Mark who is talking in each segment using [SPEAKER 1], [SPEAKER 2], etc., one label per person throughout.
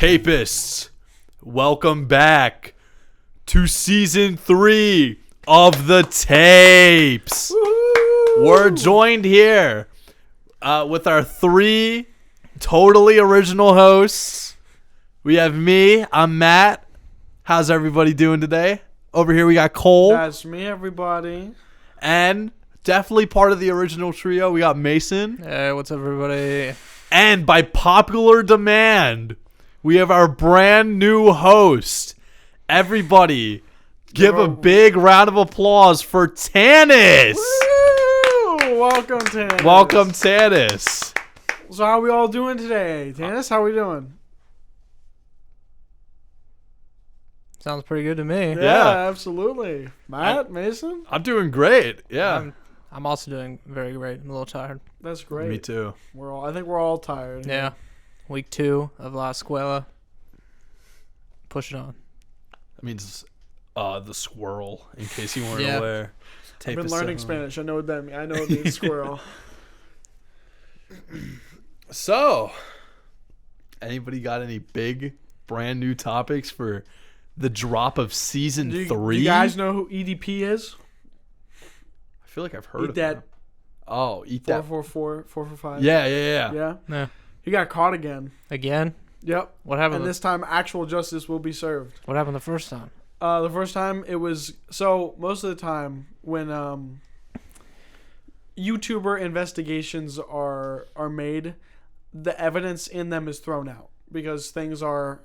[SPEAKER 1] Tapists, welcome back to season 3 of the tapes. Woo-hoo! We're joined here with our 3 totally original hosts. We have me, I'm Matt. How's everybody doing today? Over here we got Cole.
[SPEAKER 2] That's me, everybody.
[SPEAKER 1] And definitely part of the original trio, we got Mason.
[SPEAKER 3] Hey, what's up, everybody?
[SPEAKER 1] And by popular demand, we have our brand new host. Everybody, give a big round of applause for Tanis.
[SPEAKER 2] Woo! Welcome, Tanis.
[SPEAKER 1] Welcome, Tanis.
[SPEAKER 2] So how are we all doing today? Tanis, how are we doing?
[SPEAKER 3] Sounds pretty good to me.
[SPEAKER 2] Yeah, absolutely. Matt, Mason?
[SPEAKER 1] I'm doing great. Yeah.
[SPEAKER 3] I'm also doing very great. I'm a little tired.
[SPEAKER 2] That's great.
[SPEAKER 1] Me too.
[SPEAKER 2] I think we're all tired.
[SPEAKER 3] Yeah. Week 2 of La Escuela. Push it on.
[SPEAKER 1] That means the squirrel, in case you weren't aware.
[SPEAKER 2] I've been learning Spanish. I know what that means. I know it means squirrel.
[SPEAKER 1] So, anybody got any big, brand new topics for the drop of season 3?
[SPEAKER 2] Do you guys know who EDP is?
[SPEAKER 1] I feel like I've heard of
[SPEAKER 2] that.
[SPEAKER 1] him. Oh, eat that.
[SPEAKER 2] 445.
[SPEAKER 1] Yeah.
[SPEAKER 3] Yeah.
[SPEAKER 2] He got caught again.
[SPEAKER 3] Again?
[SPEAKER 2] Yep.
[SPEAKER 3] What happened?
[SPEAKER 2] And this time, actual justice will be served.
[SPEAKER 3] What happened the first time?
[SPEAKER 2] The first time it was most of the time when YouTuber investigations are made, the evidence in them is thrown out because things are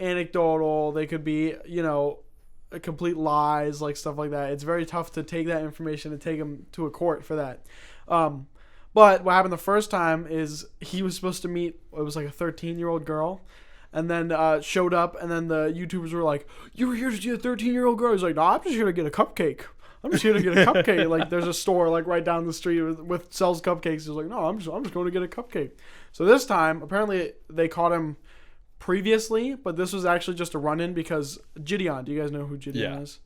[SPEAKER 2] anecdotal. They could be, complete lies, like stuff like that. It's very tough to take that information and take them to a court for that. But what happened the first time is he was supposed to meet, it was like a 13-year-old girl, and then showed up, and then the YouTubers were like, "You were here to see a 13-year-old girl?" He's like, "No, I'm just here to get a cupcake. I'm just here to get a cupcake." Like, there's a store like right down the street with sells cupcakes. He's like, "No, I'm just going to get a cupcake." So this time, apparently, they caught him previously, but this was actually just a run-in because Gideon. Do you guys know who Gideon is?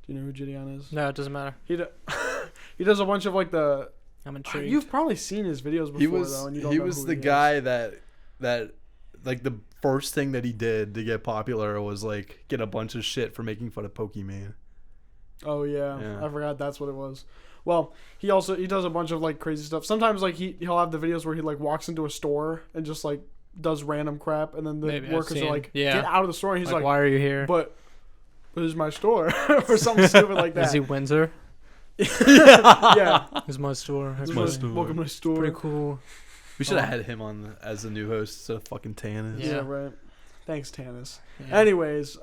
[SPEAKER 2] Do you know who Gideon is?
[SPEAKER 3] No, it doesn't matter.
[SPEAKER 2] He does a bunch of like the.
[SPEAKER 3] I'm intrigued.
[SPEAKER 2] You've probably seen his videos before, though, and you don't know who he is.
[SPEAKER 1] He was the guy that like the first thing that he did to get popular was like get a bunch of shit for making fun of Pokemon.
[SPEAKER 2] Oh yeah. I forgot that's what it was. Well, he does a bunch of like crazy stuff. Sometimes like he'll have the videos where he like walks into a store and just like does random crap, and then the workers are like, "Get out of the store," and he's like,
[SPEAKER 3] "Why are you here?"
[SPEAKER 2] But this is my store, or something stupid like that.
[SPEAKER 3] Is he Windsor?
[SPEAKER 2] Yeah.
[SPEAKER 3] It's my store.
[SPEAKER 2] Welcome to my store.
[SPEAKER 3] Pretty cool.
[SPEAKER 1] We should have had him on as the new host instead of fucking Tanis.
[SPEAKER 2] Yeah, right. Thanks, Tanis.
[SPEAKER 3] Yeah.
[SPEAKER 2] Anyways,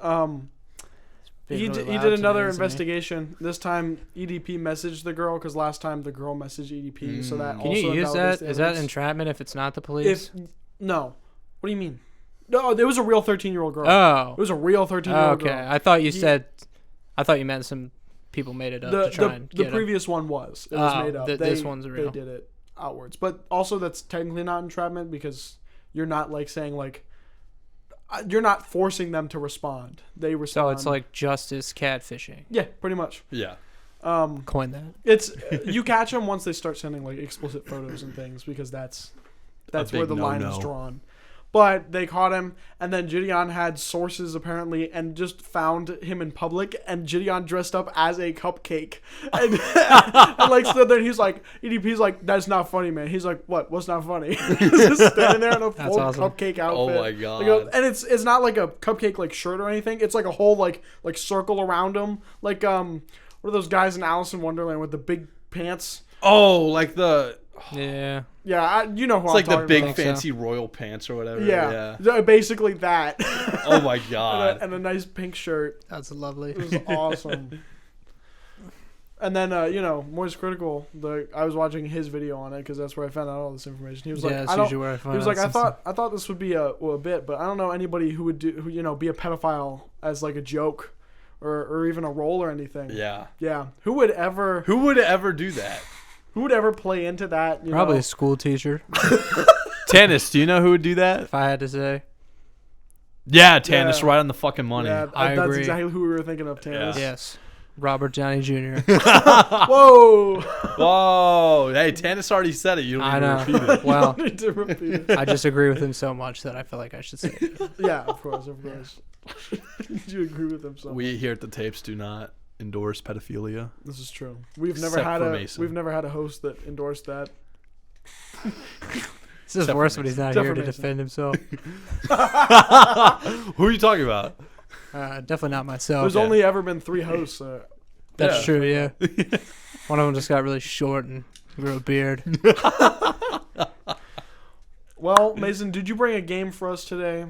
[SPEAKER 2] he did another investigation. This time, EDP messaged the girl because last time the girl messaged EDP. So that
[SPEAKER 3] can you use that? Is that entrapment if it's not the police?
[SPEAKER 2] No. What do you mean? No, it was a real 13-year-old girl.
[SPEAKER 3] Oh,
[SPEAKER 2] it was a real 13-year-old girl.
[SPEAKER 3] Okay, I thought you meant some people made it up to try and get
[SPEAKER 2] the previous one was. It was made up.
[SPEAKER 3] This one's real.
[SPEAKER 2] They did it outwards. But also that's technically not entrapment because you're not like saying like you're not forcing them to respond. They respond.
[SPEAKER 3] So it's like justice catfishing.
[SPEAKER 2] Yeah, pretty much.
[SPEAKER 1] Yeah.
[SPEAKER 3] Coin that.
[SPEAKER 2] It's you catch them once they start sending like explicit photos and things because that's where the line is drawn. But they caught him, and then Gideon had sources apparently, and just found him in public, and Gideon dressed up as a cupcake, and like stood there, and he's like, EDP's like, "That's not funny, man." He's like, "What? What's not funny?" He's just standing there in a full cupcake outfit.
[SPEAKER 1] Oh my god!
[SPEAKER 2] And it's not like a cupcake like shirt or anything. It's like a whole like circle around him, like what are those guys in Alice in Wonderland with the big pants?
[SPEAKER 1] Oh, like the.
[SPEAKER 3] Yeah.
[SPEAKER 2] Yeah, you know who
[SPEAKER 1] it's
[SPEAKER 2] I'm
[SPEAKER 1] like the big
[SPEAKER 2] about.
[SPEAKER 1] fancy royal pants or whatever.
[SPEAKER 2] Yeah. Basically that.
[SPEAKER 1] Oh my god.
[SPEAKER 2] and a nice pink shirt.
[SPEAKER 3] That's lovely.
[SPEAKER 2] It was awesome. And then, Moist Critical, I was watching his video on it because that's where I found out all this information. He was like,
[SPEAKER 3] that's usually where I find out.
[SPEAKER 2] He was like, I thought this would be a bit, but I don't know anybody who would be a pedophile as like a joke or even a role or anything.
[SPEAKER 1] Yeah.
[SPEAKER 2] Yeah. Who would ever
[SPEAKER 1] do that?
[SPEAKER 2] Who would ever play into that?
[SPEAKER 3] Probably a school teacher.
[SPEAKER 1] Tanis, do you know who would do that?
[SPEAKER 3] If I had to say.
[SPEAKER 1] Yeah, Tanis, right on the fucking money.
[SPEAKER 2] Yeah,
[SPEAKER 3] I
[SPEAKER 2] that's
[SPEAKER 3] agree.
[SPEAKER 2] exactly who we were thinking of, Tanis.
[SPEAKER 3] Yeah. Yes. Robert Downey Jr.
[SPEAKER 2] Whoa!
[SPEAKER 1] Whoa. Hey, Tanis already said it. You don't
[SPEAKER 3] I
[SPEAKER 1] need to
[SPEAKER 3] know.
[SPEAKER 1] repeat it.
[SPEAKER 3] Well,
[SPEAKER 2] I need to repeat it.
[SPEAKER 3] I just agree with him so much that I feel like I should say it.
[SPEAKER 2] Yeah, of course. You agree with him so
[SPEAKER 1] We here at the Tapes do not endorse pedophilia.
[SPEAKER 2] This is true. We've
[SPEAKER 1] Except
[SPEAKER 2] never had
[SPEAKER 1] for
[SPEAKER 2] a
[SPEAKER 1] Mason.
[SPEAKER 2] we've never had a host that endorsed that.
[SPEAKER 3] It's just worse when he's not
[SPEAKER 2] Except
[SPEAKER 3] here
[SPEAKER 2] for
[SPEAKER 3] to
[SPEAKER 2] Mason.
[SPEAKER 3] defend himself.
[SPEAKER 1] Who are you talking about?
[SPEAKER 3] Definitely not myself.
[SPEAKER 2] There's only ever been 3 hosts.
[SPEAKER 3] That's
[SPEAKER 1] Yeah.
[SPEAKER 3] true, yeah. One of them just got really short and grew a beard.
[SPEAKER 2] Well, Mason, did you bring a game for us today?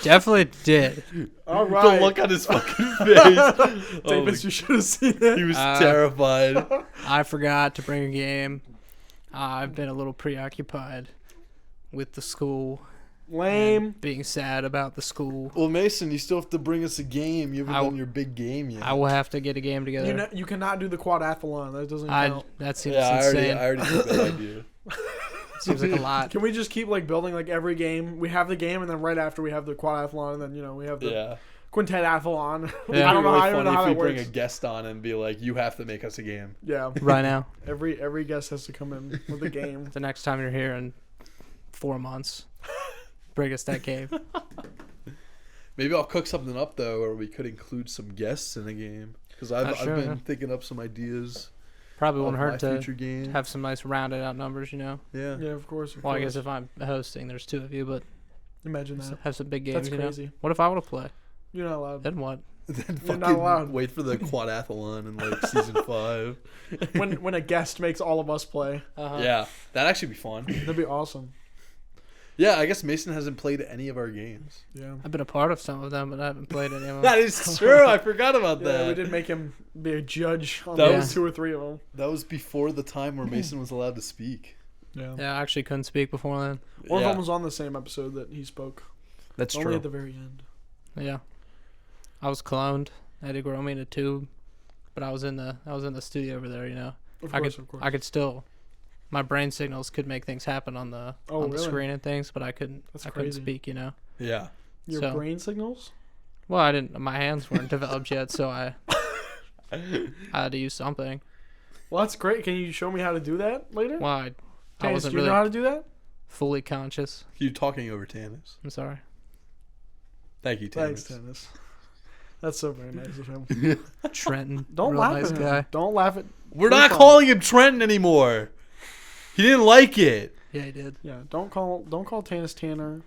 [SPEAKER 3] Definitely did.
[SPEAKER 2] All
[SPEAKER 1] The
[SPEAKER 2] right.
[SPEAKER 1] look on his fucking face.
[SPEAKER 2] Davis, you should have seen it.
[SPEAKER 1] He was terrified.
[SPEAKER 3] I forgot to bring a game. I've been a little preoccupied with the school.
[SPEAKER 2] Lame.
[SPEAKER 3] Being sad about the school.
[SPEAKER 1] Well, Mason, you still have to bring us a game. You haven't
[SPEAKER 3] I-
[SPEAKER 1] done your big game yet.
[SPEAKER 3] I will have to get a game together.
[SPEAKER 2] You cannot do the quadathlon. That doesn't count.
[SPEAKER 3] That seems
[SPEAKER 1] yeah,
[SPEAKER 3] insane.
[SPEAKER 1] I already took that idea.
[SPEAKER 3] Seems like a lot.
[SPEAKER 2] Can we just keep building every game? We have the game, and then right after we have the quadathlon, and then we have the
[SPEAKER 1] Yeah.
[SPEAKER 2] quintettathlon.
[SPEAKER 3] Yeah.
[SPEAKER 2] I don't know
[SPEAKER 1] It'd be
[SPEAKER 2] how, I don't
[SPEAKER 1] really
[SPEAKER 2] know how
[SPEAKER 1] funny
[SPEAKER 2] that
[SPEAKER 1] if we bring
[SPEAKER 2] works.
[SPEAKER 1] a guest on and be like, you have to make us a game.
[SPEAKER 2] Yeah,
[SPEAKER 3] Right now.
[SPEAKER 2] every guest has to come in with a game.
[SPEAKER 3] The next time you're here in 4 months, bring us that game.
[SPEAKER 1] Maybe I'll cook something up, though, where we could include some guests in a game. Because I've
[SPEAKER 3] Sure,
[SPEAKER 1] been
[SPEAKER 3] yeah.
[SPEAKER 1] thinking up some ideas
[SPEAKER 3] Probably
[SPEAKER 1] of
[SPEAKER 3] won't
[SPEAKER 1] my
[SPEAKER 3] hurt to
[SPEAKER 1] future game.
[SPEAKER 3] have some nice rounded out numbers,
[SPEAKER 1] Yeah.
[SPEAKER 2] Yeah, of course.
[SPEAKER 3] Well, I guess if I'm hosting, there's 2 of you, but
[SPEAKER 2] Imagine that.
[SPEAKER 3] have some big games,
[SPEAKER 2] That's
[SPEAKER 3] you know?
[SPEAKER 2] crazy.
[SPEAKER 3] What if I want to play?
[SPEAKER 2] You're not allowed.
[SPEAKER 3] Then what?
[SPEAKER 1] Then
[SPEAKER 2] You're
[SPEAKER 1] fucking
[SPEAKER 2] not allowed.
[SPEAKER 1] wait for the quadathlon in season 5.
[SPEAKER 2] when a guest makes all of us play,
[SPEAKER 1] Yeah, that'd actually be fun.
[SPEAKER 2] that'd be awesome.
[SPEAKER 1] Yeah, I guess Mason hasn't played any of our games.
[SPEAKER 2] Yeah.
[SPEAKER 3] I've been a part of some of them, but I haven't played any of them.
[SPEAKER 1] That is true. I forgot about
[SPEAKER 2] Yeah,
[SPEAKER 1] that.
[SPEAKER 2] we did make him be a judge on
[SPEAKER 1] That
[SPEAKER 2] those
[SPEAKER 3] was-
[SPEAKER 2] 2 or 3 of them.
[SPEAKER 1] That was before the time where Mason was allowed to speak.
[SPEAKER 2] Yeah.
[SPEAKER 3] Yeah, I actually couldn't speak before then.
[SPEAKER 2] One
[SPEAKER 1] Yeah,
[SPEAKER 2] of them was on the same episode that he spoke.
[SPEAKER 1] that's
[SPEAKER 2] Only
[SPEAKER 1] true.
[SPEAKER 2] at the very end.
[SPEAKER 3] Yeah. I was cloned. They had to grow me in a tube, but I was in the studio over there, you know.
[SPEAKER 2] Of
[SPEAKER 3] I
[SPEAKER 2] course,
[SPEAKER 3] could
[SPEAKER 2] of course.
[SPEAKER 3] I could still my brain signals could make things happen on the
[SPEAKER 2] Oh,
[SPEAKER 3] on the
[SPEAKER 2] really?
[SPEAKER 3] screen and things, but I couldn't
[SPEAKER 2] That's
[SPEAKER 3] couldn't
[SPEAKER 2] crazy.
[SPEAKER 3] speak, you know.
[SPEAKER 1] Yeah.
[SPEAKER 2] Your
[SPEAKER 3] so-
[SPEAKER 2] brain signals?
[SPEAKER 3] Well, I didn't my hands weren't developed yet, so I had to use something.
[SPEAKER 2] Well, that's great. Can you show me how to do that later?
[SPEAKER 3] Well, I
[SPEAKER 2] Tanis,
[SPEAKER 3] wasn't
[SPEAKER 2] do you
[SPEAKER 3] really
[SPEAKER 2] know how to do that?
[SPEAKER 3] fully conscious.
[SPEAKER 1] You talking over Tanis.
[SPEAKER 3] I'm sorry.
[SPEAKER 1] Thank you, Tanis.
[SPEAKER 2] Thanks, Tanis. That's so very nice of him.
[SPEAKER 3] Trenton.
[SPEAKER 2] Don't
[SPEAKER 3] real
[SPEAKER 2] laugh
[SPEAKER 3] nice
[SPEAKER 2] at him.
[SPEAKER 3] guy.
[SPEAKER 2] Don't laugh at.
[SPEAKER 1] We're
[SPEAKER 2] Pretty
[SPEAKER 1] not
[SPEAKER 2] fun.
[SPEAKER 1] calling him Trenton anymore. He didn't like it.
[SPEAKER 3] Yeah, he did.
[SPEAKER 2] Yeah, don't call Tanis Tanner,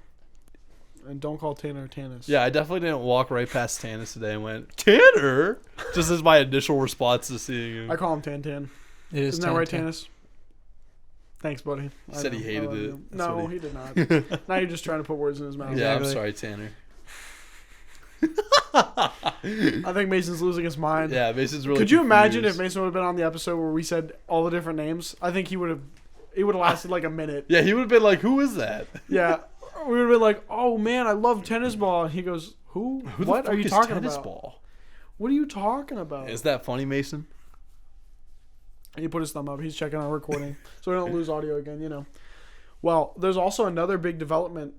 [SPEAKER 2] and don't call Tanner Tanis.
[SPEAKER 1] Yeah, I definitely didn't walk right past Tanis today and went, Tanner? Just as my initial response to seeing him.
[SPEAKER 2] I call him Tan.
[SPEAKER 3] It is
[SPEAKER 2] Isn't that right,
[SPEAKER 3] Trenton.
[SPEAKER 2] Tanis? Thanks, buddy.
[SPEAKER 1] He said he hated
[SPEAKER 2] I love
[SPEAKER 1] it.
[SPEAKER 2] you.
[SPEAKER 1] That's
[SPEAKER 2] No,
[SPEAKER 1] what
[SPEAKER 2] he did not. Now you're just trying to put words in his mouth.
[SPEAKER 1] Yeah, I'm
[SPEAKER 3] Exactly.
[SPEAKER 1] sorry, Tanner.
[SPEAKER 2] I think Mason's losing his mind.
[SPEAKER 1] Yeah, Mason's really
[SPEAKER 2] Could you imagine if
[SPEAKER 1] confused.
[SPEAKER 2] Mason would have been on the episode where we said all the different names? I think he would have. It would have lasted like a minute.
[SPEAKER 1] Yeah, he would have been like, who is that?
[SPEAKER 2] Yeah, we would have been like, "Oh man, I love tennis ball." And he goes, "Who?
[SPEAKER 1] Who the
[SPEAKER 2] What
[SPEAKER 1] fuck
[SPEAKER 2] are you
[SPEAKER 1] is
[SPEAKER 2] talking
[SPEAKER 1] tennis
[SPEAKER 2] about?
[SPEAKER 1] ball?
[SPEAKER 2] What are you talking about?"
[SPEAKER 1] Is that funny, Mason?
[SPEAKER 2] He put his thumb up. He's checking our recording, so we don't lose audio again. You know. Well, there's also another big development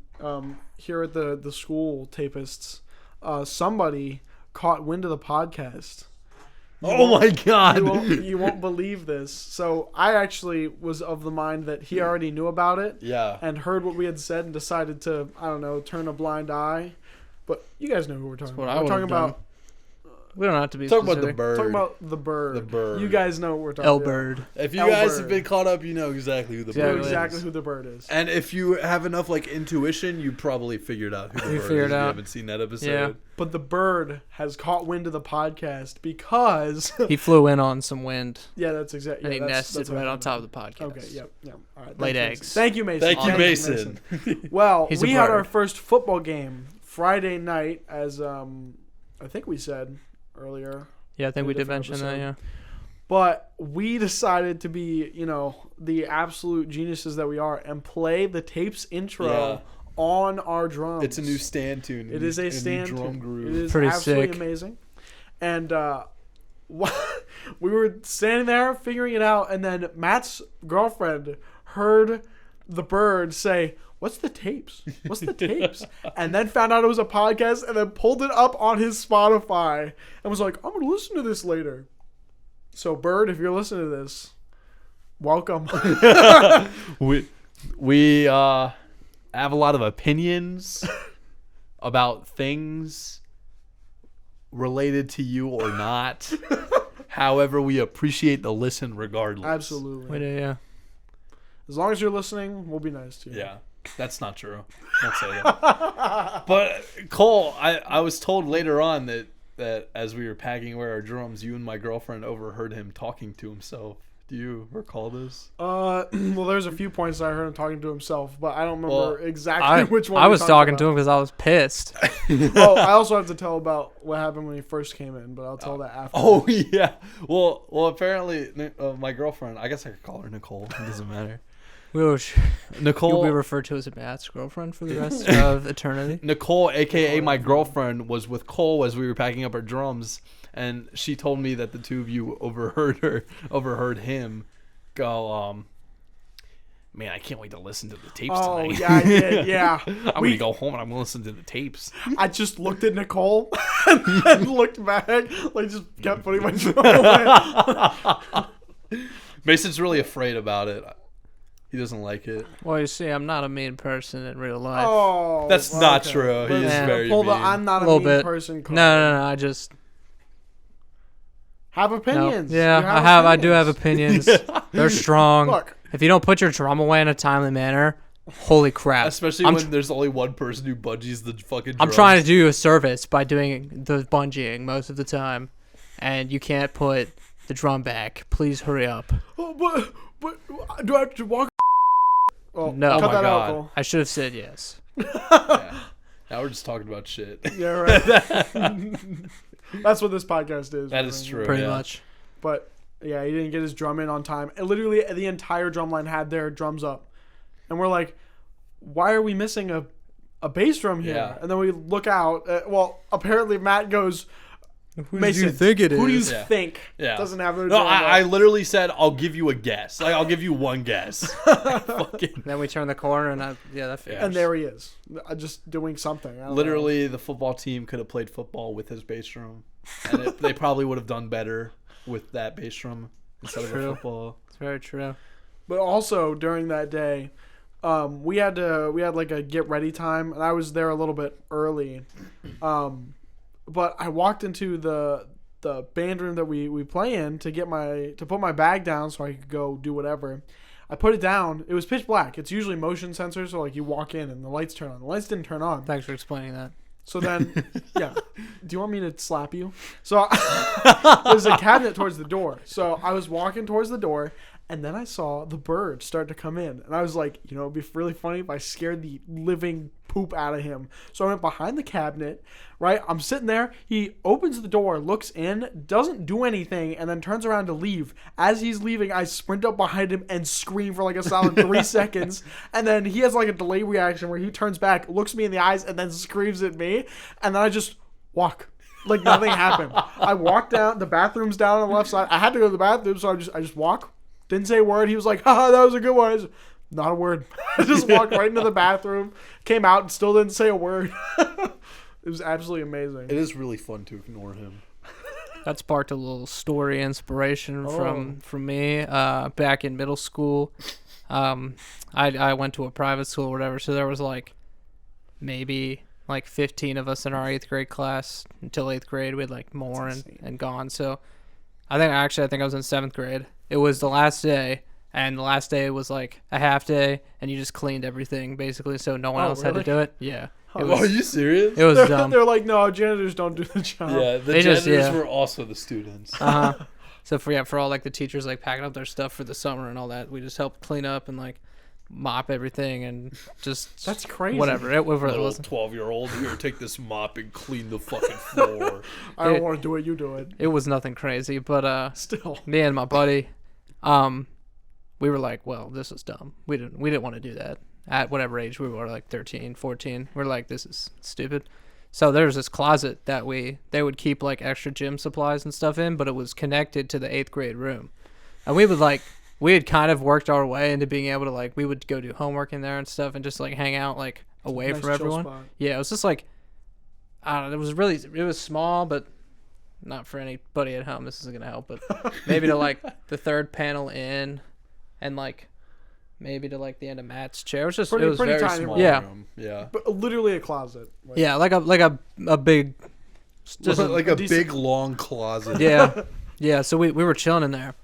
[SPEAKER 2] here at the school tapists. Somebody caught wind of the podcast.
[SPEAKER 1] Oh my god.
[SPEAKER 2] You won't believe this. So I actually was of the mind that he already knew about it
[SPEAKER 1] Yeah.
[SPEAKER 2] and heard what we had said and decided to, I don't know, turn a blind eye. But you guys know who we're talking
[SPEAKER 3] what
[SPEAKER 2] about.
[SPEAKER 3] I
[SPEAKER 2] We're talking
[SPEAKER 3] would've done.
[SPEAKER 2] about
[SPEAKER 3] We don't have to be
[SPEAKER 1] Talk about the
[SPEAKER 3] specific.
[SPEAKER 1] bird.
[SPEAKER 2] talking about the bird.
[SPEAKER 1] The bird.
[SPEAKER 2] You guys know what we're talking
[SPEAKER 3] L
[SPEAKER 2] about.
[SPEAKER 3] Bird.
[SPEAKER 1] If you
[SPEAKER 2] L
[SPEAKER 1] guys
[SPEAKER 2] bird.
[SPEAKER 1] have been caught up, you know exactly who the
[SPEAKER 2] You know
[SPEAKER 1] bird
[SPEAKER 2] exactly
[SPEAKER 1] is.
[SPEAKER 2] who the bird is.
[SPEAKER 1] And if you have enough intuition, you probably figured out who the
[SPEAKER 3] You
[SPEAKER 1] bird
[SPEAKER 3] figured
[SPEAKER 1] is. If you
[SPEAKER 3] out.
[SPEAKER 1] haven't seen that episode.
[SPEAKER 3] Yeah.
[SPEAKER 2] But the bird has caught wind of the podcast because
[SPEAKER 3] He flew in on some wind
[SPEAKER 2] yeah, that's exactly.
[SPEAKER 3] and
[SPEAKER 2] Yeah,
[SPEAKER 3] he
[SPEAKER 2] that's
[SPEAKER 3] nested
[SPEAKER 2] what
[SPEAKER 3] right
[SPEAKER 2] I
[SPEAKER 3] on
[SPEAKER 2] found
[SPEAKER 3] top
[SPEAKER 2] out.
[SPEAKER 3] of the podcast.
[SPEAKER 2] Okay, yep. All right.
[SPEAKER 3] Laid
[SPEAKER 2] thank you,
[SPEAKER 3] eggs.
[SPEAKER 2] Mason. Thank you, Mason.
[SPEAKER 1] Thank you, Mason.
[SPEAKER 2] Well,
[SPEAKER 3] He's a
[SPEAKER 2] we had
[SPEAKER 3] bird.
[SPEAKER 2] our first football game Friday night, as I think we said earlier.
[SPEAKER 3] Yeah, I think
[SPEAKER 2] In a
[SPEAKER 3] we did
[SPEAKER 2] different
[SPEAKER 3] mention that, yeah.
[SPEAKER 2] episode. But we decided to be, the absolute geniuses that we are and play the tapes intro
[SPEAKER 1] Yeah.
[SPEAKER 2] on our drums.
[SPEAKER 1] It's a new stand tune.
[SPEAKER 2] It is a
[SPEAKER 1] new
[SPEAKER 2] stand
[SPEAKER 1] drum
[SPEAKER 2] tune.
[SPEAKER 1] groove.
[SPEAKER 2] It is
[SPEAKER 3] Pretty
[SPEAKER 2] absolutely
[SPEAKER 3] sick.
[SPEAKER 2] amazing. And we were standing there figuring it out, and then Matt's girlfriend heard the bird say, what's the tapes? What's the tapes? And then found out it was a podcast and then pulled it up on his Spotify and was like, I'm going to listen to this later. So, Bird, if you're listening to this, welcome.
[SPEAKER 1] We have a lot of opinions about things related to you or not. However, we appreciate the listen regardless.
[SPEAKER 2] Absolutely.
[SPEAKER 3] We do, yeah.
[SPEAKER 2] As long as you're listening, we'll be nice to you.
[SPEAKER 1] Yeah, that's not true. Don't say that. But Cole, I was told later on that as we were packing away our drums, you and my girlfriend overheard him talking to himself. Do you recall this?
[SPEAKER 2] Well, there's a few points I heard him talking to himself, but I don't remember exactly which one.
[SPEAKER 3] I was talking to him because I was pissed.
[SPEAKER 2] Oh, I also have to tell about what happened when he first came in, but I'll tell that after.
[SPEAKER 1] Oh yeah. Well, apparently my girlfriend. I guess I could call her Nicole. It doesn't matter. Nicole
[SPEAKER 3] You'll be referred to as Matt's girlfriend for the rest of eternity.
[SPEAKER 1] Nicole, aka my girlfriend, was with Cole as we were packing up our drums, and she told me that the two of you overheard him go, man, I can't wait to listen to the tapes tonight.
[SPEAKER 2] Oh, yeah, I did, yeah.
[SPEAKER 1] I'm going to go home and I'm going to listen to the tapes.
[SPEAKER 2] I just looked at Nicole and then looked back, like just kept putting my drum away.
[SPEAKER 1] Mason's really afraid about it. He doesn't like it.
[SPEAKER 3] Well, you see, I'm not a mean person in real life.
[SPEAKER 2] Oh,
[SPEAKER 1] that's not true. He is very
[SPEAKER 2] Hold
[SPEAKER 1] mean.
[SPEAKER 2] on, I'm not a
[SPEAKER 3] little
[SPEAKER 2] mean
[SPEAKER 3] bit.
[SPEAKER 2] person. Carl.
[SPEAKER 3] No, I just
[SPEAKER 2] have opinions.
[SPEAKER 3] No. Yeah, I do have opinions. They're strong.
[SPEAKER 2] Look,
[SPEAKER 3] if you don't put your drum away in a timely manner, holy crap.
[SPEAKER 1] Especially when there's only one person who bungees the fucking drums.
[SPEAKER 3] I'm trying to do you a service by doing the bungeeing most of the time, and you can't put the drum back. Please hurry up.
[SPEAKER 2] Oh, but do I have to walk? Oh,
[SPEAKER 3] No.
[SPEAKER 2] cut
[SPEAKER 1] Oh my
[SPEAKER 2] that out,
[SPEAKER 1] God.
[SPEAKER 2] Cole.
[SPEAKER 3] I should have said yes.
[SPEAKER 1] Yeah. Now we're just talking about shit.
[SPEAKER 2] Yeah, right. That's what this podcast is.
[SPEAKER 1] That is true.
[SPEAKER 3] Pretty
[SPEAKER 1] yeah.
[SPEAKER 3] much.
[SPEAKER 2] But yeah, he didn't get his drum in on time. And literally, the entire drum line had their drums up, and we're like, "Why are we missing a bass drum here?"
[SPEAKER 1] Yeah.
[SPEAKER 2] And then we look out. Well, apparently Matt goes,
[SPEAKER 3] Who
[SPEAKER 2] Mason,
[SPEAKER 3] do you think it is?
[SPEAKER 2] Who do you
[SPEAKER 1] Yeah.
[SPEAKER 2] think
[SPEAKER 1] Yeah.
[SPEAKER 2] doesn't have their
[SPEAKER 1] No,
[SPEAKER 2] drum
[SPEAKER 1] I
[SPEAKER 2] up?
[SPEAKER 1] literally said I'll give you a guess. Like I'll give you one guess. Fucking
[SPEAKER 3] Then we turn the corner, and that figures.
[SPEAKER 2] And there he is, just doing something. I don't
[SPEAKER 1] literally, the football team could have played football with his bass drum, and they probably would have done better with that bass drum instead of a
[SPEAKER 3] True.
[SPEAKER 1] football.
[SPEAKER 3] It's very true.
[SPEAKER 2] But also during that day, we had like a get ready time, and I was there a little bit early. But I walked into the band room that we play in to put my bag down so I could go do whatever. I put it down. It was pitch black. It's usually motion sensor, so like you walk in and the lights turn on. The lights didn't turn on.
[SPEAKER 3] Thanks for explaining that.
[SPEAKER 2] So then, yeah. Do you want me to slap you? So there's a cabinet towards the door. So I was walking towards the door, and then I saw the bird start to come in. And I was like, it'd be really funny if I scared the living poop out of him. So I went behind the cabinet, right? I'm sitting there. He opens the door, looks in, doesn't do anything, and then turns around to leave. As he's leaving, I sprint up behind him and scream for like a solid 3 seconds. And then he has like a delay reaction where he turns back, looks me in the eyes, and then screams at me. And then I just walk. Like nothing happened. I walked down. The bathroom's down on the left side. I had to go to the bathroom, so I just walk. Didn't say a word. He was like, haha, that was a good one. I just, not a word. I just walked right into the bathroom, came out, and still didn't say a word. It was absolutely amazing.
[SPEAKER 1] It is really fun to ignore him.
[SPEAKER 3] That sparked a little story inspiration from me. Back in middle school, I went to a private school or whatever, so there was like maybe like 15 of us in our 8th grade class until 8th grade. We had like more and gone. So I think I was in 7th grade. It was the last day, and the last day was like a half day, and you just cleaned everything basically, so no one else had to do it. Yeah.
[SPEAKER 1] Are you serious?
[SPEAKER 3] It was dumb.
[SPEAKER 2] They're like, no, janitors don't do the job.
[SPEAKER 1] Yeah, the janitors were also the students.
[SPEAKER 3] So for all like the teachers like packing up their stuff for the summer and all that, we just helped clean up and like mop everything and just
[SPEAKER 2] That's crazy.
[SPEAKER 3] whatever. It
[SPEAKER 1] Little
[SPEAKER 3] wasn't.
[SPEAKER 1] 12-year-old here, take this mop and clean the fucking floor.
[SPEAKER 2] I don't want to do it. You do it.
[SPEAKER 3] It was nothing crazy, but
[SPEAKER 2] Still.
[SPEAKER 3] me and my buddy, we were like, well, this is dumb. We didn't want to do that at whatever age we were, like 13, 14. We're like, this is stupid. So there's this closet that they would keep like extra gym supplies and stuff in, but it was connected to the 8th grade room. And we would like we had kind of worked our way into being able to like we would go do homework in there and stuff and just like hang out like away
[SPEAKER 2] Nice
[SPEAKER 3] from
[SPEAKER 2] chill
[SPEAKER 3] everyone.
[SPEAKER 2] spot.
[SPEAKER 3] Yeah, it was just like I don't know. It was small, but not for anybody at home. This isn't gonna help, but maybe to like the third panel in, and like maybe to like the end of Matt's chair. It was just
[SPEAKER 2] Pretty-
[SPEAKER 3] it was
[SPEAKER 2] pretty
[SPEAKER 3] very
[SPEAKER 2] tiny
[SPEAKER 3] small.
[SPEAKER 2] room.
[SPEAKER 3] Yeah,
[SPEAKER 1] Yeah.
[SPEAKER 2] But literally a closet. Like,
[SPEAKER 3] yeah, like a big, just
[SPEAKER 1] Like a
[SPEAKER 2] decent-
[SPEAKER 1] big long closet.
[SPEAKER 3] yeah, yeah. So we were chilling in there,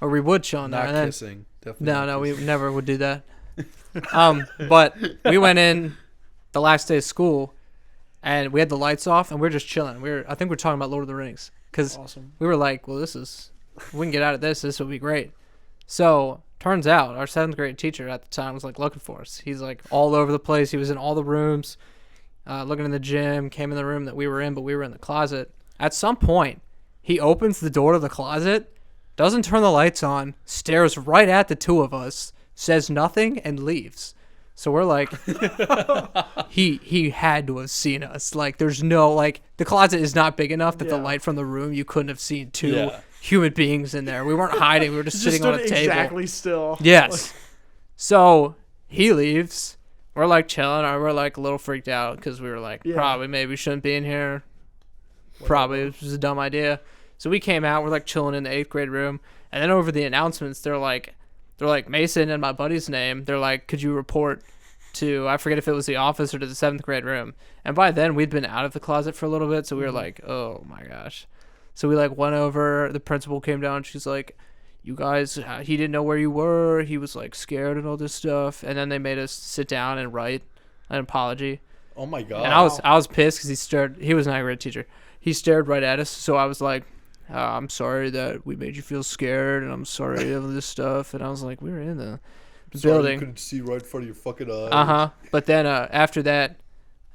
[SPEAKER 3] or we would chill in there,
[SPEAKER 1] Not
[SPEAKER 3] and then
[SPEAKER 1] kissing. Definitely.
[SPEAKER 3] no,
[SPEAKER 1] not
[SPEAKER 3] no, we
[SPEAKER 1] kissing.
[SPEAKER 3] never would do that. But we went in the last day of school, and we had the lights off, and we were just chilling. I think we were talking about Lord of the Rings, because
[SPEAKER 2] Awesome.
[SPEAKER 3] we were like, well, if we can get out of this would be great. So turns out our 7th grade teacher at the time was like looking for us. He's like all over the place. He was in all the rooms, looking in the gym, came in the room that we were in, but we were in the closet. At some point, he opens the door to the closet, doesn't turn the lights on, stares right at the two of us, says nothing, and leaves. So we're like, he had to have seen us. Like, there's no, like, the closet is not big enough that the
[SPEAKER 2] Yeah.
[SPEAKER 3] light from the room, you couldn't have seen two
[SPEAKER 1] Yeah.
[SPEAKER 3] human beings in there. We weren't hiding. We were just
[SPEAKER 2] He just
[SPEAKER 3] sitting on
[SPEAKER 2] stood
[SPEAKER 3] a table.
[SPEAKER 2] exactly still.
[SPEAKER 3] Yes. So he leaves. We're like chilling. Or we're like a little freaked out because we were like,
[SPEAKER 2] Yeah.
[SPEAKER 3] probably maybe we shouldn't be in here. Probably it was a dumb idea. So we came out. We're like chilling in the 8th grade room. And then over the announcements, they're like Mason and my buddy's name. They're like, could you report to, I forget if it was the office or to the 7th grade room. And by then we'd been out of the closet for a little bit. So we were like, oh my gosh. So we like went over, the principal came down. She's like, you guys, he didn't know where you were. He was like scared and all this stuff. And then they made us sit down and write an apology.
[SPEAKER 1] Oh my god.
[SPEAKER 3] And I was pissed because he was not a great teacher. He stared right at us. So I was like, I'm sorry that we made you feel scared, and I'm sorry of this stuff. And I was like, we were in the building.
[SPEAKER 1] You couldn't see right in front of your fucking eyes.
[SPEAKER 3] But then after that,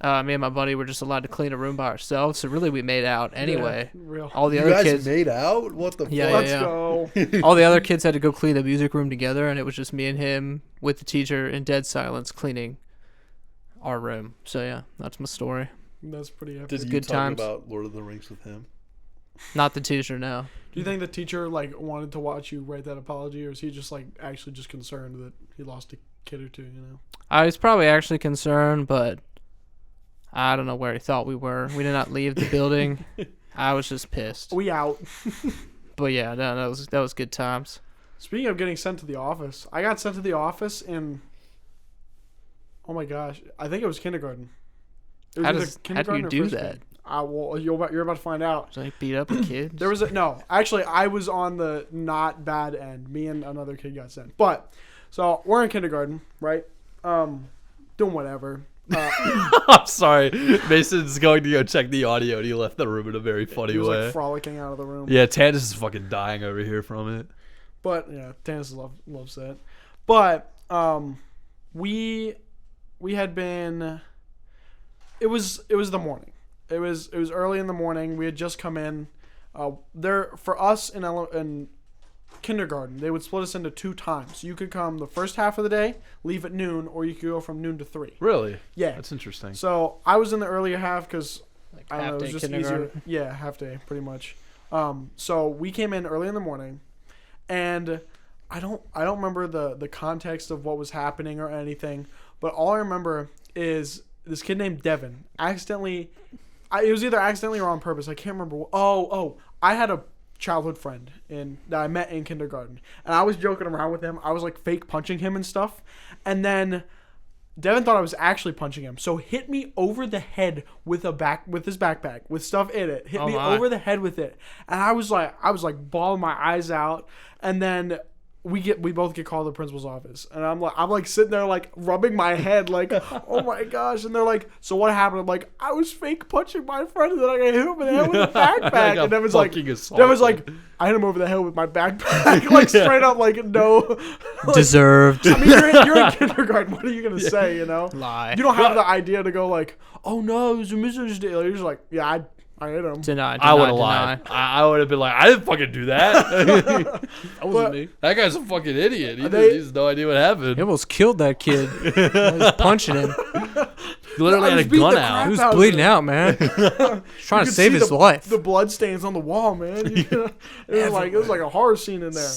[SPEAKER 3] me and my buddy were just allowed to clean a room by ourselves. So really, we made out anyway.
[SPEAKER 2] Yeah, real.
[SPEAKER 3] All the
[SPEAKER 1] You
[SPEAKER 3] other
[SPEAKER 1] guys
[SPEAKER 3] kids,
[SPEAKER 1] made out? What the
[SPEAKER 3] Yeah,
[SPEAKER 1] fuck?
[SPEAKER 2] Let's go.
[SPEAKER 3] all the other kids had to go clean the music room together, and it was just me and him with the teacher in dead silence cleaning our room. So yeah, that's my story.
[SPEAKER 2] That's pretty epic.
[SPEAKER 1] Did you
[SPEAKER 3] good
[SPEAKER 1] talk
[SPEAKER 3] times.
[SPEAKER 1] about Lord of the Rings with him?
[SPEAKER 3] Not the teacher, no.
[SPEAKER 2] Do you think the teacher like wanted to watch you write that apology, or is he just like actually just concerned that he lost a kid or two? You know.
[SPEAKER 3] I was probably actually concerned, but I don't know where he thought we were. We did not leave the building. I was just pissed.
[SPEAKER 2] We out.
[SPEAKER 3] But yeah, no, that was good times.
[SPEAKER 2] Speaking of getting sent to the office, I got sent to the office in. Oh my gosh, I think it was kindergarten. It was
[SPEAKER 3] How
[SPEAKER 2] either
[SPEAKER 3] do you
[SPEAKER 2] kindergarten or
[SPEAKER 3] do
[SPEAKER 2] first
[SPEAKER 3] that?
[SPEAKER 2] grade. You're about to find out.
[SPEAKER 3] So like beat up a kid.
[SPEAKER 2] There was no. Actually, I was on the not bad end. Me and another kid got sent. But so we're in kindergarten, right? Doing whatever.
[SPEAKER 1] I'm sorry. Mason's going to go check the audio, and he left the room in a very funny
[SPEAKER 2] He was
[SPEAKER 1] way.
[SPEAKER 2] like frolicking out of the room.
[SPEAKER 1] Yeah, Tanis is fucking dying over here from it.
[SPEAKER 2] But yeah, Tanis loves that. But we had been. It was the morning. It was early in the morning. We had just come in. There for us in kindergarten, they would split us into 2 times. You could come the first half of the day, leave at noon, or you could go from noon to 3.
[SPEAKER 1] Really?
[SPEAKER 2] Yeah.
[SPEAKER 1] That's interesting.
[SPEAKER 2] So I was in the earlier half because
[SPEAKER 3] Like
[SPEAKER 2] I don't know, it was
[SPEAKER 3] half-day
[SPEAKER 2] just easier.
[SPEAKER 3] kindergarten.
[SPEAKER 2] Yeah, half day, pretty much. So we came in early in the morning, and I don't remember the context of what was happening or anything, but all I remember is this kid named Devin accidentally. It was either accidentally or on purpose. I can't remember. I had a childhood friend that I met in kindergarten, and I was joking around with him. I was like fake punching him and stuff, and then Devin thought I was actually punching him, so hit me over the head with his backpack with stuff in it. Hit
[SPEAKER 3] Oh
[SPEAKER 2] me
[SPEAKER 3] my.
[SPEAKER 2] over the head with it, and I was like bawling my eyes out, and then we both get called to the principal's office, and I'm like sitting there like rubbing my head like, oh my gosh, and they're like, so what happened? I'm like, I was fake punching my friend, and then I got hit him in the head with a backpack, and Devin's like, I hit him over the head with my backpack, like straight up, like no, like,
[SPEAKER 3] Deserved.
[SPEAKER 2] I mean, you're in kindergarten. What are you gonna say? You know,
[SPEAKER 3] Lie.
[SPEAKER 2] you don't have the idea to go like, oh no, it was a misunderstanding. You're just like, yeah, I hit him.
[SPEAKER 3] Deny.
[SPEAKER 1] I would have lied. I would have been like, I didn't fucking do that. That wasn't
[SPEAKER 2] But-
[SPEAKER 1] me. That guy's a fucking idiot. He
[SPEAKER 2] They-
[SPEAKER 1] has no idea what happened.
[SPEAKER 3] He almost killed that kid. I was punching him.
[SPEAKER 1] He literally
[SPEAKER 2] I
[SPEAKER 1] had a
[SPEAKER 2] was beating
[SPEAKER 1] gun
[SPEAKER 2] the
[SPEAKER 1] out.
[SPEAKER 2] crap
[SPEAKER 3] He was
[SPEAKER 2] out of
[SPEAKER 3] bleeding
[SPEAKER 2] him.
[SPEAKER 3] out, man. He's trying
[SPEAKER 2] You
[SPEAKER 3] to
[SPEAKER 2] could
[SPEAKER 3] save
[SPEAKER 2] see
[SPEAKER 3] his life.
[SPEAKER 2] The blood stains on the wall, man. It was like a horror scene in there.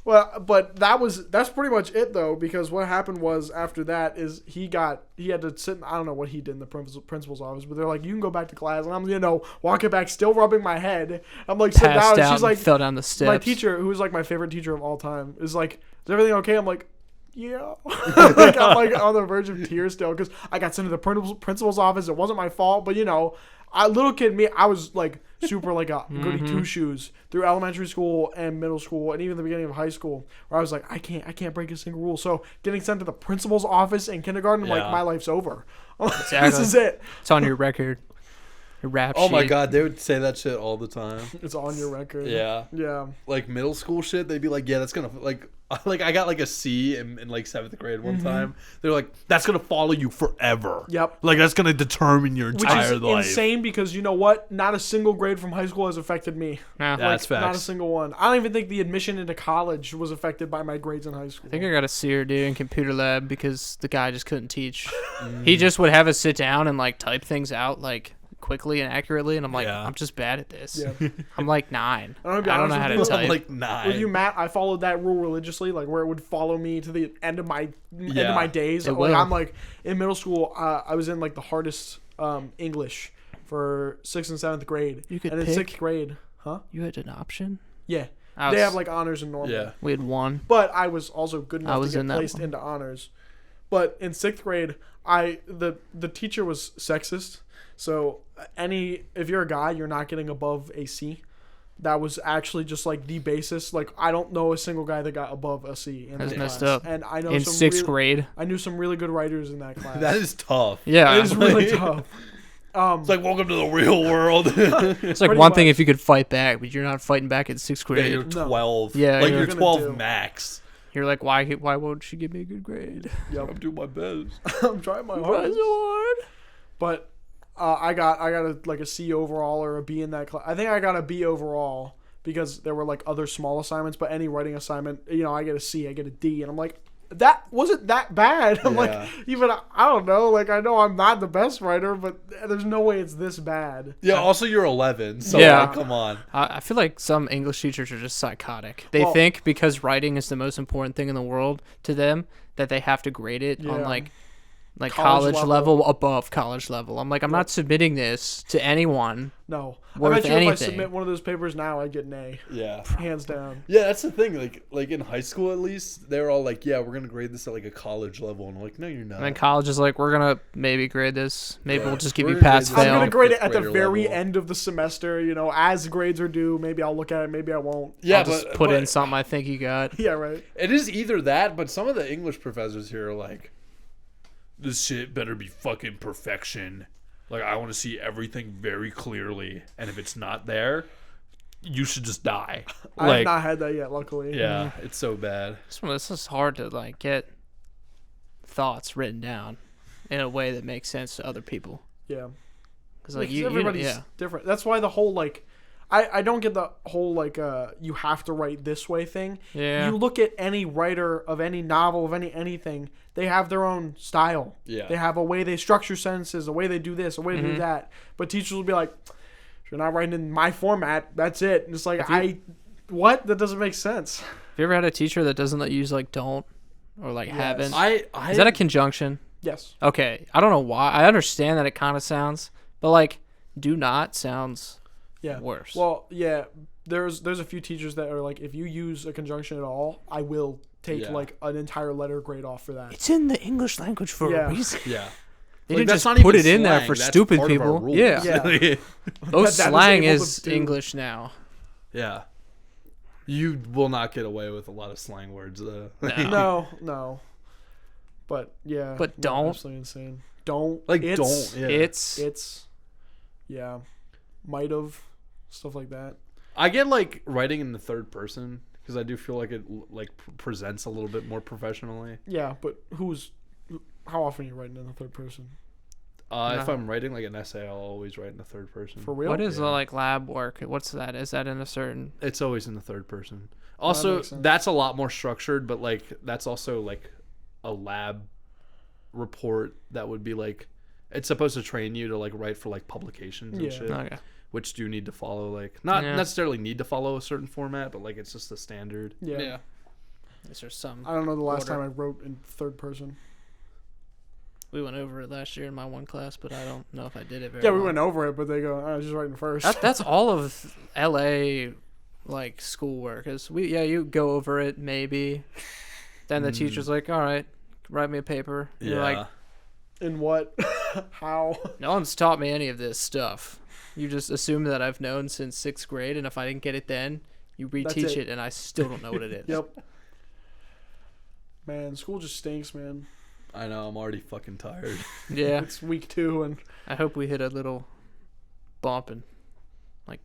[SPEAKER 2] Well, but that's pretty much it though, because what happened was after that is he had to sit. I don't know what he did in the principal's office, but they're like, you can go back to class, and I'm walking back, still rubbing my head. I'm like sitting down, and she's like,
[SPEAKER 3] fell down the steps.
[SPEAKER 2] My teacher, who was like my favorite teacher of all time, is like, is everything okay? I'm like, yeah. Like I'm like on the verge of tears still because I got sent to the principal's office. It wasn't my fault, but little kid me, I was like super like a goody two shoes through elementary school and middle school and even the beginning of high school, where I was like, I can't break a single rule. So getting sent to the principal's office in kindergarten, I'm like, my life's over.
[SPEAKER 3] Exactly.
[SPEAKER 2] This is it.
[SPEAKER 3] It's on your record. Your rap sheet.
[SPEAKER 1] Oh my god, they would say that shit all the time.
[SPEAKER 2] It's on your record.
[SPEAKER 1] Yeah.
[SPEAKER 2] Yeah.
[SPEAKER 1] Like middle school shit, they'd be like, yeah, that's gonna like I got like a C in like 7th grade one time. They're like, that's gonna follow you forever.
[SPEAKER 2] Yep.
[SPEAKER 1] Like that's gonna determine your entire
[SPEAKER 2] Which is
[SPEAKER 1] life.
[SPEAKER 2] insane because you know what? Not a single grade from high school has affected me.
[SPEAKER 3] Nah.
[SPEAKER 1] That's facts.
[SPEAKER 2] Not a single one. I don't even think the admission into college was affected by my grades in high school.
[SPEAKER 3] I think I got a C or D in computer lab because the guy just couldn't teach. He just would have us sit down and like type things out like quickly and accurately, and I'm like, I'm just bad at this.
[SPEAKER 2] Yeah.
[SPEAKER 3] I'm like 9.
[SPEAKER 2] I
[SPEAKER 3] don't know how to type.
[SPEAKER 1] I'm like 9.
[SPEAKER 2] With you, Matt, I followed that rule religiously, like where it would follow me to the end of my days.
[SPEAKER 3] It
[SPEAKER 2] Like,
[SPEAKER 3] will.
[SPEAKER 2] I'm like in middle school, I was in like the hardest English for 6th and 7th grade.
[SPEAKER 3] You could
[SPEAKER 2] and in
[SPEAKER 3] pick?
[SPEAKER 2] 6th grade, huh?
[SPEAKER 3] You had an option?
[SPEAKER 2] Yeah,
[SPEAKER 3] I
[SPEAKER 2] they
[SPEAKER 3] was-
[SPEAKER 2] have like honors and normal.
[SPEAKER 1] Yeah.
[SPEAKER 3] We had 1.
[SPEAKER 2] But I was also good
[SPEAKER 3] I
[SPEAKER 2] enough
[SPEAKER 3] was
[SPEAKER 2] to
[SPEAKER 3] in
[SPEAKER 2] get
[SPEAKER 3] that
[SPEAKER 2] placed
[SPEAKER 3] one.
[SPEAKER 2] into honors. But in 6th grade, the teacher was sexist. So if you're a guy, you're not getting above a C. That was actually just like the basis. Like I don't know a single guy that got above a C in
[SPEAKER 3] That's
[SPEAKER 2] that
[SPEAKER 3] messed
[SPEAKER 2] class.
[SPEAKER 3] up.
[SPEAKER 2] And I know
[SPEAKER 3] In
[SPEAKER 2] some
[SPEAKER 3] 6th grade?
[SPEAKER 2] I knew some really good writers in that class.
[SPEAKER 1] That is tough.
[SPEAKER 3] Yeah.
[SPEAKER 2] It is really tough.
[SPEAKER 1] It's like welcome to the real world.
[SPEAKER 3] It's like
[SPEAKER 2] pretty
[SPEAKER 3] one thing
[SPEAKER 2] much.
[SPEAKER 3] if you could fight back, but you're not fighting back in 6th
[SPEAKER 1] Yeah,
[SPEAKER 3] grade.
[SPEAKER 1] you're 12.
[SPEAKER 3] Yeah,
[SPEAKER 1] like
[SPEAKER 3] you're
[SPEAKER 1] you're
[SPEAKER 2] gonna
[SPEAKER 1] 12
[SPEAKER 2] do.
[SPEAKER 1] max.
[SPEAKER 3] You're like, why won't she give me a good grade?
[SPEAKER 2] Yep.
[SPEAKER 1] I'm doing my best.
[SPEAKER 2] I'm trying my hardest. But I got a C overall or a B in that class. I think I got a B overall because there were like other small assignments, but any writing assignment, I get a C, I get a D, and I'm like, that wasn't that bad. I'm like, even I don't know, like I know I'm not the best writer, but there's no way it's this bad.
[SPEAKER 1] Yeah, also you're 11, so
[SPEAKER 3] Yeah.
[SPEAKER 1] like, come on.
[SPEAKER 3] I feel like some English teachers are just psychotic. They
[SPEAKER 2] Well-
[SPEAKER 3] think because writing is the most important thing in the world to them that they have to grade it on
[SPEAKER 2] Yeah.
[SPEAKER 3] like
[SPEAKER 2] College
[SPEAKER 3] college
[SPEAKER 2] level.
[SPEAKER 3] level above college level. I'm like, I'm not submitting this to anyone.
[SPEAKER 2] No, I
[SPEAKER 3] Worth
[SPEAKER 2] bet you if I
[SPEAKER 3] anything.
[SPEAKER 2] submit one of those papers now, I'd get an A,
[SPEAKER 1] Yeah.
[SPEAKER 2] hands down.
[SPEAKER 1] Yeah, that's the thing. Like in high school, at least, they were all like, "Yeah, we're gonna grade this at like a college level," and I'm like, "No, you're not."
[SPEAKER 3] And then college is like, we're gonna maybe grade this. Maybe
[SPEAKER 1] Yeah.
[SPEAKER 3] we'll just give
[SPEAKER 1] We're
[SPEAKER 3] you
[SPEAKER 1] gonna
[SPEAKER 3] pass
[SPEAKER 1] grade this.
[SPEAKER 2] I'm
[SPEAKER 3] fail.
[SPEAKER 2] gonna grade it at the
[SPEAKER 1] Grader
[SPEAKER 2] very
[SPEAKER 1] level.
[SPEAKER 2] end of the semester. As grades are due, maybe I'll look at it, maybe I won't.
[SPEAKER 1] yeah,
[SPEAKER 3] I'll just put in something I think you got.
[SPEAKER 2] Yeah, right.
[SPEAKER 1] It is either that, but some of the English professors here are like, "This shit better be fucking perfection. Like, I want to see everything very clearly, and if it's not there, you should just die."
[SPEAKER 2] I've
[SPEAKER 1] Like,
[SPEAKER 2] not had that yet, luckily.
[SPEAKER 1] yeah, it's so bad.
[SPEAKER 3] This is hard to like get thoughts written down in a way that makes sense to other people.
[SPEAKER 2] Yeah.
[SPEAKER 3] Because like
[SPEAKER 2] Everybody's different. That's why the whole like, I don't get the whole like you have to write this way thing.
[SPEAKER 3] Yeah.
[SPEAKER 2] You look at any writer of any novel of anything, they have their own style.
[SPEAKER 1] Yeah.
[SPEAKER 2] They have a way they structure sentences, a way they do this, a way they do that. But teachers will be like, if you're not writing in my format, that's it. And it's like what? That doesn't make sense.
[SPEAKER 3] Have you ever had a teacher that doesn't let you use like don't or like haven't? Is that a conjunction?
[SPEAKER 2] Yes.
[SPEAKER 3] Okay, I don't know why. I understand that it kind of sounds, but like do not sounds
[SPEAKER 2] Yeah.
[SPEAKER 3] worse.
[SPEAKER 2] Well, yeah. There's a few teachers that are like, if you use a conjunction at all, I will take like an entire letter grade off for that.
[SPEAKER 3] it's in the English language for
[SPEAKER 2] Yeah.
[SPEAKER 3] a reason.
[SPEAKER 1] Yeah.
[SPEAKER 3] They
[SPEAKER 1] Like,
[SPEAKER 3] didn't
[SPEAKER 1] that's
[SPEAKER 3] just
[SPEAKER 1] not
[SPEAKER 3] put
[SPEAKER 1] even
[SPEAKER 3] it in there
[SPEAKER 1] slang,
[SPEAKER 3] for
[SPEAKER 1] that's
[SPEAKER 3] stupid
[SPEAKER 1] part of our
[SPEAKER 3] people.
[SPEAKER 1] rules.
[SPEAKER 3] Yeah.
[SPEAKER 2] Yeah.
[SPEAKER 3] Those
[SPEAKER 2] That is
[SPEAKER 3] slang
[SPEAKER 2] able
[SPEAKER 3] is
[SPEAKER 2] to do.
[SPEAKER 3] English now.
[SPEAKER 1] Yeah. You will not get away with a lot of slang words, though.
[SPEAKER 2] No. But yeah.
[SPEAKER 3] But
[SPEAKER 2] no,
[SPEAKER 3] don't.
[SPEAKER 2] absolutely insane. Don't.
[SPEAKER 1] Like,
[SPEAKER 2] It's,
[SPEAKER 1] don't. Yeah.
[SPEAKER 2] It's. Yeah. Might have. Stuff like that.
[SPEAKER 1] I get like writing in the third person because I do feel like it like presents a little bit more professionally.
[SPEAKER 2] Yeah, but how often are you writing in the third person?
[SPEAKER 1] If I'm writing like an essay, I'll always write in the third person.
[SPEAKER 2] For real?
[SPEAKER 3] What is like lab work? What's that? Is that in a certain?
[SPEAKER 1] It's always in the third person. Also,
[SPEAKER 2] makes sense.
[SPEAKER 1] that's a lot more structured, but like that's also like a lab report that would be like it's supposed to train you to like write for like publications and
[SPEAKER 2] Yeah.
[SPEAKER 1] shit,
[SPEAKER 3] Okay.
[SPEAKER 1] which do need to follow like not
[SPEAKER 3] Yeah.
[SPEAKER 1] necessarily need to follow a certain format, but like it's just the standard.
[SPEAKER 2] Yeah.
[SPEAKER 3] Is there some?
[SPEAKER 2] I don't know the last
[SPEAKER 3] order?
[SPEAKER 2] time I wrote in third person.
[SPEAKER 3] We went over it last year in my one class, but I don't know if I did it very
[SPEAKER 2] Yeah,
[SPEAKER 3] well.
[SPEAKER 2] we went over it, but they go, I was just writing first.
[SPEAKER 3] That's all of LA like schoolwork. Is you go over it maybe. Then the teacher's like, all right, write me a paper. And You're like,
[SPEAKER 2] In what? How?
[SPEAKER 3] no one's taught me any of this stuff. You just assume that I've known since 6th grade, and if I didn't get it then, you reteach it, and I still don't know what it is.
[SPEAKER 2] Yep. Man, school just stinks, man.
[SPEAKER 1] I know. I'm already fucking tired.
[SPEAKER 3] Yeah.
[SPEAKER 2] It's week 2, and
[SPEAKER 3] I hope we hit a little bump and like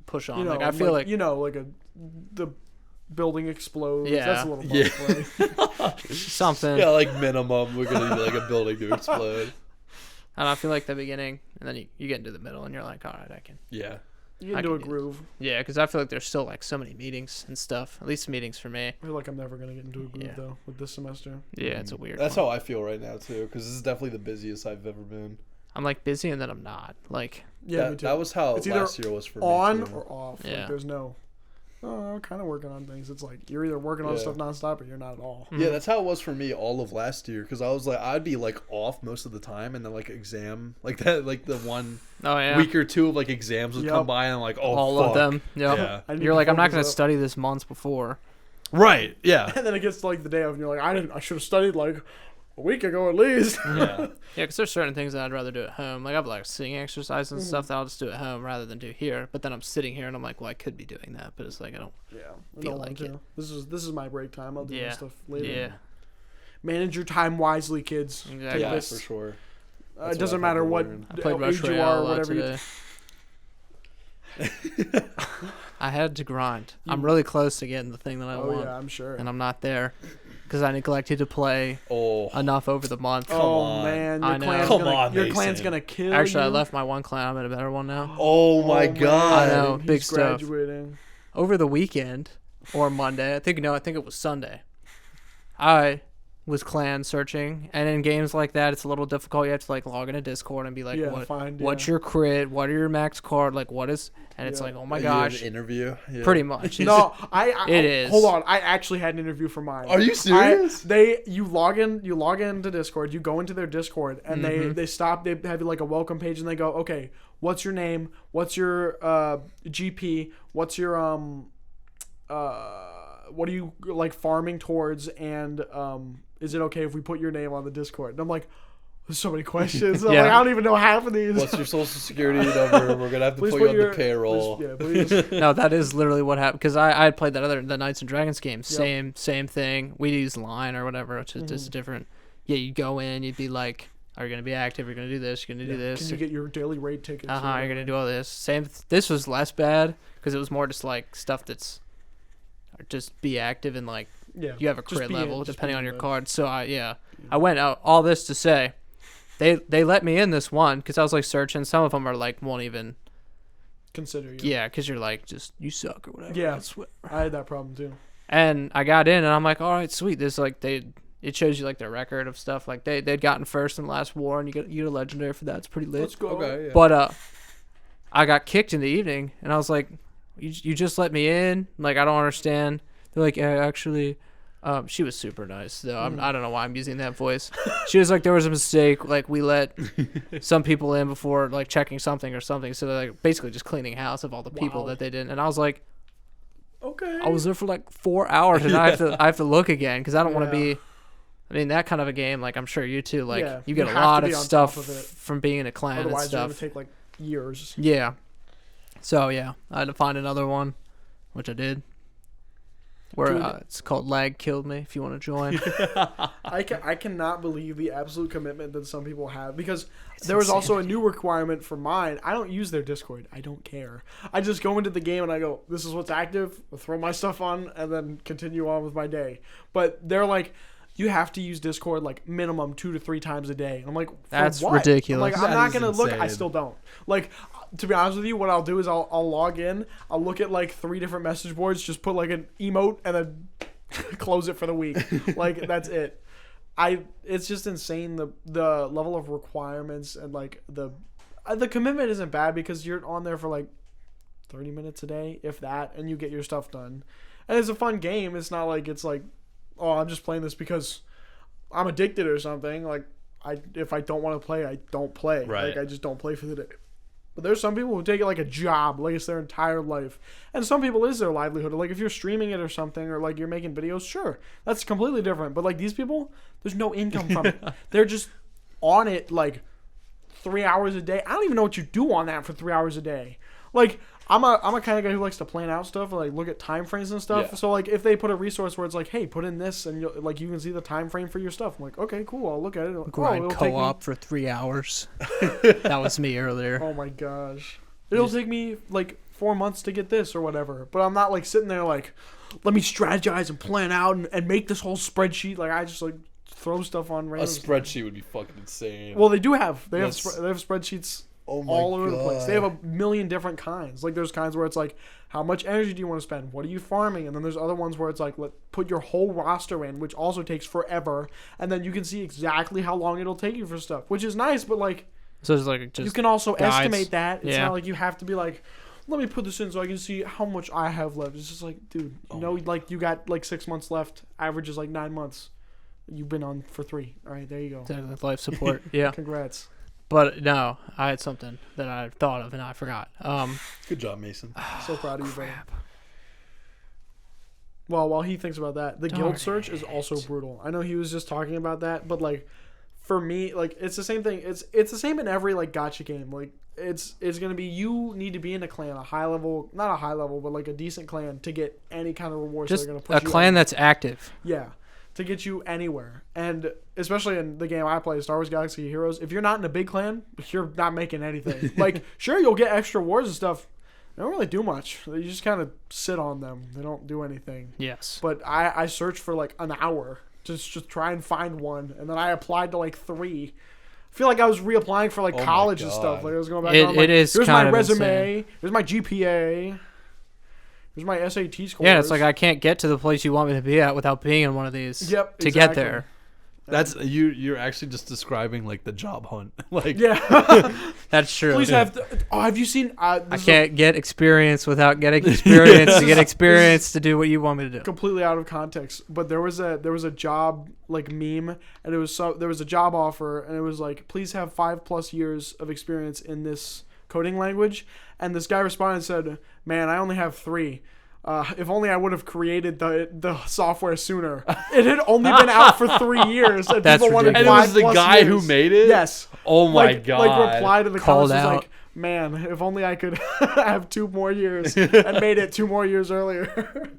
[SPEAKER 3] push on.
[SPEAKER 2] you know,
[SPEAKER 3] like I feel like
[SPEAKER 2] the building explodes.
[SPEAKER 3] Yeah.
[SPEAKER 2] That's a little bump, right?
[SPEAKER 3] something.
[SPEAKER 1] Yeah, like minimum, we're gonna do like a building to explode.
[SPEAKER 3] I don't feel like the beginning, and then you get into the middle, and you're like, all right, I can.
[SPEAKER 1] Yeah.
[SPEAKER 2] You
[SPEAKER 3] I
[SPEAKER 2] get into a
[SPEAKER 3] can do
[SPEAKER 2] groove.
[SPEAKER 3] Yeah, because I feel like there's still like so many meetings and stuff. At least meetings for me.
[SPEAKER 2] I feel like I'm never gonna get into a groove
[SPEAKER 3] Yeah.
[SPEAKER 2] though with this semester.
[SPEAKER 3] Yeah, it's a weird.
[SPEAKER 1] That's
[SPEAKER 3] one.
[SPEAKER 1] how I feel right now too, because this is definitely the busiest I've ever been.
[SPEAKER 3] I'm like busy, and then I'm not. Like,
[SPEAKER 2] Yeah, me too.
[SPEAKER 1] That was how
[SPEAKER 2] It's either
[SPEAKER 1] last year was for
[SPEAKER 2] on
[SPEAKER 1] me too.
[SPEAKER 2] or off.
[SPEAKER 3] Yeah.
[SPEAKER 2] Like, there's no. Oh, I'm kind of working on things. It's like you're either working on
[SPEAKER 1] Yeah.
[SPEAKER 2] stuff nonstop or you're not at all.
[SPEAKER 1] Yeah, that's how it was for me all of last year, because I was like, I'd be like off most of the time, and then like exam, like that, like the one
[SPEAKER 3] oh yeah,
[SPEAKER 1] week or two of like exams would
[SPEAKER 2] Yep.
[SPEAKER 1] come by, and I'm like, oh,
[SPEAKER 3] all
[SPEAKER 1] fuck.
[SPEAKER 3] of them. Yep.
[SPEAKER 1] Yeah.
[SPEAKER 2] I need
[SPEAKER 3] You're
[SPEAKER 2] to
[SPEAKER 3] like, I'm not
[SPEAKER 2] focus
[SPEAKER 3] gonna
[SPEAKER 2] up.
[SPEAKER 3] study this months before.
[SPEAKER 1] Right. Yeah.
[SPEAKER 2] And then it gets to like the day of, and you're like, I should have studied like a week ago at least.
[SPEAKER 1] Yeah.
[SPEAKER 3] Yeah, because there's certain things that I'd rather do at home. Like I have like singing exercises and
[SPEAKER 2] Mm-hmm.
[SPEAKER 3] stuff that I'll just do at home rather than do here. But then I'm sitting here and I'm like, well, I could be doing that, but it's like I don't.
[SPEAKER 2] Yeah, I
[SPEAKER 3] Feel
[SPEAKER 2] don't want
[SPEAKER 3] like
[SPEAKER 2] to.
[SPEAKER 3] it.
[SPEAKER 2] This is my break time. I'll do
[SPEAKER 3] Yeah.
[SPEAKER 2] this stuff later.
[SPEAKER 3] Yeah,
[SPEAKER 2] Manage your time wisely, kids.
[SPEAKER 3] exactly.
[SPEAKER 1] Yeah,
[SPEAKER 2] this.
[SPEAKER 1] for sure.
[SPEAKER 2] It doesn't matter what
[SPEAKER 3] I played Rush
[SPEAKER 2] age you
[SPEAKER 3] Royale
[SPEAKER 2] are,
[SPEAKER 3] a lot
[SPEAKER 2] whatever you.
[SPEAKER 3] today. I had to grind. I'm really close to getting the thing that I
[SPEAKER 2] Oh
[SPEAKER 3] want,
[SPEAKER 2] yeah, I'm sure.
[SPEAKER 3] and I'm not there because I neglected to play
[SPEAKER 1] Oh.
[SPEAKER 3] enough over the month.
[SPEAKER 1] Come
[SPEAKER 2] oh
[SPEAKER 1] on.
[SPEAKER 2] man,
[SPEAKER 3] I
[SPEAKER 2] your
[SPEAKER 3] know.
[SPEAKER 2] clan's
[SPEAKER 1] Come
[SPEAKER 2] gonna
[SPEAKER 1] on,
[SPEAKER 2] your
[SPEAKER 1] Mason.
[SPEAKER 2] clan's gonna kill
[SPEAKER 3] Actually,
[SPEAKER 2] you.
[SPEAKER 3] I left my one clan. I'm in a better one now.
[SPEAKER 1] Oh my
[SPEAKER 2] man,
[SPEAKER 1] god.
[SPEAKER 3] I know.
[SPEAKER 2] He's
[SPEAKER 3] Big stuff.
[SPEAKER 2] graduating.
[SPEAKER 3] Over the weekend or Monday, I think it was Sunday. I was clan searching, and in games like that, it's a little difficult. You have to like log into Discord and be like,
[SPEAKER 2] Yeah, find,
[SPEAKER 3] what's
[SPEAKER 2] yeah.
[SPEAKER 3] your crit? What are your max card? Like, what is? And it's
[SPEAKER 2] Yeah.
[SPEAKER 3] like, oh my
[SPEAKER 1] You have an
[SPEAKER 3] gosh,
[SPEAKER 1] interview. Yeah.
[SPEAKER 3] pretty much. It's-
[SPEAKER 2] No,
[SPEAKER 3] It is.
[SPEAKER 2] Hold on, I actually had an interview for mine.
[SPEAKER 1] Are you serious?
[SPEAKER 2] You log into Discord, you go into their Discord, and
[SPEAKER 3] Mm-hmm.
[SPEAKER 2] they stop. They have like a welcome page, and they go, okay, what's your name? What's your GP? What's your what are you like farming towards? And is it okay if we put your name on the Discord? And I'm like, there's so many questions. I'm
[SPEAKER 3] Yeah.
[SPEAKER 2] like, I don't even know half of these.
[SPEAKER 1] What's your social security number? We're gonna have to
[SPEAKER 2] Please
[SPEAKER 1] put you on
[SPEAKER 2] your-
[SPEAKER 1] the payroll.
[SPEAKER 2] Please.
[SPEAKER 3] No, that is literally what happened. Because I had played the Knights and Dragons game. Same thing. We use line or whatever, which is just different. Yeah, you go in, you'd be like, are you gonna be active? You're gonna do this. You're gonna do this.
[SPEAKER 2] Can you get your daily raid tickets? or
[SPEAKER 3] You're
[SPEAKER 2] whatever?
[SPEAKER 3] gonna do all this. This was less bad because it was more just like stuff that's just be active and like
[SPEAKER 2] Yeah,
[SPEAKER 3] you have a
[SPEAKER 2] just
[SPEAKER 3] crit
[SPEAKER 2] be
[SPEAKER 3] level
[SPEAKER 2] just
[SPEAKER 3] depending
[SPEAKER 2] be
[SPEAKER 3] on your
[SPEAKER 2] in.
[SPEAKER 3] card. So I went out all this to say, they let me in this one because I was like searching. Some of them are like won't even
[SPEAKER 2] Consider you.
[SPEAKER 3] yeah because you're like just you suck or whatever.
[SPEAKER 2] Yeah.
[SPEAKER 3] I swear.
[SPEAKER 2] I had that problem too.
[SPEAKER 3] And I got in and I'm like, all right, sweet. This like it shows you like their record of stuff. Like they'd gotten first in the last war and you get a legendary for that. It's pretty lit.
[SPEAKER 2] Let's go.
[SPEAKER 1] Okay. Yeah.
[SPEAKER 3] But I got kicked in the evening, and I was like, "You just let me in? Like I don't understand." They're like, "Actually," she was super nice though. I don't know why I'm using that voice. She was like, "There was a mistake. Like we let some people in before like checking something or something." So they're like basically just cleaning house of all the people
[SPEAKER 2] Wow.
[SPEAKER 3] that they didn't. And I was like,
[SPEAKER 2] Okay.
[SPEAKER 3] I was there for like 4 hours, and I have to look again because I don't want to
[SPEAKER 2] Yeah.
[SPEAKER 3] be. I mean, that kind of a game, like I'm sure you too. Like
[SPEAKER 2] Yeah,
[SPEAKER 3] you get
[SPEAKER 2] you
[SPEAKER 3] a
[SPEAKER 2] have to
[SPEAKER 3] lot
[SPEAKER 2] be
[SPEAKER 3] of
[SPEAKER 2] on
[SPEAKER 3] stuff
[SPEAKER 2] top of it.
[SPEAKER 3] from being in a clan and
[SPEAKER 2] Otherwise, it's gonna
[SPEAKER 3] stuff.
[SPEAKER 2] take like years.
[SPEAKER 3] Yeah. So yeah, I had to find another one, which I did. Where
[SPEAKER 2] Dude.
[SPEAKER 3] it's called Lag Killed Me. If you want to join,
[SPEAKER 2] I cannot believe the absolute commitment that some people have because
[SPEAKER 3] It's
[SPEAKER 2] there was
[SPEAKER 3] insane.
[SPEAKER 2] also a new requirement for mine. I don't use their Discord. I don't care. I just go into the game and I go, this is what's active. I'll throw my stuff on and then continue on with my day. But they're like, you have to use Discord like minimum 2 to 3 times a day. And I'm like, for
[SPEAKER 3] That's
[SPEAKER 2] what?
[SPEAKER 3] ridiculous.
[SPEAKER 2] I'm like, I'm
[SPEAKER 1] That
[SPEAKER 2] not
[SPEAKER 1] is
[SPEAKER 2] gonna look. I
[SPEAKER 1] insane.
[SPEAKER 2] still don't. Like, to be honest with you, what I'll do is I'll log in. I'll look at like 3 different message boards. Just put like an emote and then close it for the week. Like that's it. It's just insane the level of requirements and like the commitment isn't bad because you're on there for like 30 minutes a day, if that, and you get your stuff done. And it's a fun game. It's not like it's like oh, I'm just playing this because I'm addicted or something. Like, if I don't want to play, I don't play.
[SPEAKER 1] Right.
[SPEAKER 2] Like, I just don't play for the day. But there's some people who take it like a job, like it's their entire life. And some people is their livelihood. Like, if you're streaming it or something, or like you're making videos, sure, that's completely different. But like these people, there's no income from it. They're just on it like 3 hours a day. I don't even know what you do on that for 3 hours a day. Like, I'm a kind of guy who likes to plan out stuff, or like look at time frames and stuff.
[SPEAKER 1] Yeah.
[SPEAKER 2] So like if they put a resource where it's like, hey, put in this, and you can see the time frame for your stuff. I'm like, okay, cool, I'll look at it. Like,
[SPEAKER 3] Grind
[SPEAKER 2] it'll take me-
[SPEAKER 3] co-op for 3 hours. That was me earlier.
[SPEAKER 2] Oh my gosh, it'll take me like 4 months to get this or whatever. But I'm not like sitting there like, let me strategize and plan out and make this whole spreadsheet. Like, I just like throw stuff on
[SPEAKER 1] A
[SPEAKER 2] random.
[SPEAKER 1] spreadsheet would be fucking insane.
[SPEAKER 2] Well, they do have. They have
[SPEAKER 1] Yes.
[SPEAKER 2] spreadsheets
[SPEAKER 1] Oh my
[SPEAKER 2] all over the place.
[SPEAKER 1] God.
[SPEAKER 2] They have a million different kinds. Like, there's kinds where it's like, how much energy do you want to spend? What are you farming? And then there's other ones where it's like, put your whole roster in, which also takes forever. And then you can see exactly how long it'll take you for stuff, which is nice. But like,
[SPEAKER 3] So it's like just
[SPEAKER 2] you can also
[SPEAKER 3] guides.
[SPEAKER 2] estimate that. It's
[SPEAKER 3] Yeah.
[SPEAKER 2] not like you have to be like, let me put this in so I can see how much I have left. It's just like, dude, like you got like 6 months left. Average is like 9 months. You've been on for 3. All right, there you go.
[SPEAKER 3] life support. Yeah.
[SPEAKER 2] Congrats.
[SPEAKER 3] But no, I had something that I thought of and I forgot.
[SPEAKER 1] Good job, Mason.
[SPEAKER 2] So proud of you, brother. Well, while he thinks about that, the
[SPEAKER 3] Darn
[SPEAKER 2] guild search is
[SPEAKER 3] it.
[SPEAKER 2] also brutal. I know he was just talking about that, but like for me, like it's the same thing. It's the same in every like gacha game. Like it's gonna be, you need to be in a clan, a high level, not a high level, but like a decent clan to get any kind of rewards.
[SPEAKER 3] Just
[SPEAKER 2] that are gonna push
[SPEAKER 3] a
[SPEAKER 2] you
[SPEAKER 3] clan
[SPEAKER 2] on.
[SPEAKER 3] that's active.
[SPEAKER 2] Yeah, to get you anywhere. And especially in the game I play, Star Wars Galaxy of Heroes, if you're not in a big clan, you're not making anything. Like, sure, you'll get extra rewards and stuff. They don't really do much. They just kind of sit on them. They don't do anything.
[SPEAKER 3] Yes.
[SPEAKER 2] But I searched for like an hour just to try and find one, and then I applied to like 3. I feel like I was reapplying for like
[SPEAKER 1] Oh my
[SPEAKER 2] college and
[SPEAKER 1] God.
[SPEAKER 2] stuff. Like, I was going back.
[SPEAKER 3] It-
[SPEAKER 2] on, like,
[SPEAKER 3] it is
[SPEAKER 2] here's
[SPEAKER 3] kind
[SPEAKER 2] my
[SPEAKER 3] of
[SPEAKER 2] resume. Here's my GPA. Here's my SAT scores.
[SPEAKER 3] Yeah, it's like I can't get to the place you want me to be at without being in one of these.
[SPEAKER 2] Yep,
[SPEAKER 3] To get
[SPEAKER 2] exactly.
[SPEAKER 3] there.
[SPEAKER 1] That's you're actually just describing like the job hunt. Like,
[SPEAKER 2] Yeah.
[SPEAKER 3] That's true.
[SPEAKER 2] Please have. Have you seen?
[SPEAKER 3] I can't get experience without getting experience to get experience to do what you want me to do.
[SPEAKER 2] Completely out of context, but there was a job like meme, and there was a job offer, and it was like, please have 5+ years of experience in this coding language, and this guy responded and said, man, I only have 3. If only I would have created the software sooner. It had only been out for 3 years, and
[SPEAKER 3] That's
[SPEAKER 2] people wanted
[SPEAKER 1] and it was the
[SPEAKER 2] 5+
[SPEAKER 1] guy who
[SPEAKER 2] years.
[SPEAKER 1] made it.
[SPEAKER 2] Yes.
[SPEAKER 1] Oh my
[SPEAKER 2] Like
[SPEAKER 1] God.
[SPEAKER 2] reply to the
[SPEAKER 3] Called
[SPEAKER 2] comments was
[SPEAKER 3] out.
[SPEAKER 2] like, man, if only I could have 2 more years and made it 2 more years earlier.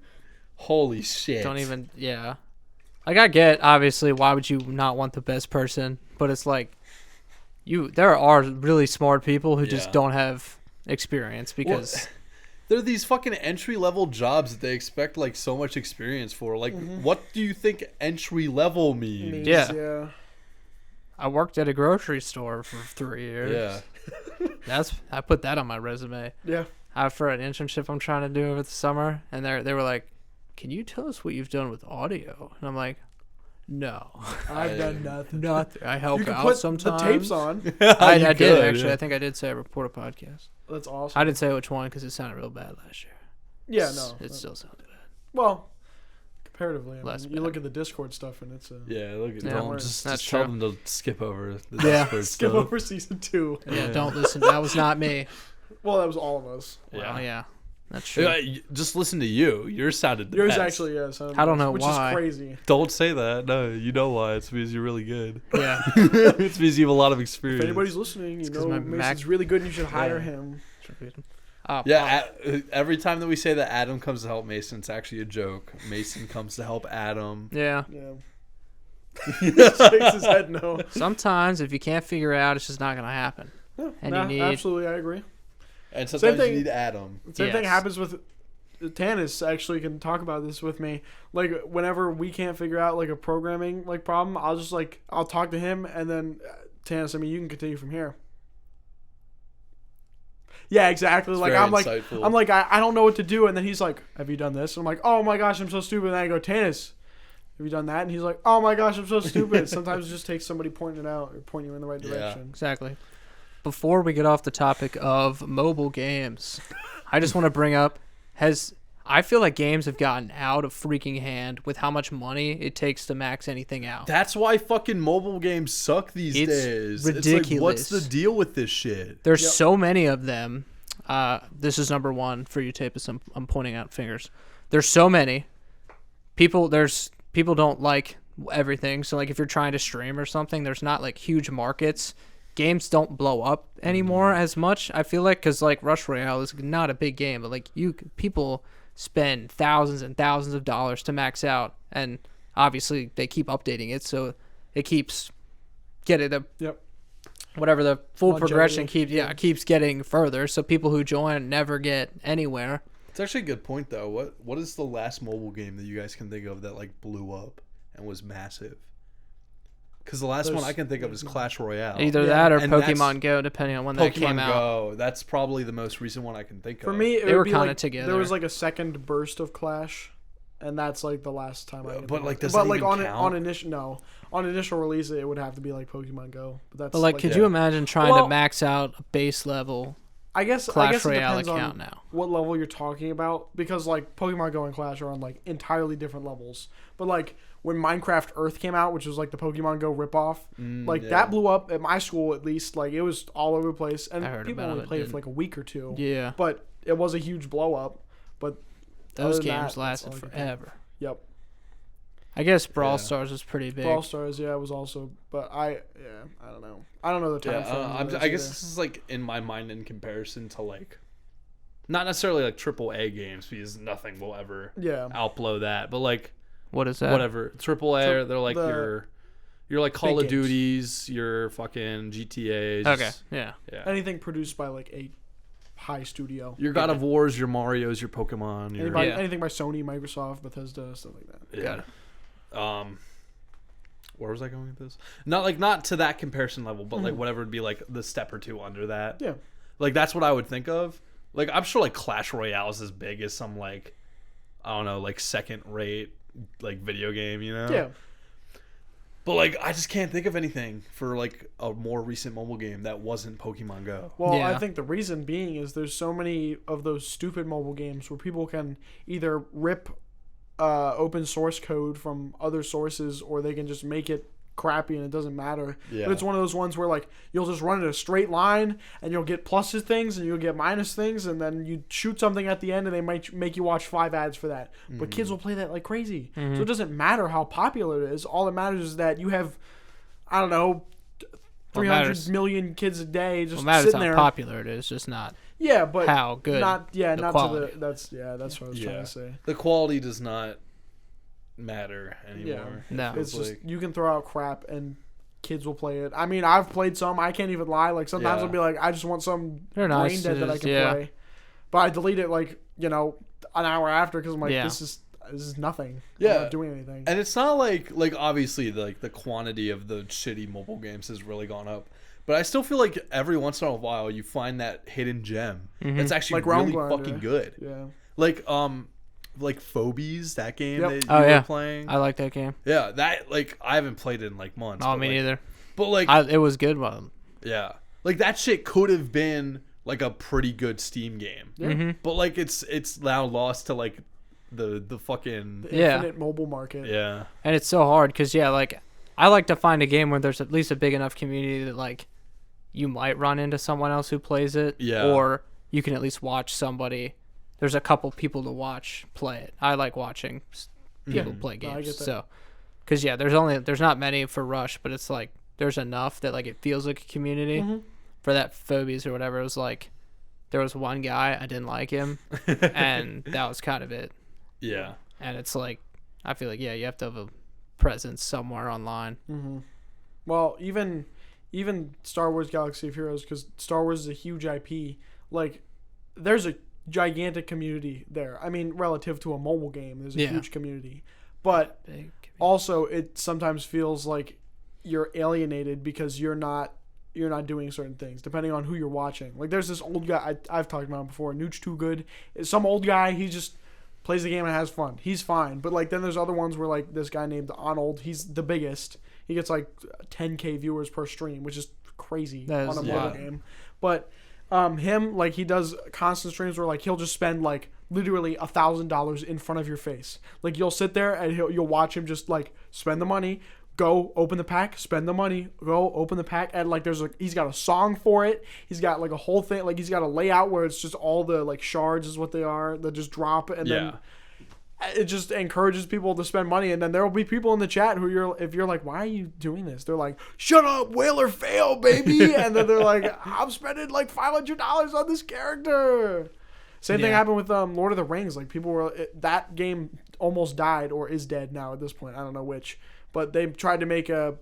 [SPEAKER 1] Holy shit.
[SPEAKER 3] Don't even, yeah. Like, I get, obviously, why would you not want the best person? But it's like, there are really smart people who just
[SPEAKER 1] Yeah.
[SPEAKER 3] don't have experience because
[SPEAKER 1] They're these fucking entry level jobs that they expect like so much experience for. Like, what do you think entry level means?
[SPEAKER 3] Yeah. I worked at a grocery store for 3 years.
[SPEAKER 1] Yeah.
[SPEAKER 3] I put that on my resume.
[SPEAKER 2] Yeah.
[SPEAKER 3] For an internship I'm trying to do over the summer, and they were like, "Can you tell us what you've done with audio?" And I'm like, "No,
[SPEAKER 2] I've done nothing.
[SPEAKER 3] nothing. I help
[SPEAKER 2] You can
[SPEAKER 3] out
[SPEAKER 2] put
[SPEAKER 3] sometimes."
[SPEAKER 2] the tapes on.
[SPEAKER 3] I
[SPEAKER 1] You
[SPEAKER 3] did
[SPEAKER 1] could,
[SPEAKER 3] actually.
[SPEAKER 1] yeah.
[SPEAKER 3] I think I did say I report a podcast.
[SPEAKER 2] That's awesome.
[SPEAKER 3] I didn't say which one because it sounded real bad last year.
[SPEAKER 2] Yeah, no.
[SPEAKER 3] It still sounded bad.
[SPEAKER 2] Well, comparatively, I
[SPEAKER 3] Less
[SPEAKER 2] mean, you
[SPEAKER 3] bad.
[SPEAKER 2] look at the Discord stuff, and it's a
[SPEAKER 1] Yeah, look at
[SPEAKER 3] Yeah,
[SPEAKER 1] don't
[SPEAKER 2] worries.
[SPEAKER 1] just
[SPEAKER 3] That's
[SPEAKER 1] tell
[SPEAKER 3] true.
[SPEAKER 1] them to skip over the
[SPEAKER 3] Yeah.
[SPEAKER 1] Discord
[SPEAKER 2] skip
[SPEAKER 1] stuff.
[SPEAKER 2] over season 2.
[SPEAKER 3] Yeah,
[SPEAKER 1] Yeah.
[SPEAKER 3] don't listen. That was not me.
[SPEAKER 2] Well, that was all of us.
[SPEAKER 3] Well, yeah, that's true.
[SPEAKER 1] Yeah, just listen to you. Yours sounded the
[SPEAKER 2] Yours
[SPEAKER 1] best.
[SPEAKER 2] actually, yeah. sounded
[SPEAKER 3] I don't
[SPEAKER 2] nice,
[SPEAKER 3] know
[SPEAKER 2] which
[SPEAKER 3] why.
[SPEAKER 2] is crazy.
[SPEAKER 1] Don't say that. No, you know why. It's because you're really good.
[SPEAKER 3] Yeah.
[SPEAKER 1] It's because you have a lot of experience.
[SPEAKER 2] If anybody's listening, you
[SPEAKER 3] 'cause
[SPEAKER 2] know
[SPEAKER 3] my
[SPEAKER 2] Mason's
[SPEAKER 3] Mac-
[SPEAKER 2] really good, and you should hire
[SPEAKER 1] Yeah.
[SPEAKER 2] him.
[SPEAKER 1] Yeah, every time that we say that Adam comes to help Mason, it's actually a joke. Mason comes to help Adam.
[SPEAKER 3] Yeah.
[SPEAKER 2] Yeah. He shakes his head no.
[SPEAKER 3] Sometimes if you can't figure it out, it's just not gonna happen.
[SPEAKER 2] Yeah,
[SPEAKER 3] And
[SPEAKER 2] nah,
[SPEAKER 3] you need-
[SPEAKER 2] absolutely, I agree.
[SPEAKER 1] And sometimes
[SPEAKER 2] thing-
[SPEAKER 1] you need Adam.
[SPEAKER 2] Same thing
[SPEAKER 3] Yes.
[SPEAKER 2] happens with Tanis. Actually, can talk about this with me. Like whenever we can't figure out like a programming like problem, I'll talk to him, and then Tanis. I mean, you can continue from here. Yeah, exactly.
[SPEAKER 1] It's
[SPEAKER 2] Like
[SPEAKER 1] very
[SPEAKER 2] I'm like
[SPEAKER 1] insightful.
[SPEAKER 2] I don't know what to do, and then he's like, "Have you done this?" And I'm like, "Oh my gosh, I'm so stupid." And then I go, "Tanis, have you done that?" And he's like, "Oh my gosh, I'm so stupid." Sometimes it just takes somebody pointing it out or pointing you in the right
[SPEAKER 1] Yeah.
[SPEAKER 2] direction.
[SPEAKER 3] Exactly. Before we get off the topic of mobile games, I just want to bring up, I feel like games have gotten out of freaking hand with how much money it takes to max anything out.
[SPEAKER 1] That's why fucking mobile games suck these days.
[SPEAKER 3] Ridiculous.
[SPEAKER 1] It's like, what's the deal with this shit?
[SPEAKER 3] There's so many of them. This is number one for you, Tapis. I'm pointing out fingers. There's so many. People don't like everything. So like if you're trying to stream or something, there's not like huge markets. Games don't blow up anymore as much. I feel like because like Rush Royale is not a big game, but like people spend thousands and thousands of dollars to max out, and obviously they keep updating it, so it keeps getting the whatever the full progression keeps getting further. So people who join never get anywhere.
[SPEAKER 1] It's actually a good point though. What is the last mobile game that you guys can think of that like blew up and was massive? Because the last one I can think of is Clash Royale.
[SPEAKER 3] Either that or Pokemon Go, depending on when that came out.
[SPEAKER 1] Pokemon Go, that's probably the most recent one I can think of.
[SPEAKER 2] For me,
[SPEAKER 3] they were kind of together.
[SPEAKER 2] There was like a second burst of Clash, and that's like the last time I.
[SPEAKER 1] But like, does that even count?
[SPEAKER 2] On initial release, it would have to be like Pokemon Go. But
[SPEAKER 3] like, could you imagine trying to max out a base level?
[SPEAKER 2] I guess
[SPEAKER 3] Clash
[SPEAKER 2] it
[SPEAKER 3] Royale
[SPEAKER 2] depends
[SPEAKER 3] account
[SPEAKER 2] on
[SPEAKER 3] now.
[SPEAKER 2] What level you're talking about, because like Pokemon Go and Clash are on like entirely different levels. But like when Minecraft Earth came out, which was like the Pokemon Go ripoff, that blew up at my school at least. Like it was all over the place, and people only played it for like a week or two.
[SPEAKER 3] Yeah,
[SPEAKER 2] but it was a huge blow up. But
[SPEAKER 3] those games lasted forever.
[SPEAKER 2] Yep.
[SPEAKER 3] I guess Brawl Stars was pretty big.
[SPEAKER 2] Brawl Stars, it was also, but I don't know. I don't know the time frame.
[SPEAKER 1] I guess this is like in my mind in comparison to like, not necessarily like AAA games because nothing will ever outblow that. But like,
[SPEAKER 3] what is that?
[SPEAKER 1] Whatever AAA, they're like your like Call of Duties, your fucking GTA's.
[SPEAKER 3] Okay, yeah.
[SPEAKER 2] Anything produced by like a high studio.
[SPEAKER 1] Your God of Wars, your Mario's, your Pokemon.
[SPEAKER 2] Anything by Sony, Microsoft, Bethesda, stuff like that.
[SPEAKER 1] Yeah. Got it. Where was I going with this? Not to that comparison level, but like whatever would be like the step or two under that.
[SPEAKER 2] Yeah.
[SPEAKER 1] Like that's what I would think of. Like I'm sure like Clash Royale is as big as some like I don't know, like second rate like video game, you know?
[SPEAKER 2] Yeah.
[SPEAKER 1] But like I just can't think of anything for like a more recent mobile game that wasn't Pokemon Go.
[SPEAKER 2] Well, I think the reason being is there's so many of those stupid mobile games where people can either rip open source code from other sources, or they can just make it crappy and it doesn't matter. Yeah. But it's one of those ones where like you'll just run in a straight line and you'll get pluses things and you'll get minus things, and then you shoot something at the end and they might make you watch 5 ads for that. But kids will play that like crazy. So it doesn't matter how popular it is. All that matters is that you have, I don't know, 300 million kids a day just sitting there.
[SPEAKER 3] How popular it is, just not.
[SPEAKER 2] Yeah, but
[SPEAKER 3] how good.
[SPEAKER 2] Not
[SPEAKER 3] quality.
[SPEAKER 2] to the. That's what I was trying to say.
[SPEAKER 1] The quality does not matter anymore.
[SPEAKER 3] Yeah.
[SPEAKER 2] No, it's just you can throw out crap and kids will play it. I mean, I've played some. I can't even lie. Like sometimes I'll be like, I just want some brain dead that I can play, but I delete it like an hour after because I'm like, this is nothing. I'm not doing anything.
[SPEAKER 1] And it's not like obviously like the quantity of the shitty mobile games has really gone up. But I still feel like every once in a while you find that hidden gem that's actually like really fucking good.
[SPEAKER 2] Yeah.
[SPEAKER 1] Like Phobies, that game that you were playing.
[SPEAKER 3] I like that game.
[SPEAKER 1] Yeah, that like I haven't played it in like months.
[SPEAKER 3] Oh, me neither.
[SPEAKER 1] But like
[SPEAKER 3] it was good one.
[SPEAKER 1] Yeah. Like that shit could have been like a pretty good Steam game.
[SPEAKER 2] Yeah.
[SPEAKER 1] But like it's now lost to like the fucking
[SPEAKER 2] infinite mobile market.
[SPEAKER 1] Yeah.
[SPEAKER 3] And it's so hard because like I like to find a game where there's at least a big enough community that like you might run into someone else who plays it.
[SPEAKER 1] Yeah.
[SPEAKER 3] Or you can at least watch somebody. There's a couple people to watch play it. I like watching people play games. No, I get that. So, because there's not many for Rush, but it's like there's enough that like it feels like a community. For that Phobies or whatever, it was like there was one guy, I didn't like him, and that was kind of it.
[SPEAKER 1] Yeah.
[SPEAKER 3] And it's like I feel like you have to have a presence somewhere online.
[SPEAKER 2] Well, even Star Wars Galaxy of Heroes, because Star Wars is a huge IP. Like, there's a gigantic community there. I mean, relative to a mobile game, there's a huge community. But also, it sometimes feels like you're alienated because you're not doing certain things, depending on who you're watching. Like, there's this old guy, I've talked about him before, Nooch Too Good. Some old guy, he just plays the game and has fun. He's fine. But, like, then there's other ones where, like, this guy named Arnold, he's the biggest. He gets, like, 10K viewers per stream, which is crazy on a mobile game. But him, like, he does constant streams where, like, he'll just spend, like, literally $1,000 in front of your face. Like you'll sit there and you'll watch him just like spend the money, go open the pack, spend the money, go open the pack, and like he's got a song for it. He's got like a whole thing, like he's got a layout where it's just all the like shards is what they are that just drop, and then it just encourages people to spend money. And then there will be people in the chat who if you're like, why are you doing this? They're like, shut up, whale or fail, baby. And then they're like, I'm spending like $500 on this character. Same thing happened with Lord of the Rings. Like people were that game almost died or is dead now at this point. I don't know which, but they tried to make a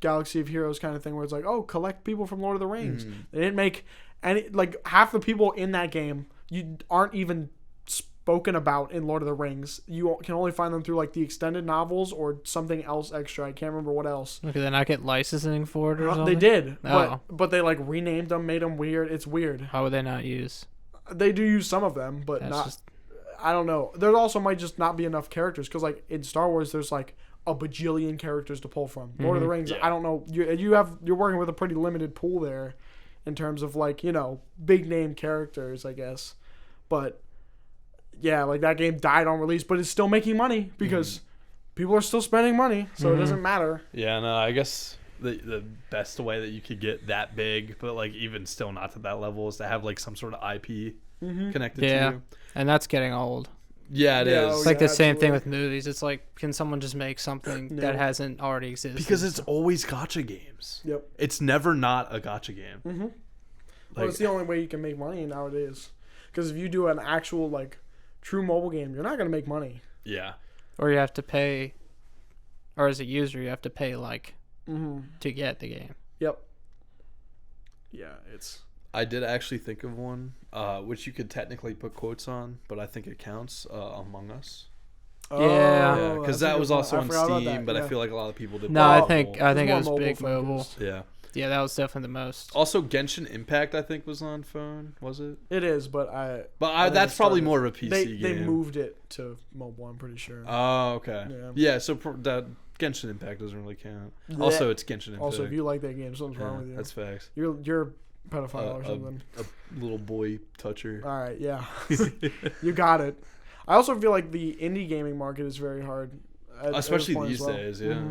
[SPEAKER 2] Galaxy of Heroes kind of thing where it's like, oh, collect people from Lord of the Rings. They didn't make any, like half the people in that game you aren't even spoken about in Lord of the Rings. You can only find them through like the extended novels or something else extra. I can't remember what else.
[SPEAKER 3] Did they not get licensing for it or something?
[SPEAKER 2] They did,
[SPEAKER 3] Oh.
[SPEAKER 2] but they like renamed them, made them weird. It's weird.
[SPEAKER 3] How would they not use?
[SPEAKER 2] They do use some of them, but
[SPEAKER 3] That's
[SPEAKER 2] not.
[SPEAKER 3] just-
[SPEAKER 2] I don't know. There also might just not be enough characters because like in Star Wars, there's like a bajillion characters to pull from. Lord of the Rings, I don't know. You're working with a pretty limited pool there, in terms of like big name characters, I guess. But yeah, like that game died on release, but it's still making money because people are still spending money, so it doesn't matter.
[SPEAKER 1] Yeah, no, I guess the best way that you could get that big, but like even still not to that level, is to have like some sort of IP connected to you.
[SPEAKER 3] And that's getting old.
[SPEAKER 1] Yeah, it is.
[SPEAKER 3] It's like the same thing
[SPEAKER 2] absolutely.
[SPEAKER 3] with movies. It's like, can someone just make something that hasn't already existed?
[SPEAKER 1] Because it's always gacha games.
[SPEAKER 2] Yep.
[SPEAKER 1] It's never not a gacha game.
[SPEAKER 2] Well, it's the only way you can make money nowadays. Because if you do an actual like true mobile game, you're not gonna make money.
[SPEAKER 1] Yeah.
[SPEAKER 3] Or you have to pay, or as a user, you have to pay like to get the game.
[SPEAKER 2] Yep. Yeah, it's.
[SPEAKER 1] I did actually think of one, which you could technically put quotes on, but I think it counts. Among Us.
[SPEAKER 3] Yeah,
[SPEAKER 1] because
[SPEAKER 2] that's a
[SPEAKER 1] that
[SPEAKER 2] good
[SPEAKER 1] was
[SPEAKER 2] point.
[SPEAKER 1] also
[SPEAKER 2] I
[SPEAKER 1] on
[SPEAKER 2] forgot about
[SPEAKER 1] Steam,
[SPEAKER 2] that,
[SPEAKER 1] but I
[SPEAKER 2] yeah.
[SPEAKER 1] feel like a lot of people did.
[SPEAKER 3] No,
[SPEAKER 1] play
[SPEAKER 3] I
[SPEAKER 1] mobile.
[SPEAKER 3] think
[SPEAKER 2] It's
[SPEAKER 3] it was
[SPEAKER 2] more
[SPEAKER 3] big
[SPEAKER 2] mobile
[SPEAKER 3] mobile.
[SPEAKER 2] focused.
[SPEAKER 1] Yeah.
[SPEAKER 3] Yeah, that was definitely the most.
[SPEAKER 1] Also, Genshin Impact, I think, was on phone. Was it?
[SPEAKER 2] It is, but
[SPEAKER 1] But
[SPEAKER 2] think
[SPEAKER 1] that's
[SPEAKER 2] it
[SPEAKER 1] probably
[SPEAKER 2] started-
[SPEAKER 1] more of a PC game.
[SPEAKER 2] they moved it to mobile. I'm pretty sure.
[SPEAKER 1] Oh, okay.
[SPEAKER 2] Yeah.
[SPEAKER 1] Yeah, so that Genshin Impact doesn't really count. Also, it's Genshin Impact.
[SPEAKER 2] Also, if you like that game, something's
[SPEAKER 1] Yeah,
[SPEAKER 2] wrong with you.
[SPEAKER 1] that's facts.
[SPEAKER 2] You're a pedophile or something.
[SPEAKER 1] A little boy toucher.
[SPEAKER 2] All right, yeah, you got it. I also feel like the indie gaming market is very hard, at this
[SPEAKER 1] Especially
[SPEAKER 2] point
[SPEAKER 1] these
[SPEAKER 2] as well.
[SPEAKER 1] days, yeah.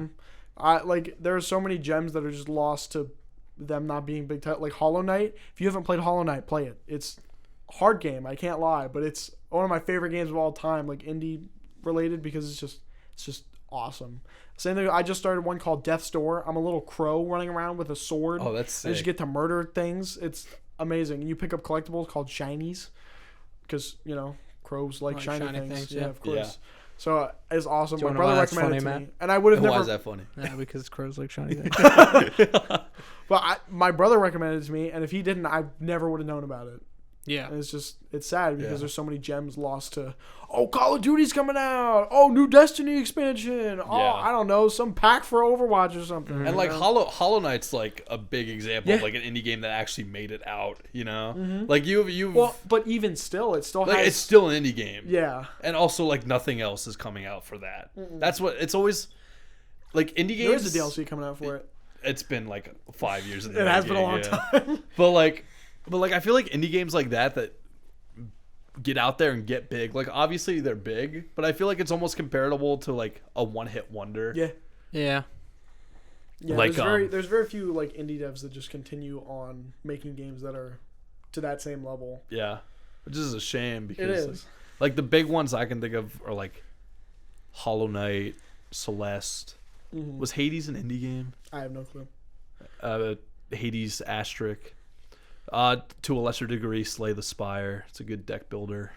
[SPEAKER 2] I like there are so many gems that are just lost to them not being big time. Like Hollow Knight. If you haven't played Hollow Knight, play it. It's a hard game. I can't lie, but it's one of my favorite games of all time, like indie related, because it's just awesome. Same thing. I just started one called Death's Door. I'm a little crow running around with a sword.
[SPEAKER 1] Oh, that's
[SPEAKER 2] I just
[SPEAKER 1] sick.
[SPEAKER 2] get to murder things. It's amazing. And you pick up collectibles called shinies, because crows like shiny things. Yeah, of course.
[SPEAKER 3] Yeah.
[SPEAKER 2] So it's awesome.
[SPEAKER 3] Do you
[SPEAKER 2] My
[SPEAKER 3] wanna know
[SPEAKER 2] brother
[SPEAKER 3] why that's
[SPEAKER 2] recommended
[SPEAKER 3] funny,
[SPEAKER 2] it to me,
[SPEAKER 3] Matt?
[SPEAKER 2] and I would have
[SPEAKER 1] Why
[SPEAKER 2] never.
[SPEAKER 1] is that funny?
[SPEAKER 3] Yeah, because crows like shiny things.
[SPEAKER 2] But my brother recommended it to me, and if he didn't, I never would have known about it.
[SPEAKER 3] Yeah.
[SPEAKER 2] And it's sad because
[SPEAKER 1] Yeah.
[SPEAKER 2] there's so many gems lost to. Oh, Call of Duty's coming out. Oh, new Destiny expansion. Oh,
[SPEAKER 1] Yeah.
[SPEAKER 2] I don't know, some pack for Overwatch or something.
[SPEAKER 1] And like Hollow Knight's like a big example of
[SPEAKER 2] Yeah.
[SPEAKER 1] like an indie game that actually made it out, Like you
[SPEAKER 2] Well, but even still, it still
[SPEAKER 1] like
[SPEAKER 2] has.
[SPEAKER 1] it's still an indie game.
[SPEAKER 2] Yeah.
[SPEAKER 1] And also like nothing else is coming out for that. That's what it's always like indie games.
[SPEAKER 2] There is a DLC coming out for it.
[SPEAKER 1] It's been like 5 years in the
[SPEAKER 2] It has been a long
[SPEAKER 1] making,
[SPEAKER 2] time.
[SPEAKER 1] But like I feel like indie games like that get out there and get big. Like obviously they're big, but I feel like it's almost comparable to like a one-hit wonder.
[SPEAKER 2] Yeah.
[SPEAKER 3] Yeah.
[SPEAKER 2] Yeah,
[SPEAKER 1] Like,
[SPEAKER 2] there's very few like indie devs that just continue on making games that are to that same level.
[SPEAKER 1] Yeah. Which is a shame because
[SPEAKER 2] It is.
[SPEAKER 1] like the big ones I can think of are like Hollow Knight, Celeste. Was Hades an indie game?
[SPEAKER 2] I have no clue.
[SPEAKER 1] Hades Asterisk. To a lesser degree, Slay the Spire. It's a good deck builder.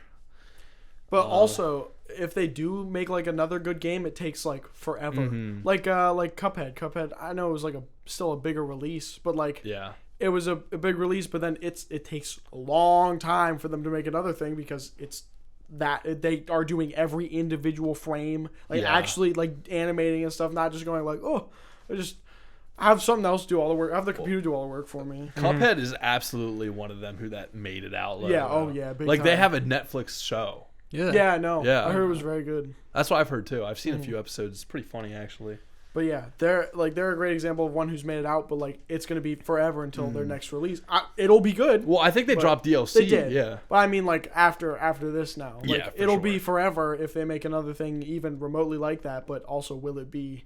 [SPEAKER 2] But also, if they do make like another good game, it takes like forever. Like Cuphead. Cuphead, I know it was like still a bigger release, but like
[SPEAKER 1] Yeah.
[SPEAKER 2] it was a big release, but then it takes a long time for them to make another thing because they are doing every individual frame, like
[SPEAKER 1] Yeah.
[SPEAKER 2] actually like animating and stuff, not just going like, oh, I just have something else do all the work. I have the computer do all the work for me.
[SPEAKER 1] Cuphead is absolutely one of them who that made it out.
[SPEAKER 2] Yeah, oh yeah, big
[SPEAKER 1] like they
[SPEAKER 2] time.
[SPEAKER 1] have a Netflix show.
[SPEAKER 3] Yeah.
[SPEAKER 2] Yeah, I know.
[SPEAKER 1] Yeah.
[SPEAKER 2] I heard it was very good.
[SPEAKER 1] That's what I've heard too. I've seen a few episodes. It's pretty funny actually.
[SPEAKER 2] But yeah, they're a great example of one who's made it out, but like it's gonna be forever until their next release. It'll be good.
[SPEAKER 1] Well, I think they dropped DLC.
[SPEAKER 2] They did.
[SPEAKER 1] Yeah.
[SPEAKER 2] But I mean, like after this now, like
[SPEAKER 1] Yeah, for
[SPEAKER 2] it'll
[SPEAKER 1] sure.
[SPEAKER 2] be forever if they make another thing even remotely like that. But also, will it be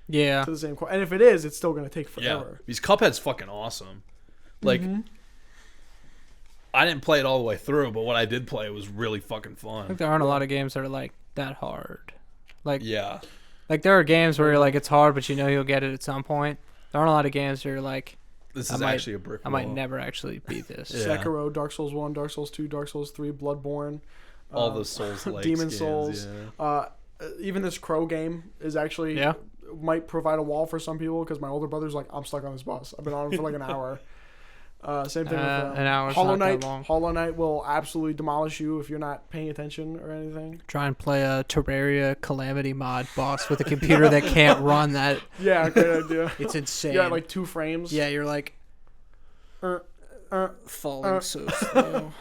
[SPEAKER 3] Yeah.
[SPEAKER 2] to the same quality? And if it is, it's still gonna take
[SPEAKER 1] Yeah.
[SPEAKER 2] forever.
[SPEAKER 1] Because Cuphead's fucking awesome. Like, I didn't play it all the way through, but what I did play was really fucking
[SPEAKER 3] I
[SPEAKER 1] fun.
[SPEAKER 3] think there aren't a lot of games that are like that hard. Like,
[SPEAKER 1] Yeah.
[SPEAKER 3] like there are games where you're like it's hard, but you know you'll get it at some point. There aren't a lot of games where you're like,
[SPEAKER 1] This
[SPEAKER 3] I
[SPEAKER 1] is
[SPEAKER 3] might-
[SPEAKER 1] actually a brick
[SPEAKER 3] I
[SPEAKER 1] wall.
[SPEAKER 3] might never actually beat this.
[SPEAKER 1] Yeah.
[SPEAKER 2] Sekiro, Dark Souls 1, Dark Souls 2, Dark Souls 3, Bloodborne,
[SPEAKER 1] All the Souls-like
[SPEAKER 2] Demon
[SPEAKER 1] games,
[SPEAKER 2] Souls.
[SPEAKER 1] yeah.
[SPEAKER 2] Even this Crow game is actually might provide a wall for some people because my older brother's like, I'm stuck on this boss. I've been on it for like an hour. Same thing with
[SPEAKER 3] an hour's
[SPEAKER 2] Hollow
[SPEAKER 3] not that
[SPEAKER 2] Knight.
[SPEAKER 3] long.
[SPEAKER 2] Hollow Knight will absolutely demolish you if you're not paying attention or anything.
[SPEAKER 3] Try and play a Terraria Calamity mod boss with a computer that can't run that.
[SPEAKER 2] Yeah, great idea.
[SPEAKER 3] It's insane.
[SPEAKER 2] Yeah, like 2 frames.
[SPEAKER 3] Yeah, you're like
[SPEAKER 2] Uh,
[SPEAKER 3] falling so slow.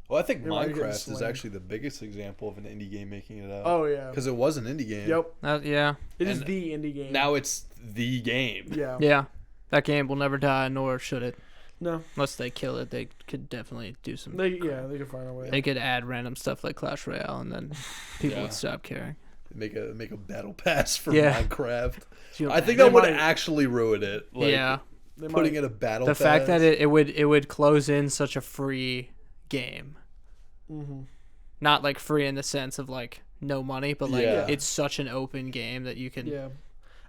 [SPEAKER 1] Well, I think
[SPEAKER 2] You're like getting
[SPEAKER 1] Minecraft is
[SPEAKER 2] slammed.
[SPEAKER 1] actually the biggest example of an indie game making it out.
[SPEAKER 2] oh yeah.
[SPEAKER 1] Because it was an indie game.
[SPEAKER 2] Yep.
[SPEAKER 3] Yeah.
[SPEAKER 2] It is
[SPEAKER 1] And
[SPEAKER 2] the indie game.
[SPEAKER 1] Now it's the game.
[SPEAKER 2] Yeah.
[SPEAKER 3] Yeah. That game will never die, nor should it.
[SPEAKER 2] No.
[SPEAKER 3] Unless they kill it, they could definitely do some.
[SPEAKER 2] They can find a way.
[SPEAKER 3] They could add random stuff like Clash Royale, and then people
[SPEAKER 1] Yeah.
[SPEAKER 3] would stop caring.
[SPEAKER 1] Make a battle pass for
[SPEAKER 3] Yeah.
[SPEAKER 1] Minecraft.
[SPEAKER 3] You
[SPEAKER 1] I think
[SPEAKER 2] They
[SPEAKER 1] that would
[SPEAKER 2] might-
[SPEAKER 1] actually ruin it. Like,
[SPEAKER 3] yeah.
[SPEAKER 2] They
[SPEAKER 1] putting
[SPEAKER 2] might-
[SPEAKER 1] in a battle
[SPEAKER 3] The
[SPEAKER 1] pass.
[SPEAKER 3] fact that it would close in such a free game.
[SPEAKER 2] Mhm.
[SPEAKER 3] Not like free in the sense of like no money, but like
[SPEAKER 1] Yeah.
[SPEAKER 3] it's such an open game that you can.
[SPEAKER 2] Yeah.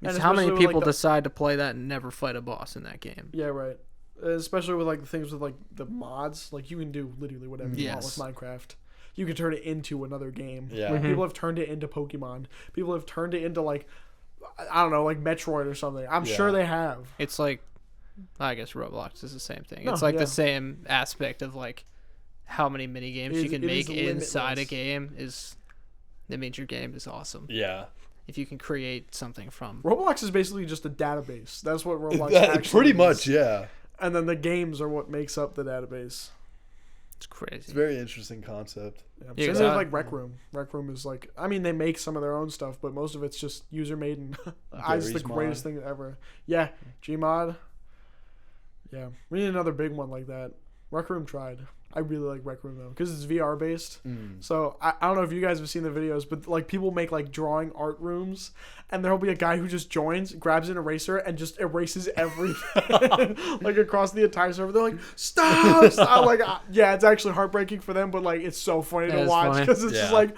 [SPEAKER 3] It's
[SPEAKER 2] And
[SPEAKER 3] how many
[SPEAKER 2] especially with,
[SPEAKER 3] people
[SPEAKER 2] like, the-
[SPEAKER 3] decide to play that and never fight a boss in that game?
[SPEAKER 2] Yeah, right. Especially with like the things with like the mods, like you can do literally whatever you want with
[SPEAKER 3] Yes.
[SPEAKER 2] Minecraft. You can turn it into another game.
[SPEAKER 1] Yeah.
[SPEAKER 2] Like,
[SPEAKER 3] Mhm.
[SPEAKER 2] people have turned it into Pokemon. People have turned it into like I don't know, like Metroid or something. I'm
[SPEAKER 1] Yeah.
[SPEAKER 2] sure they have.
[SPEAKER 3] It's like, I guess Roblox is the same thing.
[SPEAKER 2] No,
[SPEAKER 3] It's like
[SPEAKER 2] yeah.
[SPEAKER 3] the same aspect of like how many mini games you can
[SPEAKER 2] It is
[SPEAKER 3] make inside a
[SPEAKER 2] limitless.
[SPEAKER 3] game is. That means your game is awesome.
[SPEAKER 1] Yeah.
[SPEAKER 3] If you can create something from.
[SPEAKER 2] Roblox is basically just a database. That's what Roblox
[SPEAKER 1] That-
[SPEAKER 2] actually
[SPEAKER 1] pretty
[SPEAKER 2] is.
[SPEAKER 1] much, yeah.
[SPEAKER 2] And then the games are what makes up the database.
[SPEAKER 3] It's crazy.
[SPEAKER 1] It's a very interesting concept.
[SPEAKER 2] Yeah.
[SPEAKER 3] Yeah,
[SPEAKER 2] Same
[SPEAKER 3] 'cause
[SPEAKER 2] thing with
[SPEAKER 3] I-
[SPEAKER 2] like Rec Room. Rec Room is like, I mean, they make some of their own stuff, but most of it's just user made and it's the
[SPEAKER 1] Gary's
[SPEAKER 2] greatest thing ever. Yeah, Gmod. Yeah, we need another big one like that. Rec Room tried. I really like Rec Room though because it's VR based. So I don't know if you guys have seen the videos, but like people make like drawing art rooms, and there'll be a guy who just joins, grabs an eraser, and just erases everything like across the entire server. They're like, stop! Stop! Like, yeah, it's actually heartbreaking for them, but like it's so funny
[SPEAKER 3] That
[SPEAKER 2] to
[SPEAKER 3] is
[SPEAKER 2] watch
[SPEAKER 3] funny.
[SPEAKER 2] because it's just
[SPEAKER 1] Yeah.
[SPEAKER 2] like,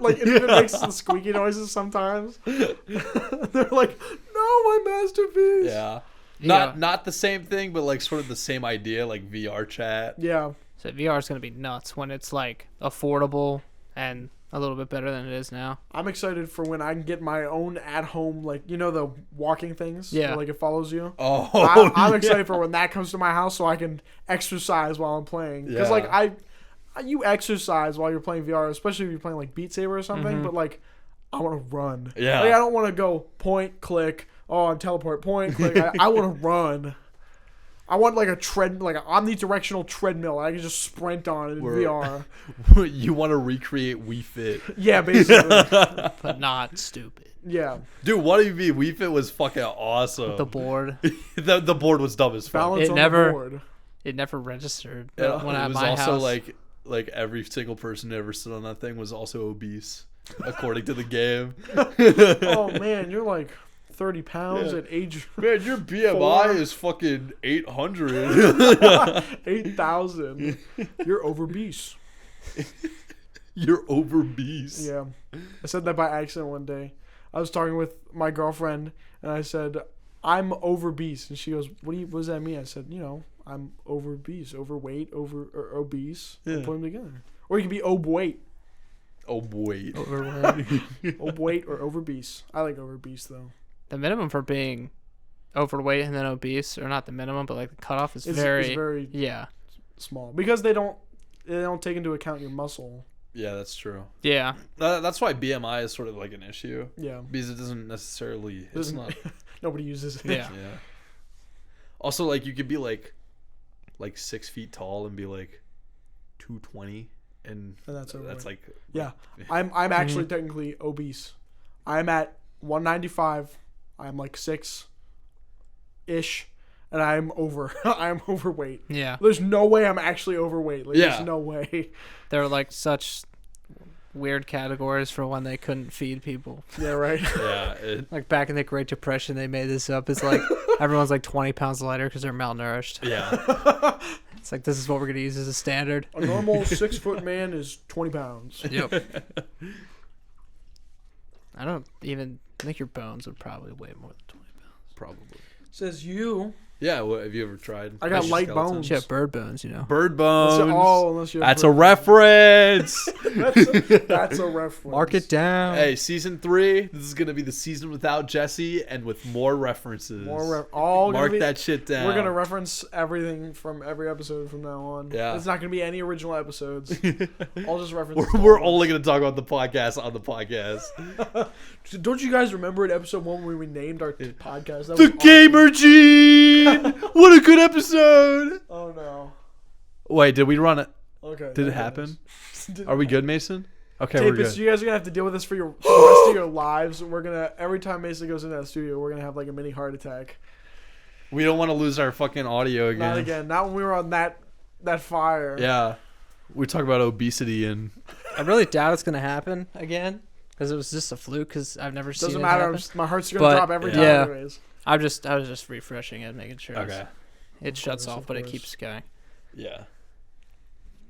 [SPEAKER 2] like it even makes the squeaky noises sometimes. They're like, no, my masterpiece.
[SPEAKER 1] Yeah.
[SPEAKER 3] Yeah.
[SPEAKER 1] Not the same thing, but like sort of the same idea, like VR chat.
[SPEAKER 2] Yeah.
[SPEAKER 3] So VR is gonna be nuts when it's like affordable and a little bit better than it is now.
[SPEAKER 2] I'm excited for when I can get my own at-home, like, you know, the walking things?
[SPEAKER 3] Yeah.
[SPEAKER 2] Where, like, it follows you?
[SPEAKER 1] Oh,
[SPEAKER 2] I'm
[SPEAKER 1] yeah.
[SPEAKER 2] excited for when that comes to my house so I can exercise while I'm playing. Because,
[SPEAKER 1] Yeah.
[SPEAKER 2] like, you exercise while you're playing VR, especially if you're playing, like, Beat Saber or something. But, like, I want to run.
[SPEAKER 1] Yeah.
[SPEAKER 2] Like, I don't want to go point, click, I'm teleport, point, click. I want to run. I want, like, a like, an omnidirectional treadmill I can just sprint on in VR.
[SPEAKER 1] You want to recreate Wii Fit.
[SPEAKER 2] Yeah, basically.
[SPEAKER 3] But not stupid.
[SPEAKER 2] Yeah.
[SPEAKER 1] Dude, what do you mean? Wii Fit was fucking awesome.
[SPEAKER 3] The board,
[SPEAKER 1] the board was dumb as fuck.
[SPEAKER 2] Balance
[SPEAKER 3] It
[SPEAKER 2] on
[SPEAKER 3] never-
[SPEAKER 2] the board.
[SPEAKER 3] it never registered
[SPEAKER 1] Yeah,
[SPEAKER 3] when
[SPEAKER 1] it
[SPEAKER 3] at
[SPEAKER 1] was
[SPEAKER 3] my
[SPEAKER 1] also
[SPEAKER 3] house.
[SPEAKER 1] like every single person who ever stood on that thing was also obese, according to the game.
[SPEAKER 2] Oh, man, you're, like, 30 pounds
[SPEAKER 1] Yeah.
[SPEAKER 2] at age
[SPEAKER 1] Man, your BMI
[SPEAKER 2] 4.
[SPEAKER 1] is fucking 800.
[SPEAKER 2] 8,000. You're obese.
[SPEAKER 1] You're obese.
[SPEAKER 2] Yeah. I said that by accident one day. I was talking with my girlfriend, and I said, I'm obese. And she goes, what does that mean? I said, I'm obese, overweight, or obese.
[SPEAKER 1] Yeah.
[SPEAKER 2] Put them together. Or you can be obweight.
[SPEAKER 1] Oh wait.
[SPEAKER 2] Obweight or obese. I like obese, though.
[SPEAKER 3] The minimum for being overweight and then obese, or not the minimum, but like the cutoff is
[SPEAKER 2] It's very
[SPEAKER 3] yeah,
[SPEAKER 2] small. Because they don't take into account your muscle.
[SPEAKER 1] Yeah, that's true.
[SPEAKER 3] yeah.
[SPEAKER 1] That's why BMI is sort of like an issue
[SPEAKER 2] Yeah.
[SPEAKER 1] because it doesn't necessarily. It's not.
[SPEAKER 2] Nobody uses it.
[SPEAKER 3] Yeah.
[SPEAKER 1] Yeah. Also, like you could be like 6 feet tall and be like 220, and
[SPEAKER 2] And that's overweight.
[SPEAKER 1] like
[SPEAKER 2] Yeah. I'm actually technically obese. I'm at 195. I'm like 6-ish, and I'm I'm overweight.
[SPEAKER 3] Yeah.
[SPEAKER 2] There's no way I'm actually overweight. Like,
[SPEAKER 1] Yeah.
[SPEAKER 2] There's no way.
[SPEAKER 3] They're like such weird categories for when they couldn't feed people.
[SPEAKER 2] Yeah, right.
[SPEAKER 1] Yeah.
[SPEAKER 3] Like back in the Great Depression, they made this up. It's like everyone's like 20 pounds lighter because they're malnourished.
[SPEAKER 1] Yeah.
[SPEAKER 3] It's like, this is what we're going to use as a standard.
[SPEAKER 2] A normal 6-foot man is 20 pounds.
[SPEAKER 3] Yep. I don't even think your bones would probably weigh more than 20 pounds.
[SPEAKER 1] Probably.
[SPEAKER 2] Says you.
[SPEAKER 1] Yeah. What have you ever tried?
[SPEAKER 2] I got light
[SPEAKER 1] Skeleton?
[SPEAKER 2] bones.
[SPEAKER 3] You have bird bones, you know.
[SPEAKER 1] Bird bones.
[SPEAKER 2] Unless you have
[SPEAKER 1] That's a
[SPEAKER 2] bird-
[SPEAKER 1] reference.
[SPEAKER 2] That's a reference.
[SPEAKER 3] Mark it down.
[SPEAKER 1] Hey, season 3. This is gonna be the season without Jesse and with more references.
[SPEAKER 2] All
[SPEAKER 1] Mark
[SPEAKER 2] gonna be,
[SPEAKER 1] that shit down.
[SPEAKER 2] We're gonna reference everything from every episode from now on.
[SPEAKER 1] Yeah.
[SPEAKER 2] There's not gonna be any original episodes. I'll just reference.
[SPEAKER 1] We're only gonna talk about the podcast on the podcast.
[SPEAKER 2] Don't you guys remember in episode 1 when we named our podcast? That
[SPEAKER 1] The
[SPEAKER 2] was awesome.
[SPEAKER 1] Gamer Gene. What a good episode.
[SPEAKER 2] Oh no.
[SPEAKER 1] Wait, did we run it?
[SPEAKER 2] Okay.
[SPEAKER 1] Did it
[SPEAKER 2] that
[SPEAKER 1] happen?
[SPEAKER 2] Didn't
[SPEAKER 1] Are we
[SPEAKER 2] happen.
[SPEAKER 1] good, Mason? Okay, we're
[SPEAKER 2] Tapis,
[SPEAKER 1] good.
[SPEAKER 2] you guys are gonna have to deal with this for the rest of your lives. We're gonna every time Mason goes into that studio, we're gonna have like a mini heart attack.
[SPEAKER 1] We don't want to lose our fucking audio again.
[SPEAKER 2] Not again. Not when we were on that fire.
[SPEAKER 1] Yeah. We talk about obesity and
[SPEAKER 3] I really doubt it's going to happen again because it was just a fluke because I've never seen
[SPEAKER 2] Doesn't
[SPEAKER 3] it
[SPEAKER 2] matter.
[SPEAKER 3] happen.
[SPEAKER 2] My heart's gonna
[SPEAKER 3] But,
[SPEAKER 2] drop every time.
[SPEAKER 3] yeah.
[SPEAKER 2] Anyways.
[SPEAKER 3] I was just refreshing it, making sure
[SPEAKER 1] okay.
[SPEAKER 3] it shuts
[SPEAKER 2] course,
[SPEAKER 3] off,
[SPEAKER 2] of
[SPEAKER 3] but it
[SPEAKER 2] course.
[SPEAKER 3] keeps going.
[SPEAKER 1] Yeah.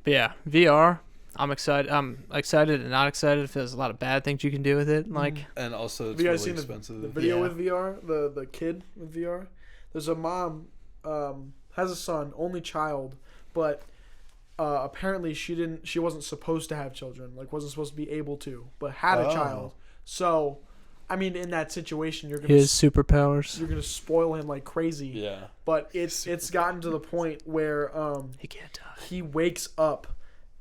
[SPEAKER 3] But yeah, VR. I'm excited. I'm excited and not excited if there's a lot of bad things you can do with it. Like,
[SPEAKER 1] And also, it's
[SPEAKER 2] Have you guys
[SPEAKER 1] really
[SPEAKER 2] seen
[SPEAKER 1] expensive.
[SPEAKER 2] the video
[SPEAKER 3] Yeah.
[SPEAKER 2] with VR? The kid with VR? There's a mom has a son, only child, but apparently she wasn't supposed to have children, like wasn't supposed to be able to, but had a
[SPEAKER 1] Oh.
[SPEAKER 2] child. So, I mean, in that situation, you're
[SPEAKER 3] his
[SPEAKER 2] gonna
[SPEAKER 3] superpowers.
[SPEAKER 2] spoil him like crazy.
[SPEAKER 1] Yeah.
[SPEAKER 2] But it's gotten to the point where
[SPEAKER 3] He can't die.
[SPEAKER 2] he wakes up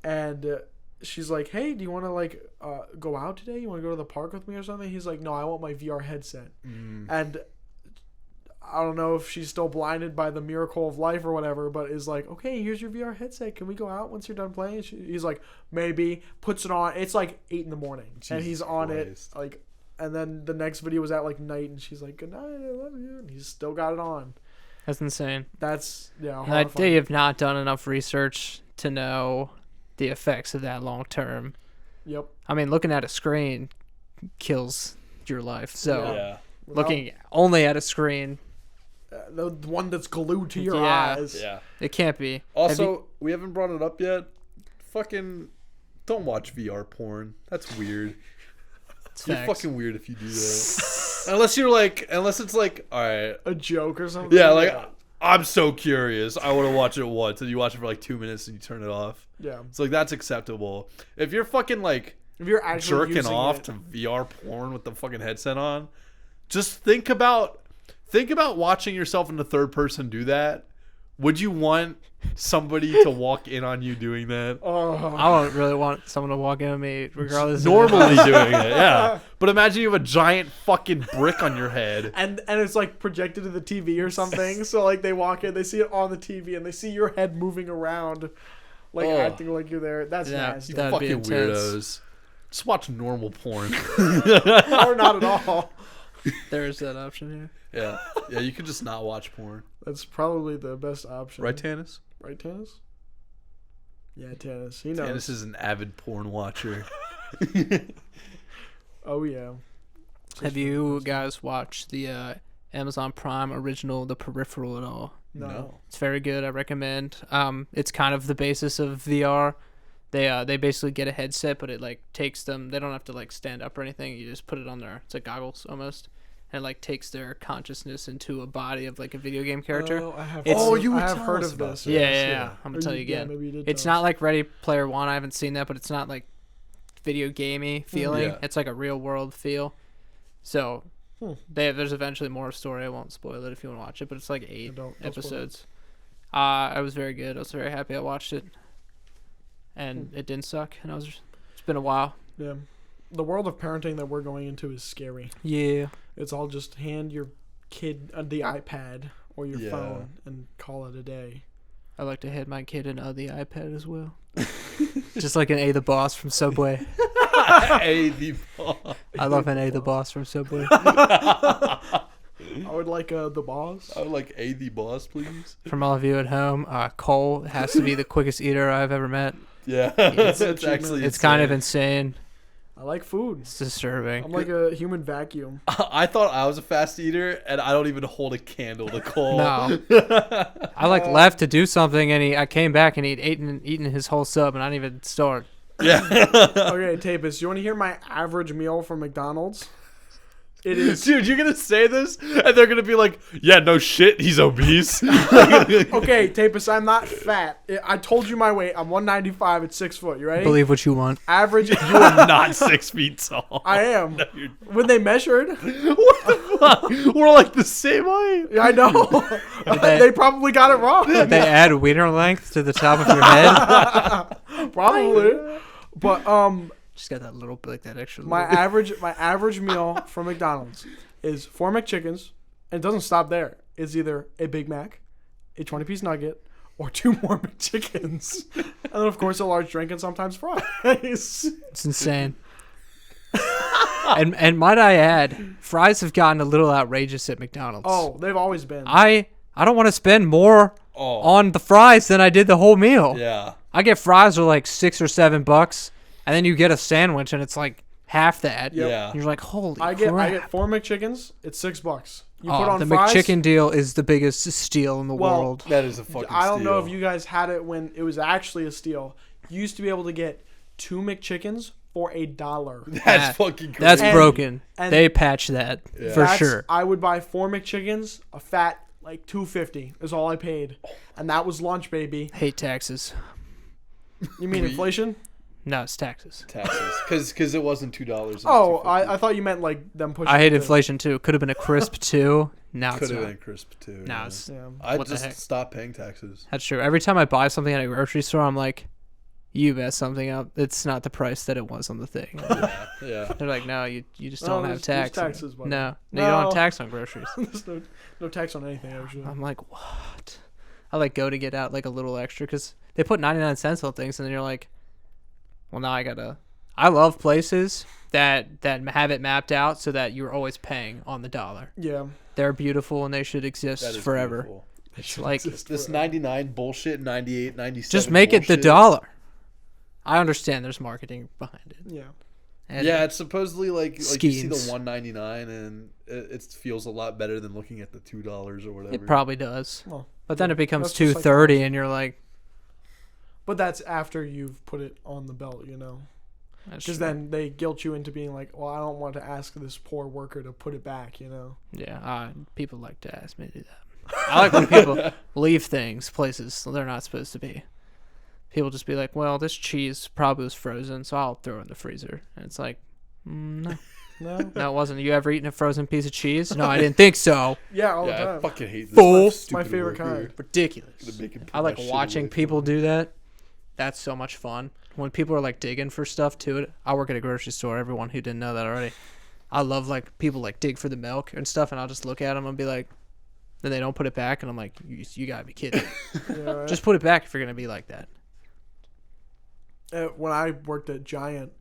[SPEAKER 2] and she's like, hey, do you want to like go out today? You want to go to the park with me or something? He's like, no, I want my VR headset. And I don't know if she's still blinded by the miracle of life or whatever, but is like, okay, here's your VR headset. Can we go out once you're done playing? He's like, maybe. Puts it on. It's like 8 a.m. and
[SPEAKER 1] Jesus
[SPEAKER 2] he's on
[SPEAKER 1] Christ.
[SPEAKER 2] it like. And then the next video was at like night, and she's like, good night, I love you. And he's still got it on.
[SPEAKER 3] That's insane.
[SPEAKER 2] That's
[SPEAKER 3] They
[SPEAKER 2] horrifying.
[SPEAKER 3] have not done enough research to know the effects of that long term.
[SPEAKER 2] Yep.
[SPEAKER 3] I mean, looking at a screen kills your life. So
[SPEAKER 1] Yeah.
[SPEAKER 3] looking only at a screen,
[SPEAKER 2] The one that's glued to your
[SPEAKER 3] Yeah.
[SPEAKER 2] eyes.
[SPEAKER 1] Yeah.
[SPEAKER 3] it can't be.
[SPEAKER 1] Also, we haven't brought it up yet. Fucking don't watch VR porn. That's weird.
[SPEAKER 3] It's
[SPEAKER 1] You're
[SPEAKER 3] facts.
[SPEAKER 1] fucking weird if you do that. unless it's like, all right.
[SPEAKER 2] A joke or something.
[SPEAKER 1] Yeah, like I'm so curious. I want to watch it once, and you watch it for like 2 minutes and you turn it off.
[SPEAKER 2] Yeah.
[SPEAKER 1] It's like that's acceptable. If you're fucking like
[SPEAKER 2] If you're actually
[SPEAKER 1] jerking
[SPEAKER 2] using
[SPEAKER 1] off
[SPEAKER 2] it,
[SPEAKER 1] to VR porn with the fucking headset on, just think about watching yourself in the third person do that. Would you want somebody to walk in on you doing that?
[SPEAKER 3] I don't really want someone to walk in on me, regardless.
[SPEAKER 1] Normally doing it, yeah. But imagine you have a giant fucking brick on your head.
[SPEAKER 2] and it's like projected to the TV or something. So like they walk in, they see it on the TV, and they see your head moving around, like
[SPEAKER 1] Oh.
[SPEAKER 2] acting like you're there. That's
[SPEAKER 3] Yeah,
[SPEAKER 2] nasty.
[SPEAKER 3] that'd be
[SPEAKER 1] Fucking
[SPEAKER 3] intense.
[SPEAKER 1] weirdos. Just watch normal porn.
[SPEAKER 2] Or not at all.
[SPEAKER 3] There's that option here.
[SPEAKER 1] Yeah, you could just not watch porn.
[SPEAKER 2] That's probably the best option.
[SPEAKER 1] Right, Tanis?
[SPEAKER 2] Right, Tanis? Yeah, Tanis. He knows.
[SPEAKER 1] Tanis is an avid porn watcher.
[SPEAKER 2] Oh yeah.
[SPEAKER 3] Have you guys watched the Amazon Prime original, The Peripheral, at all?
[SPEAKER 2] No.
[SPEAKER 3] It's very good. I recommend. It's kind of the basis of VR. They basically get a headset, but it like takes them. They don't have to like stand up or anything. You just put it on their. It's like goggles almost, and it like takes their consciousness into a body of like a video game character.
[SPEAKER 2] Oh, I have.
[SPEAKER 3] It's-
[SPEAKER 2] oh,
[SPEAKER 1] you
[SPEAKER 2] I
[SPEAKER 1] would
[SPEAKER 2] have
[SPEAKER 1] tell
[SPEAKER 2] heard
[SPEAKER 1] us
[SPEAKER 2] of
[SPEAKER 1] about
[SPEAKER 2] this.
[SPEAKER 1] this.
[SPEAKER 3] Yeah,
[SPEAKER 2] yes,
[SPEAKER 3] yeah. I'm gonna
[SPEAKER 2] Or
[SPEAKER 3] tell you
[SPEAKER 2] yeah,
[SPEAKER 3] again.
[SPEAKER 2] maybe you did
[SPEAKER 3] It's
[SPEAKER 2] tell
[SPEAKER 3] not
[SPEAKER 2] us.
[SPEAKER 3] like Ready Player One. I haven't seen that, but it's not like video gamey feeling.
[SPEAKER 1] Yeah.
[SPEAKER 3] It's like a real world feel. So
[SPEAKER 2] Hmm.
[SPEAKER 3] there's eventually more story. I won't spoil it if you want to watch it, but it's like 8
[SPEAKER 2] Don't spoil it.
[SPEAKER 3] episodes. I was very good. I was very happy I watched it, and it didn't suck. And it's been a while.
[SPEAKER 2] Yeah. The world of parenting that we're going into is scary.
[SPEAKER 3] Yeah.
[SPEAKER 2] It's all just hand your kid the iPad or your
[SPEAKER 1] Yeah.
[SPEAKER 2] phone and call it a day.
[SPEAKER 3] I like to hand my kid the iPad as well. Just like an A the Boss from Subway.
[SPEAKER 1] A the boss.
[SPEAKER 3] I love an A the boss from Subway.
[SPEAKER 2] I would like the boss.
[SPEAKER 1] I would like A the boss, please.
[SPEAKER 3] From all of you at home, Cole has to be the quickest eater I've ever met.
[SPEAKER 1] Yeah,
[SPEAKER 2] It's
[SPEAKER 1] it's actually
[SPEAKER 3] It's kind of insane.
[SPEAKER 2] I like food.
[SPEAKER 3] It's disturbing.
[SPEAKER 2] I'm like a human vacuum.
[SPEAKER 1] I thought I was a fast eater, and I don't even hold a candle to Cole.
[SPEAKER 3] No. I left to do something, and I came back, and he'd eaten his whole sub, and I didn't even start.
[SPEAKER 1] Yeah.
[SPEAKER 2] Okay, Tapis, you want to hear my average meal from McDonald's? It is.
[SPEAKER 1] Dude, you're gonna say this, and they're gonna be like, "Yeah, no shit, he's obese."
[SPEAKER 2] Okay, Tapis, I'm not fat. I told you my weight. I'm 195 at 6 foot. You ready?
[SPEAKER 3] Believe what you want.
[SPEAKER 2] Average.
[SPEAKER 1] You are not 6 feet tall.
[SPEAKER 2] I am.
[SPEAKER 1] No, you're-
[SPEAKER 2] When they measured,
[SPEAKER 1] What the fuck? We're like the same height.
[SPEAKER 2] I know. They probably got it wrong.
[SPEAKER 3] Did they add wiener length to the top of your head?
[SPEAKER 2] Probably. But
[SPEAKER 3] Just got that little bit, like that extra.
[SPEAKER 2] my average meal from McDonald's is 4 McChickens, and it doesn't stop there. It's either a Big Mac, a 20-piece nugget, or 2 more McChickens, and then of course a large drink and sometimes fries.
[SPEAKER 3] It's insane. and might I add, fries have gotten a little outrageous at McDonald's.
[SPEAKER 2] Oh, they've always been.
[SPEAKER 3] I don't want to spend more
[SPEAKER 1] Oh,
[SPEAKER 3] on the fries than I did the whole meal.
[SPEAKER 1] yeah.
[SPEAKER 3] I get fries are like $6 or $7, and then you get a sandwich and it's like half that.
[SPEAKER 2] Yep.
[SPEAKER 1] Yeah.
[SPEAKER 3] You're like, holy
[SPEAKER 2] I
[SPEAKER 3] crap.
[SPEAKER 2] get 4 McChickens. It's $6. You
[SPEAKER 3] Oh,
[SPEAKER 2] put on
[SPEAKER 3] the
[SPEAKER 2] fries.
[SPEAKER 3] McChicken deal is the biggest steal in the
[SPEAKER 2] Well,
[SPEAKER 3] world.
[SPEAKER 1] That is a fucking
[SPEAKER 2] I don't know
[SPEAKER 1] steal.
[SPEAKER 2] if you guys had it when it was actually a steal. You used to be able to get 2 McChickens for $1.
[SPEAKER 1] That's fucking crazy.
[SPEAKER 3] That's
[SPEAKER 2] And-
[SPEAKER 3] broken.
[SPEAKER 2] and
[SPEAKER 3] They patch that
[SPEAKER 1] Yeah.
[SPEAKER 3] for sure.
[SPEAKER 2] I would buy 4 McChickens, a fat like $2.50 is all I paid, and that was lunch, baby.
[SPEAKER 3] Hate taxes.
[SPEAKER 2] You mean inflation?
[SPEAKER 3] No, it's taxes.
[SPEAKER 1] taxes, because it wasn't $2.
[SPEAKER 2] Oh, I thought you meant like them pushing.
[SPEAKER 3] I hate
[SPEAKER 2] it.
[SPEAKER 3] inflation too. Could have been a crisp too. Now
[SPEAKER 1] Could
[SPEAKER 3] it's
[SPEAKER 1] have
[SPEAKER 3] not.
[SPEAKER 1] been crisp too.
[SPEAKER 3] Now
[SPEAKER 1] yeah.
[SPEAKER 3] it's
[SPEAKER 2] Yeah.
[SPEAKER 1] I
[SPEAKER 3] what the
[SPEAKER 1] just
[SPEAKER 3] heck?
[SPEAKER 1] stopped paying taxes.
[SPEAKER 3] That's true. Every time I buy something at a grocery store, I'm like, you messed something up. It's not the price that it was on the thing.
[SPEAKER 1] Yeah.
[SPEAKER 3] They're like, no, you just
[SPEAKER 2] No,
[SPEAKER 3] don't have
[SPEAKER 2] there's
[SPEAKER 3] tax.
[SPEAKER 2] taxes, buddy.
[SPEAKER 3] No, you don't have
[SPEAKER 2] No.
[SPEAKER 3] tax on groceries.
[SPEAKER 2] There's no tax on anything actually.
[SPEAKER 3] I'm like, what? I like go to get out like a little extra because they put 99 cents on things, and then you're like, well, now I gotta. I love places that have it mapped out so that you're always paying on the dollar.
[SPEAKER 2] Yeah.
[SPEAKER 3] They're beautiful and they should
[SPEAKER 1] That
[SPEAKER 3] exist
[SPEAKER 1] is
[SPEAKER 3] forever.
[SPEAKER 1] beautiful.
[SPEAKER 3] It's like
[SPEAKER 1] This 99 bullshit, 98, 97
[SPEAKER 3] just make it the
[SPEAKER 1] bullshit.
[SPEAKER 3] dollar. I understand there's marketing behind it.
[SPEAKER 2] Yeah.
[SPEAKER 3] And
[SPEAKER 1] Yeah, it's supposedly like you see the
[SPEAKER 3] Schemes.
[SPEAKER 1] $1.99 and it feels a lot better than looking at the $2 or whatever.
[SPEAKER 3] it probably does.
[SPEAKER 2] Well,
[SPEAKER 3] But then it becomes
[SPEAKER 2] that's just like
[SPEAKER 3] $2.30 and you're like,
[SPEAKER 2] but that's after you've put it on the belt, you know.
[SPEAKER 3] that's
[SPEAKER 2] Because
[SPEAKER 3] true.
[SPEAKER 2] then they guilt you into being like, well, I don't want to ask this poor worker to put it back, you know.
[SPEAKER 3] Yeah, people like to ask me to do that. I like when people leave things places they're not supposed to be. People just be like, well, this cheese probably was frozen, so I'll throw it in the freezer. And it's like, no.
[SPEAKER 2] No.
[SPEAKER 3] No, it wasn't. You ever eaten a frozen piece of cheese? No, I didn't think so.
[SPEAKER 2] Yeah, all the
[SPEAKER 1] Yeah, I
[SPEAKER 2] time.
[SPEAKER 1] fucking hate this.
[SPEAKER 3] Fool.
[SPEAKER 1] stupid
[SPEAKER 2] My favorite
[SPEAKER 1] worker.
[SPEAKER 2] kind.
[SPEAKER 3] Ridiculous.
[SPEAKER 1] Gonna make him put
[SPEAKER 3] I like
[SPEAKER 1] that shit
[SPEAKER 3] watching
[SPEAKER 1] away from
[SPEAKER 3] people
[SPEAKER 1] me.
[SPEAKER 3] do that. That's so much fun. When people are like digging for stuff to it. I work at a grocery store. Everyone who didn't know that already. I love like people like dig for the milk and stuff, and I'll just look at them and be like, then they don't put it back, and I'm like, you gotta be kidding.
[SPEAKER 2] Yeah, right.
[SPEAKER 3] Just put it back if you're gonna be like that.
[SPEAKER 2] When I worked at Giant,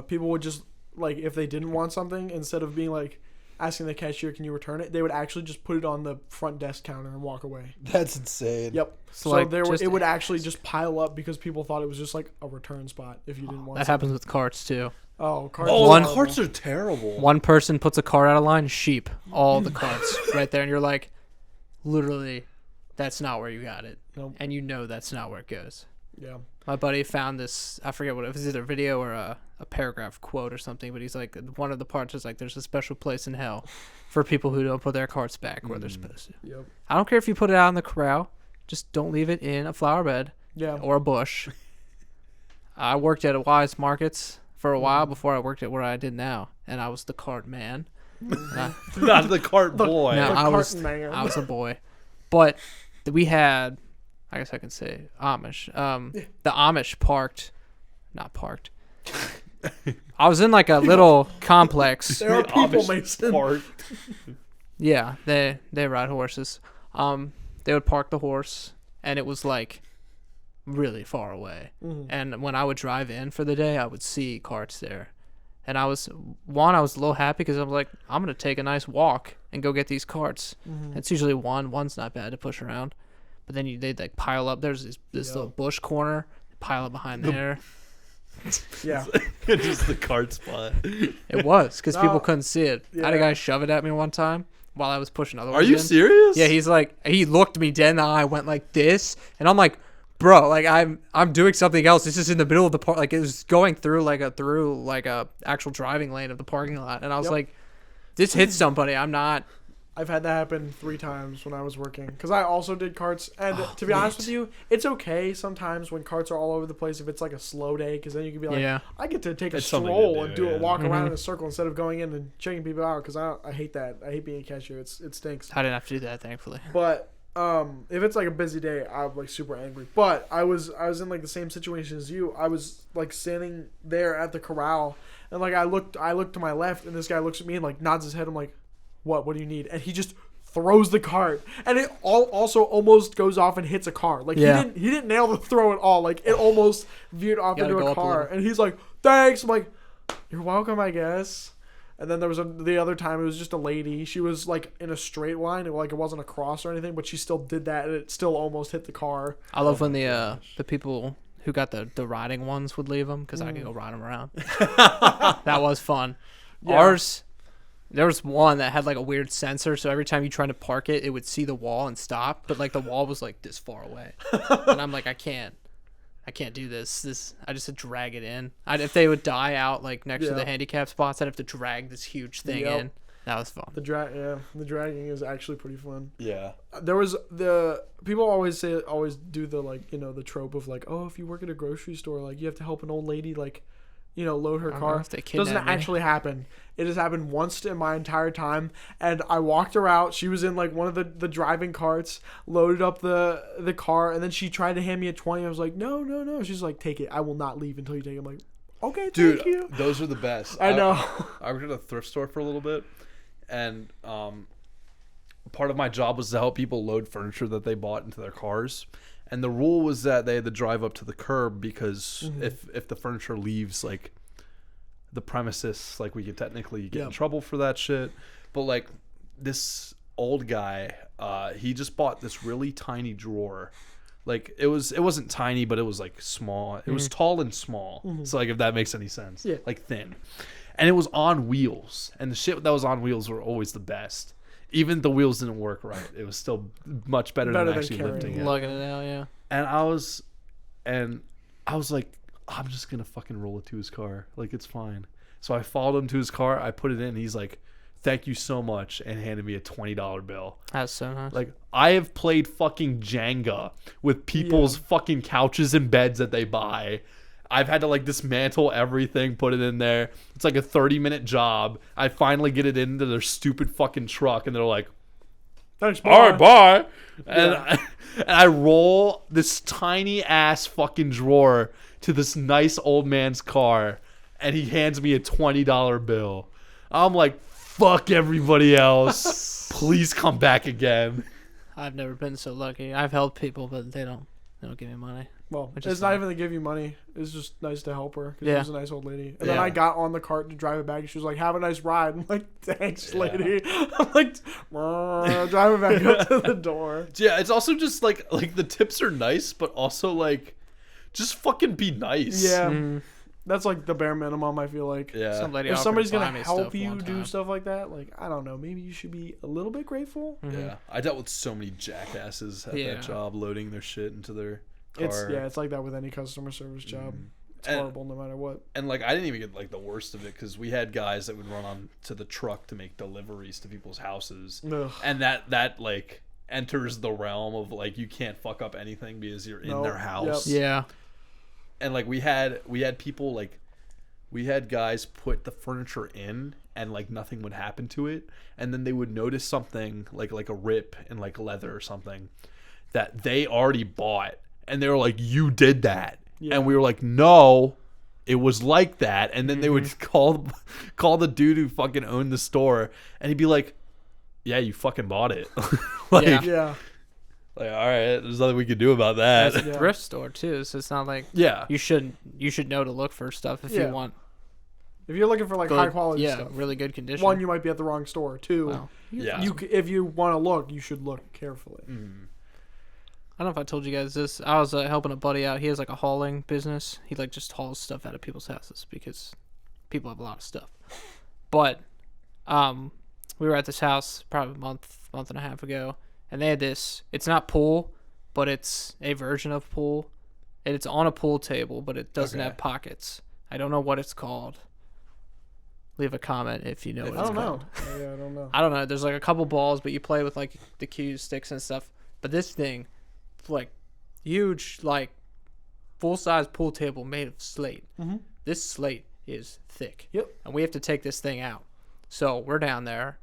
[SPEAKER 2] people would just like if they didn't want something, instead of being like asking the cashier, "Can you return it?" they would actually just put it on the front desk counter and walk away.
[SPEAKER 1] That's insane.
[SPEAKER 2] Yep.
[SPEAKER 3] So,
[SPEAKER 2] So
[SPEAKER 3] like,
[SPEAKER 2] there
[SPEAKER 3] just-
[SPEAKER 2] it would actually just pile up because people thought it was just like a return spot if you didn't want.
[SPEAKER 3] That happens with carts too.
[SPEAKER 2] Oh, carts.
[SPEAKER 1] Oh,
[SPEAKER 2] are
[SPEAKER 3] One-
[SPEAKER 1] the
[SPEAKER 2] horrible.
[SPEAKER 1] carts are terrible.
[SPEAKER 3] One person puts a cart out of line, sheep, all the carts right there, and you're like, literally, that's not where you got it,
[SPEAKER 2] Nope.
[SPEAKER 3] and you know that's not where it goes.
[SPEAKER 2] Yeah.
[SPEAKER 3] My buddy found this, I forget what it was, either a video or a paragraph quote or something, but he's like, one of the parts is like, there's a special place in hell for people who don't put their carts back where they're supposed to.
[SPEAKER 2] Yep.
[SPEAKER 3] I don't care if you put it out in the corral, just don't leave it in a flower bed
[SPEAKER 2] Yeah.
[SPEAKER 3] or a bush. I worked at a Wise Markets for a while before I worked at where I did now, and I was the cart man. And I-
[SPEAKER 1] Not the cart boy.
[SPEAKER 3] No,
[SPEAKER 2] The
[SPEAKER 3] I was
[SPEAKER 2] carton man.
[SPEAKER 3] I was a boy, but we had, I guess I can say Amish. The Amish not parked. I was in like a little complex.
[SPEAKER 2] There are
[SPEAKER 1] The
[SPEAKER 2] people,
[SPEAKER 1] Amish
[SPEAKER 2] Mason.
[SPEAKER 1] part.
[SPEAKER 3] Yeah, they ride horses. They would park the horse, and it was like really far away.
[SPEAKER 2] Mhm.
[SPEAKER 3] And when I would drive in for the day, I would see carts there. And I was a little happy because I was like, I'm going to take a nice walk and go get these carts.
[SPEAKER 2] Mhm.
[SPEAKER 3] It's usually one's not bad to push around. But then they'd like pile up. There's this little bush corner, pile up behind there.
[SPEAKER 2] Yeah.
[SPEAKER 1] Just the cart spot.
[SPEAKER 3] It was because people
[SPEAKER 2] No.
[SPEAKER 3] couldn't see it. I had a
[SPEAKER 2] Yeah.
[SPEAKER 3] guy shove it at me one time while I was pushing other
[SPEAKER 1] Are
[SPEAKER 3] ones
[SPEAKER 1] you
[SPEAKER 3] in.
[SPEAKER 1] serious?
[SPEAKER 3] Yeah, he looked me dead in the eye, went like this, and I'm like, bro, like I'm doing something else. This is in the middle of the park, like it was going through like a actual driving lane of the parking lot, and I was
[SPEAKER 2] Yep.
[SPEAKER 3] like, this hit somebody. I'm not.
[SPEAKER 2] I've had that happen 3 times when I was working because I also did carts. And to be honest with you, it's okay sometimes when carts are all over the place if it's like a slow day because then you can be like,
[SPEAKER 3] Yeah.
[SPEAKER 2] I get to take a
[SPEAKER 1] It's something to
[SPEAKER 2] stroll
[SPEAKER 1] do,
[SPEAKER 2] and do a
[SPEAKER 1] yeah.
[SPEAKER 2] walk around
[SPEAKER 3] Mhm.
[SPEAKER 2] in a circle instead of going in and checking people out because I hate that. I hate being a cashier. It stinks.
[SPEAKER 3] I didn't have to do that, thankfully.
[SPEAKER 2] But if it's like a busy day, I'm like super angry. But I was in like the same situation as you. I was like standing there at the corral and like I looked to my left and this guy looks at me and like nods his head. I'm like, what do you need? And he just throws the cart and it also almost goes off and hits a car. Like
[SPEAKER 3] Yeah.
[SPEAKER 2] he didn't nail the throw at all. Like it almost veered off
[SPEAKER 3] Gotta
[SPEAKER 2] into
[SPEAKER 3] go
[SPEAKER 2] a
[SPEAKER 3] up a
[SPEAKER 2] car
[SPEAKER 3] little.
[SPEAKER 2] and he's like, thanks. I'm like, you're welcome, I guess. And then there was the other time it was just a lady. She was like in a straight line, it wasn't a cross or anything, but she still did that and it still almost hit the car.
[SPEAKER 3] I love when the people who got the riding ones would leave them because I could go ride them around. That was fun.
[SPEAKER 2] Yeah.
[SPEAKER 3] Ours, there was one that had like a weird sensor, so every time you tried to park it, it would see the wall and stop, but like the wall was like this far away, and I'm like, I can't do this. I just had to drag it in. If they would die out like next to
[SPEAKER 2] Yeah.
[SPEAKER 3] the handicap spots, I'd have to drag this huge thing
[SPEAKER 2] Yep.
[SPEAKER 3] in. That was fun.
[SPEAKER 2] The dragging is actually pretty fun.
[SPEAKER 1] Yeah.
[SPEAKER 2] There was the people always do the like the trope of like, oh, if you work at a grocery store, like you have to help an old lady like load her
[SPEAKER 3] I don't know
[SPEAKER 2] car.
[SPEAKER 3] if they
[SPEAKER 2] Doesn't
[SPEAKER 3] kidnap me.
[SPEAKER 2] actually happen. It has happened once in my entire time, and I walked her out. She was in like one of the driving carts, loaded up the car, and then she tried to hand me a 20. I was like, no. She's like, take it. I will not leave until you take it. I'm like, okay,
[SPEAKER 1] Dude,
[SPEAKER 2] thank you.
[SPEAKER 1] those are the best.
[SPEAKER 2] I know.
[SPEAKER 1] I worked at a thrift store for a little bit, and part of my job was to help people load furniture that they bought into their cars. And the rule was that they had to drive up to the curb because if the furniture leaves like the premises, like we could technically get in trouble for that shit. But like this old guy, he just bought this really tiny drawer. Like it wasn't tiny, but it was like small. It was tall and small. So like if that makes any sense.
[SPEAKER 2] Yeah.
[SPEAKER 1] Like thin. And it was on wheels. And the shit that was on wheels were always the best. Even the wheels didn't work right. It was still much better than actually
[SPEAKER 2] carrying
[SPEAKER 1] lifting it.
[SPEAKER 3] Lugging it out, yeah.
[SPEAKER 1] And I was like, I'm just gonna fucking roll it to his car. Like it's fine. So I followed him to his car. I put it in. He's like, thank you so much, and handed me a $20 bill.
[SPEAKER 3] That's so nice.
[SPEAKER 1] Like I have played fucking Jenga with people's fucking couches and beds that they buy. I've had to like dismantle everything, put it in there. It's like a 30-minute job. I finally get it into their stupid fucking truck, and they're like,
[SPEAKER 2] Thanks,
[SPEAKER 1] all right, bye.
[SPEAKER 2] Yeah.
[SPEAKER 1] And I roll this tiny ass fucking drawer to this nice old man's car, and he hands me a $20 bill. I'm like, fuck everybody else. Please come back again.
[SPEAKER 3] I've never been so lucky. I've helped people, but they don't give me money.
[SPEAKER 2] Well,
[SPEAKER 3] Which is
[SPEAKER 2] it's not
[SPEAKER 3] fine.
[SPEAKER 2] even to give you money. It's just nice to help her because
[SPEAKER 3] Yeah.
[SPEAKER 2] she was a nice old lady. And then
[SPEAKER 1] Yeah.
[SPEAKER 2] I got on the cart to drive it back. And she was like, "Have a nice ride." I'm like, "Thanks,
[SPEAKER 1] Yeah.
[SPEAKER 2] lady." I'm like, driving back up to the door.
[SPEAKER 1] Yeah, it's also just like the tips are nice, but also like just fucking be nice.
[SPEAKER 2] Yeah,
[SPEAKER 3] Mm.
[SPEAKER 2] that's like the bare minimum. I feel like.
[SPEAKER 1] Yeah.
[SPEAKER 3] Some lady
[SPEAKER 2] If
[SPEAKER 3] offered
[SPEAKER 2] somebody's
[SPEAKER 3] to buy
[SPEAKER 2] gonna
[SPEAKER 3] me
[SPEAKER 2] help
[SPEAKER 3] stuff
[SPEAKER 2] you
[SPEAKER 3] one
[SPEAKER 2] do
[SPEAKER 3] time.
[SPEAKER 2] stuff like that, like I don't know, maybe you should be a little bit grateful.
[SPEAKER 1] Yeah. I dealt with so many jackasses at
[SPEAKER 3] Yeah.
[SPEAKER 1] that job loading their shit into their car.
[SPEAKER 2] It's like that with any customer service job. It's
[SPEAKER 1] And-
[SPEAKER 2] horrible no matter what.
[SPEAKER 1] And like I didn't even get like the worst of it because we had guys that would run on to the truck to make deliveries to people's houses,
[SPEAKER 2] Ugh.
[SPEAKER 1] and that like enters the realm of like you can't fuck up anything because you're in
[SPEAKER 2] Nope.
[SPEAKER 1] their house.
[SPEAKER 3] Yeah.
[SPEAKER 1] And like we had people like we had guys put the furniture in and like nothing would happen to it, and then they would notice something like a rip in like leather or something that they already bought, and they were like, "You did that."
[SPEAKER 2] Yeah.
[SPEAKER 1] And we were like, no, it was like that. And then they would call the dude who fucking owned the store, and he'd be like, yeah, you fucking bought it. Like,
[SPEAKER 3] Yeah.
[SPEAKER 2] Yeah.
[SPEAKER 1] Like, all right, there's nothing we can do about
[SPEAKER 3] It's
[SPEAKER 1] that.
[SPEAKER 3] a thrift store too, so it's not like
[SPEAKER 1] Yeah.
[SPEAKER 3] you should know to look for stuff if you want.
[SPEAKER 2] If you're looking for like
[SPEAKER 3] Good,
[SPEAKER 2] high quality
[SPEAKER 3] yeah,
[SPEAKER 2] stuff,
[SPEAKER 3] really good condition.
[SPEAKER 2] one, you might be at the wrong store. Two,
[SPEAKER 3] Well,
[SPEAKER 1] Yeah.
[SPEAKER 2] if you want to look, you should look carefully.
[SPEAKER 1] Mm.
[SPEAKER 3] I don't know if I told you guys this. I was helping a buddy out. He has like a hauling business. He like just hauls stuff out of people's houses because people have a lot of stuff. But we were at this house probably a month and a half ago, and they had this. It's not pool, but it's a version of pool, and it's on a pool table, but it doesn't
[SPEAKER 1] Okay.
[SPEAKER 3] have pockets. I don't know what it's called. Leave a comment if you know what
[SPEAKER 2] I
[SPEAKER 3] it's
[SPEAKER 2] don't know.
[SPEAKER 3] called.
[SPEAKER 2] Yeah, I don't know.
[SPEAKER 3] I don't know. There's like a couple balls, but you play with like the cues, sticks, and stuff. But this thing, like huge, like full size pool table made of slate.
[SPEAKER 2] Mm-hmm.
[SPEAKER 3] This slate is thick.
[SPEAKER 2] Yep.
[SPEAKER 3] And we have to take this thing out. So we're down there,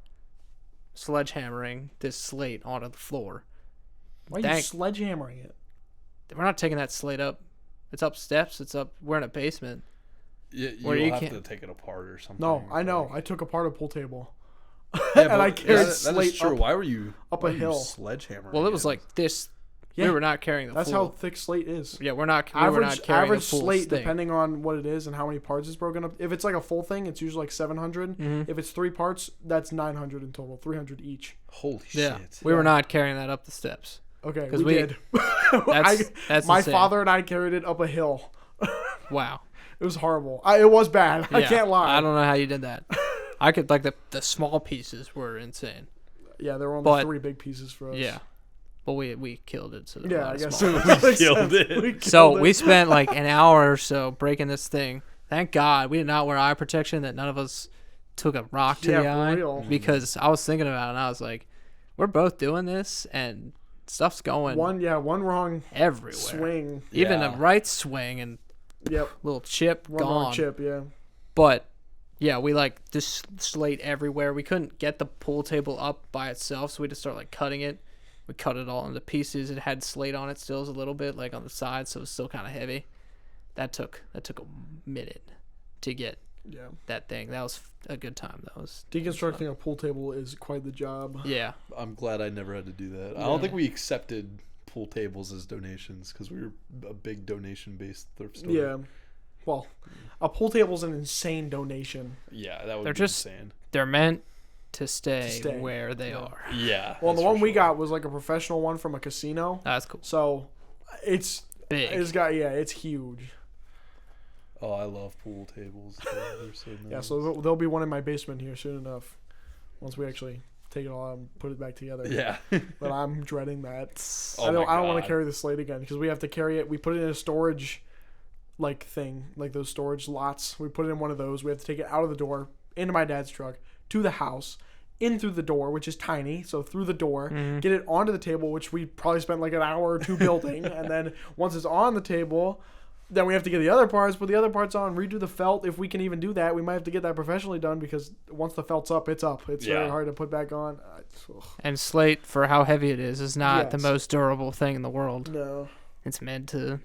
[SPEAKER 3] sledgehammering this slate onto the floor.
[SPEAKER 2] Why are you sledgehammering it?
[SPEAKER 3] We're not taking that slate up. It's up steps. It's up. We're in a basement.
[SPEAKER 1] Yeah,
[SPEAKER 3] Where
[SPEAKER 1] you'll
[SPEAKER 3] you
[SPEAKER 1] have
[SPEAKER 3] can't-
[SPEAKER 1] to take it apart or something.
[SPEAKER 2] No, I know. I took apart a pool table.
[SPEAKER 1] Yeah,
[SPEAKER 2] and I
[SPEAKER 1] but
[SPEAKER 2] carried
[SPEAKER 1] that
[SPEAKER 2] slate
[SPEAKER 1] is true.
[SPEAKER 2] up-
[SPEAKER 1] Why were you
[SPEAKER 2] up
[SPEAKER 1] why
[SPEAKER 2] a
[SPEAKER 1] were you
[SPEAKER 2] hill.
[SPEAKER 1] sledgehammering?
[SPEAKER 3] Well, it was
[SPEAKER 1] it?
[SPEAKER 3] like this.
[SPEAKER 2] Yeah.
[SPEAKER 3] We were not carrying the
[SPEAKER 2] That's
[SPEAKER 3] full.
[SPEAKER 2] how thick slate is.
[SPEAKER 3] Yeah, we were not carrying
[SPEAKER 2] Average
[SPEAKER 3] the full
[SPEAKER 2] slate,
[SPEAKER 3] thing.
[SPEAKER 2] depending on what it is and how many parts it's broken up. If it's like a full thing, it's usually like 700.
[SPEAKER 3] Mhm.
[SPEAKER 2] If it's 3 parts, that's 900 in total, 300 each.
[SPEAKER 1] holy
[SPEAKER 3] Yeah,
[SPEAKER 1] shit.
[SPEAKER 3] we were not carrying that up the steps.
[SPEAKER 2] Okay,
[SPEAKER 3] 'Cause
[SPEAKER 2] we
[SPEAKER 3] we-
[SPEAKER 2] did.
[SPEAKER 3] That's
[SPEAKER 2] My
[SPEAKER 3] insane.
[SPEAKER 2] father and I carried it up a hill.
[SPEAKER 3] Wow.
[SPEAKER 2] It was horrible. It was bad. I
[SPEAKER 3] Yeah,
[SPEAKER 2] can't lie.
[SPEAKER 3] I don't know how you did that. I could like the small pieces were insane.
[SPEAKER 2] Yeah, there were only
[SPEAKER 3] But-
[SPEAKER 2] 3 big pieces for us.
[SPEAKER 3] Yeah, but we killed it. So
[SPEAKER 2] Yeah, I guess
[SPEAKER 3] small.
[SPEAKER 2] so. That makes
[SPEAKER 1] killed
[SPEAKER 2] sense.
[SPEAKER 1] it.
[SPEAKER 2] We killed
[SPEAKER 3] So
[SPEAKER 2] it.
[SPEAKER 3] we spent like an hour or so breaking this thing. Thank God we did not wear eye protection. That none of us took a rock to
[SPEAKER 2] Yeah,
[SPEAKER 3] the
[SPEAKER 2] for
[SPEAKER 3] eye
[SPEAKER 2] real.
[SPEAKER 3] because I was thinking about it and I was like, we're both doing this and stuff's going
[SPEAKER 2] one wrong
[SPEAKER 3] everywhere.
[SPEAKER 2] swing.
[SPEAKER 3] Even
[SPEAKER 1] Yeah.
[SPEAKER 3] a right swing and
[SPEAKER 2] Yep.
[SPEAKER 3] little chip
[SPEAKER 2] One
[SPEAKER 3] gone.
[SPEAKER 2] wrong chip, yeah.
[SPEAKER 3] But yeah, we like just slate everywhere. We couldn't get the pool table up by itself, so we just started like cutting it. We cut it all into pieces. It had slate on it still a little bit, like on the side, so it was still kind of heavy. That took a minute to get
[SPEAKER 2] Yeah.
[SPEAKER 3] that thing. That was a good time. That was
[SPEAKER 2] Deconstructing a pool table is quite the job.
[SPEAKER 3] yeah.
[SPEAKER 1] I'm glad I never had to do that. I
[SPEAKER 2] Yeah.
[SPEAKER 1] don't think we accepted pool tables as donations because we were a big donation-based thrift store.
[SPEAKER 2] Yeah. Well, a pool table's an insane donation.
[SPEAKER 1] Yeah, that would
[SPEAKER 3] They're
[SPEAKER 1] be
[SPEAKER 3] just-
[SPEAKER 1] insane.
[SPEAKER 3] They're meant to stay,
[SPEAKER 2] stay.
[SPEAKER 3] where they
[SPEAKER 2] Yeah.
[SPEAKER 3] are.
[SPEAKER 1] Yeah.
[SPEAKER 2] Well, the
[SPEAKER 1] that's
[SPEAKER 2] one
[SPEAKER 1] for
[SPEAKER 2] we
[SPEAKER 1] sure.
[SPEAKER 2] got was like a professional one from a casino.
[SPEAKER 3] That's cool.
[SPEAKER 2] So it's
[SPEAKER 3] Big.
[SPEAKER 2] it's huge.
[SPEAKER 1] Oh, I love pool tables. They're so nice.
[SPEAKER 2] Yeah, so there'll be one in my basement here soon enough. Once we actually take it all out and put it back together.
[SPEAKER 1] Yeah.
[SPEAKER 2] But I'm dreading that.
[SPEAKER 1] Oh
[SPEAKER 2] I don't
[SPEAKER 1] my
[SPEAKER 2] want
[SPEAKER 1] God.
[SPEAKER 2] to carry the slate again because we have to carry it. We put it in a storage like thing, like those storage lots. We put it in one of those. We have to take it out of the door into my dad's truck to the house, in through the door, which is tiny, so through the door,
[SPEAKER 3] Mhm.
[SPEAKER 2] get it onto the table, which we probably spent like an hour or two building, and then once it's on the table, then we have to get the other parts, put the other parts on, redo the felt. If we can even do that, we might have to get that professionally done because once the felt's up, it's up. It's very
[SPEAKER 1] Yeah.
[SPEAKER 2] hard to put back on. Ugh.
[SPEAKER 3] And slate, for how heavy it is not the
[SPEAKER 2] Yes.
[SPEAKER 3] most durable thing in the world.
[SPEAKER 2] No.
[SPEAKER 3] It's meant to.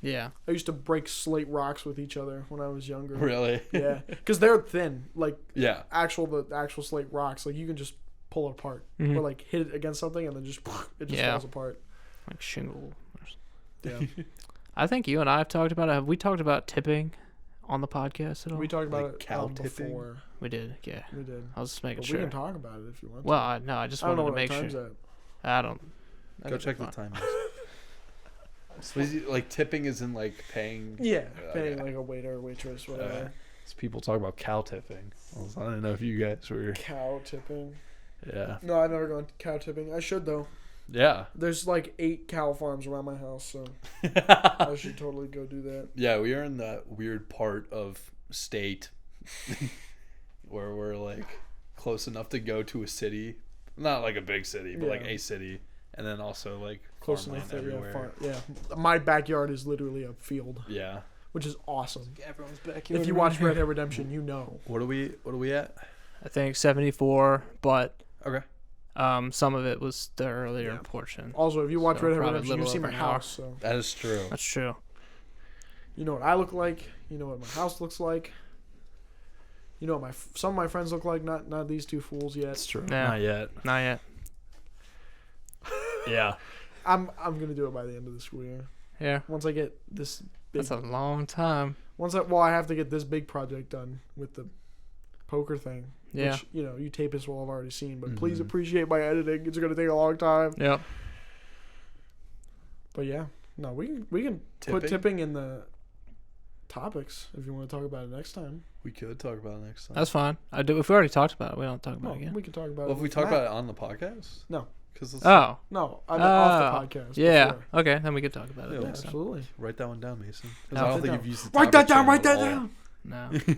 [SPEAKER 3] Yeah.
[SPEAKER 2] I used to break slate rocks with each other when I was younger.
[SPEAKER 1] Really?
[SPEAKER 2] Yeah, because they're thin, like
[SPEAKER 1] Yeah.
[SPEAKER 2] the actual slate rocks. Like you can just pull it apart
[SPEAKER 3] Mhm.
[SPEAKER 2] or like hit it against something and then just it just
[SPEAKER 3] Yeah.
[SPEAKER 2] falls apart.
[SPEAKER 3] Like shingle.
[SPEAKER 2] Yeah,
[SPEAKER 3] I think you and I have talked about it. Have we talked about tipping on the podcast at all?
[SPEAKER 2] we talked about
[SPEAKER 1] Like
[SPEAKER 2] it
[SPEAKER 1] cow tipping?
[SPEAKER 2] before.
[SPEAKER 3] We did, yeah.
[SPEAKER 2] We did.
[SPEAKER 3] I was just making
[SPEAKER 2] But
[SPEAKER 3] sure.
[SPEAKER 2] we can talk about it if you want.
[SPEAKER 3] Well, I just
[SPEAKER 2] I don't know
[SPEAKER 3] wanted
[SPEAKER 2] what
[SPEAKER 3] to
[SPEAKER 2] our
[SPEAKER 3] make
[SPEAKER 2] time's
[SPEAKER 3] sure.
[SPEAKER 2] at.
[SPEAKER 3] I don't.
[SPEAKER 1] Go check the time. So is it, like tipping isn't like paying.
[SPEAKER 2] Yeah, paying
[SPEAKER 1] Okay.
[SPEAKER 2] like a waiter or waitress, whatever.
[SPEAKER 1] So people talk about cow tipping. I don't know if you guys were.
[SPEAKER 2] Cow tipping.
[SPEAKER 1] Yeah.
[SPEAKER 2] No, I've never gone cow tipping. I should though.
[SPEAKER 1] Yeah.
[SPEAKER 2] There's like 8 cow farms around my house, so I should totally go do that.
[SPEAKER 1] Yeah, we are in that weird part of state where we're like close enough to go to a city, not like a big city, but like
[SPEAKER 2] Yeah.
[SPEAKER 1] a city, and then also like
[SPEAKER 2] Close
[SPEAKER 1] farmland
[SPEAKER 2] enough that
[SPEAKER 1] everywhere.
[SPEAKER 2] yeah. My backyard is literally a field,
[SPEAKER 1] Yeah.
[SPEAKER 2] which is awesome.
[SPEAKER 3] Everyone's back.
[SPEAKER 2] If you watch Red Dead Redemption, you know.
[SPEAKER 1] What are we at?
[SPEAKER 3] I think 74, but
[SPEAKER 1] Okay.
[SPEAKER 3] some of it was the earlier
[SPEAKER 2] Yeah.
[SPEAKER 3] portion.
[SPEAKER 2] Also, if you watch
[SPEAKER 3] So
[SPEAKER 2] Red Dead
[SPEAKER 3] probably a
[SPEAKER 2] Redemption, you
[SPEAKER 3] little
[SPEAKER 2] see
[SPEAKER 3] over
[SPEAKER 2] my
[SPEAKER 3] an hour.
[SPEAKER 2] house, so
[SPEAKER 1] That is true.
[SPEAKER 3] That's true.
[SPEAKER 2] you know what I look like. You know what my house looks like. You know what some of my friends look like. Not these two fools yet.
[SPEAKER 1] That's true.
[SPEAKER 3] Yeah.
[SPEAKER 1] Not yet.
[SPEAKER 3] Not yet.
[SPEAKER 1] Yeah.
[SPEAKER 2] I'm gonna do it by the end of the school year.
[SPEAKER 3] Yeah.
[SPEAKER 2] Once I get this big,
[SPEAKER 3] That's a long time.
[SPEAKER 2] I have to get this big project done with the poker thing.
[SPEAKER 3] Yeah.
[SPEAKER 2] Which, you tapists will have already seen, but
[SPEAKER 1] Mhm.
[SPEAKER 2] please appreciate my editing. It's gonna take a long time.
[SPEAKER 3] Yep.
[SPEAKER 2] But yeah, no, we can put tipping in the topics if you want to talk about it next time.
[SPEAKER 1] We could talk about it next time.
[SPEAKER 3] That's fine. If we already talked about it, we don't talk about
[SPEAKER 2] No,
[SPEAKER 3] it again.
[SPEAKER 2] we can talk about
[SPEAKER 1] Well,
[SPEAKER 2] it.
[SPEAKER 1] if we
[SPEAKER 2] with
[SPEAKER 1] talk
[SPEAKER 2] Matt.
[SPEAKER 1] about it on the podcast?
[SPEAKER 2] No.
[SPEAKER 1] Because
[SPEAKER 3] Oh.
[SPEAKER 2] No, I mean off the podcast.
[SPEAKER 3] Yeah.
[SPEAKER 2] before.
[SPEAKER 3] Okay, then we could talk about it.
[SPEAKER 1] Yeah,
[SPEAKER 2] Yeah,
[SPEAKER 3] next time.
[SPEAKER 2] absolutely.
[SPEAKER 1] write that one down, Mason. 'Cause
[SPEAKER 3] No,
[SPEAKER 1] I don't
[SPEAKER 2] write
[SPEAKER 1] think
[SPEAKER 2] that
[SPEAKER 1] you've used the
[SPEAKER 2] Write that
[SPEAKER 1] topic
[SPEAKER 2] down. Write
[SPEAKER 1] channel
[SPEAKER 2] that
[SPEAKER 1] at all.
[SPEAKER 2] down.
[SPEAKER 3] No.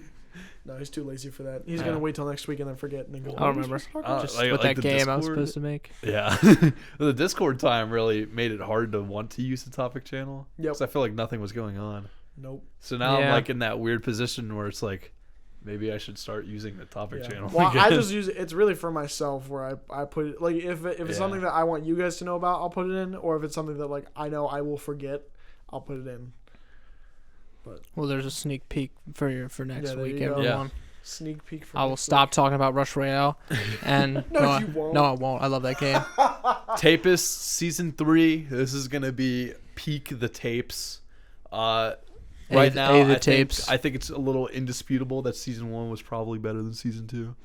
[SPEAKER 2] No, he's too lazy for that. He's
[SPEAKER 3] Yeah.
[SPEAKER 2] gonna wait till next week and then forget and then go.
[SPEAKER 3] I don't remember.
[SPEAKER 2] Just
[SPEAKER 3] Just
[SPEAKER 1] like-
[SPEAKER 3] with
[SPEAKER 1] like
[SPEAKER 3] that
[SPEAKER 1] the
[SPEAKER 3] game I was
[SPEAKER 1] Discord?
[SPEAKER 3] supposed to make.
[SPEAKER 1] Yeah. The Discord time really made it hard to want to use the topic channel.
[SPEAKER 2] Yep.
[SPEAKER 1] Because I feel like nothing was going on.
[SPEAKER 2] Nope.
[SPEAKER 1] So now I'm
[SPEAKER 3] Yeah.
[SPEAKER 1] like in that weird position where it's like, maybe I should start using the topic
[SPEAKER 2] Yeah.
[SPEAKER 1] channel.
[SPEAKER 2] Well, I
[SPEAKER 1] again.
[SPEAKER 2] just use it. It's really for myself where I put it. Like if it's
[SPEAKER 1] Yeah.
[SPEAKER 2] something that I want you guys to know about, I'll put it in. Or if it's something that like I know I will forget, I'll put it in.
[SPEAKER 3] Well, there's a sneak peek for next
[SPEAKER 2] Yeah, there
[SPEAKER 3] week,
[SPEAKER 2] you go.
[SPEAKER 3] everyone.
[SPEAKER 2] Sneak peek. For
[SPEAKER 3] I will
[SPEAKER 2] next
[SPEAKER 3] stop talking about Rush Royale, and
[SPEAKER 2] No, you won't.
[SPEAKER 3] No, I won't. I love that game.
[SPEAKER 1] Tapist season 3. This is gonna be peak the tapes. Right now,
[SPEAKER 3] the tapes.
[SPEAKER 1] I think it's a little indisputable that season 1 was probably better than season 2.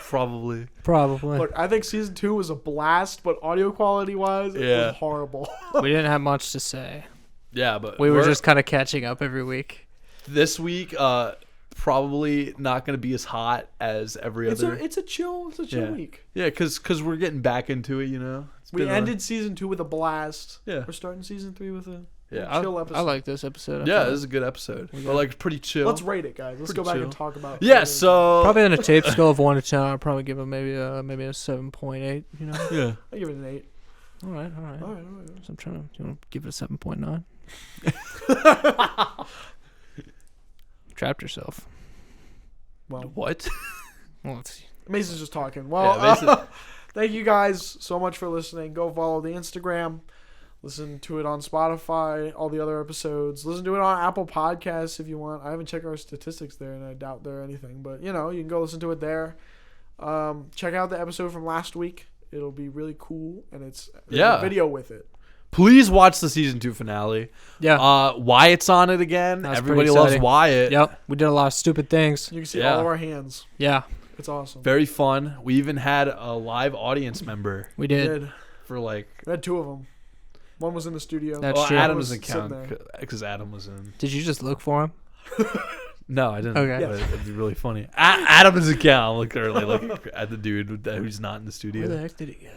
[SPEAKER 1] Probably.
[SPEAKER 3] Probably.
[SPEAKER 2] Look, I think season 2 was a blast, but audio quality wise, it
[SPEAKER 1] Yeah.
[SPEAKER 2] was horrible.
[SPEAKER 3] We didn't have much to say.
[SPEAKER 1] Yeah, but
[SPEAKER 3] We were
[SPEAKER 1] we're-
[SPEAKER 3] just kind of catching up every week.
[SPEAKER 1] this week. Probably not gonna be as hot as every other.
[SPEAKER 2] It's a chill
[SPEAKER 1] Yeah.
[SPEAKER 2] week.
[SPEAKER 1] Yeah, because we're getting back into it. It's
[SPEAKER 2] We
[SPEAKER 1] been a-
[SPEAKER 2] ended season 2 with a blast.
[SPEAKER 1] Yeah.
[SPEAKER 2] We're starting season 3 with a
[SPEAKER 1] Yeah.
[SPEAKER 2] chill episode.
[SPEAKER 3] I like this episode.
[SPEAKER 1] Yeah, this is a good episode. But like pretty chill.
[SPEAKER 2] Let's rate it, guys. Let's
[SPEAKER 1] Pretty
[SPEAKER 2] go back
[SPEAKER 1] chill.
[SPEAKER 2] and talk about.
[SPEAKER 1] Yeah. So
[SPEAKER 3] Probably on a tape scale of 1 to 10, I'd probably give it maybe a 7.8. You know.
[SPEAKER 1] yeah.
[SPEAKER 2] I give it an 8.
[SPEAKER 3] All right.
[SPEAKER 2] All right.
[SPEAKER 3] So I'm trying to. You want to give it a 7.9? Trapped yourself.
[SPEAKER 2] Well,
[SPEAKER 1] What?
[SPEAKER 3] Well, it's,
[SPEAKER 2] Mason's just talking. Well,
[SPEAKER 1] Yeah, Mason-
[SPEAKER 2] thank you guys so much for listening. Go follow the Instagram. Listen to it on Spotify, all the other episodes. Listen to it on Apple Podcasts if you want. I haven't checked our statistics there, and I doubt they're anything. But, you can go listen to it there. Check out the episode from last week. It'll be really cool, and there's
[SPEAKER 1] Yeah.
[SPEAKER 2] a video with it.
[SPEAKER 1] Please watch the season 2 finale.
[SPEAKER 3] yeah.
[SPEAKER 1] Wyatt's on it again.
[SPEAKER 3] That's
[SPEAKER 1] Everybody
[SPEAKER 3] pretty
[SPEAKER 1] loves
[SPEAKER 3] exciting.
[SPEAKER 1] Wyatt.
[SPEAKER 3] Yep. We did a lot of stupid things.
[SPEAKER 2] You can see
[SPEAKER 1] Yeah.
[SPEAKER 2] all of our hands.
[SPEAKER 3] Yeah.
[SPEAKER 2] It's awesome.
[SPEAKER 1] Very fun. We even had a live audience member
[SPEAKER 3] We
[SPEAKER 2] We
[SPEAKER 3] did.
[SPEAKER 2] did.
[SPEAKER 1] for like.
[SPEAKER 2] We had 2 of them. One was in the studio.
[SPEAKER 3] That's
[SPEAKER 1] Well,
[SPEAKER 3] true.
[SPEAKER 1] Adam
[SPEAKER 2] was
[SPEAKER 1] doesn't
[SPEAKER 2] sitting
[SPEAKER 1] count
[SPEAKER 2] there.
[SPEAKER 1] because Adam was in.
[SPEAKER 3] Did you just look for him?
[SPEAKER 1] No, I didn't.
[SPEAKER 3] Okay.
[SPEAKER 1] But it'd be really funny. Adam doesn't count. I'm looking at the dude who's not in the studio.
[SPEAKER 3] Where the heck did he go?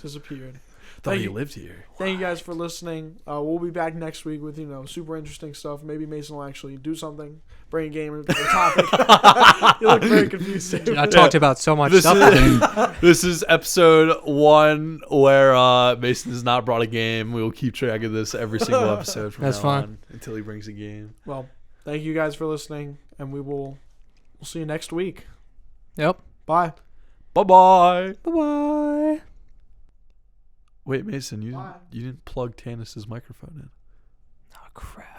[SPEAKER 2] Disappeared.
[SPEAKER 1] Thought
[SPEAKER 2] Thank
[SPEAKER 1] he
[SPEAKER 2] you.
[SPEAKER 1] lived here.
[SPEAKER 2] Thank you guys for listening. We'll be back next week with super interesting stuff. Maybe Mason will actually do something, bring a game or a topic. You look very confused.
[SPEAKER 3] Dude, I talked about so much
[SPEAKER 1] This
[SPEAKER 3] stuff.
[SPEAKER 1] is, this is episode 1 where Mason has not brought a game. We will keep track of this every single episode from
[SPEAKER 3] That's
[SPEAKER 1] now
[SPEAKER 3] fine.
[SPEAKER 1] on until he brings a game.
[SPEAKER 2] Well, thank you guys for listening, and we'll see you next week.
[SPEAKER 3] Yep.
[SPEAKER 2] Bye.
[SPEAKER 1] Bye-bye.
[SPEAKER 3] Bye-bye.
[SPEAKER 1] Wait, Mason,
[SPEAKER 2] Bye.
[SPEAKER 1] you didn't plug Tanis's microphone in.
[SPEAKER 3] Oh, crap.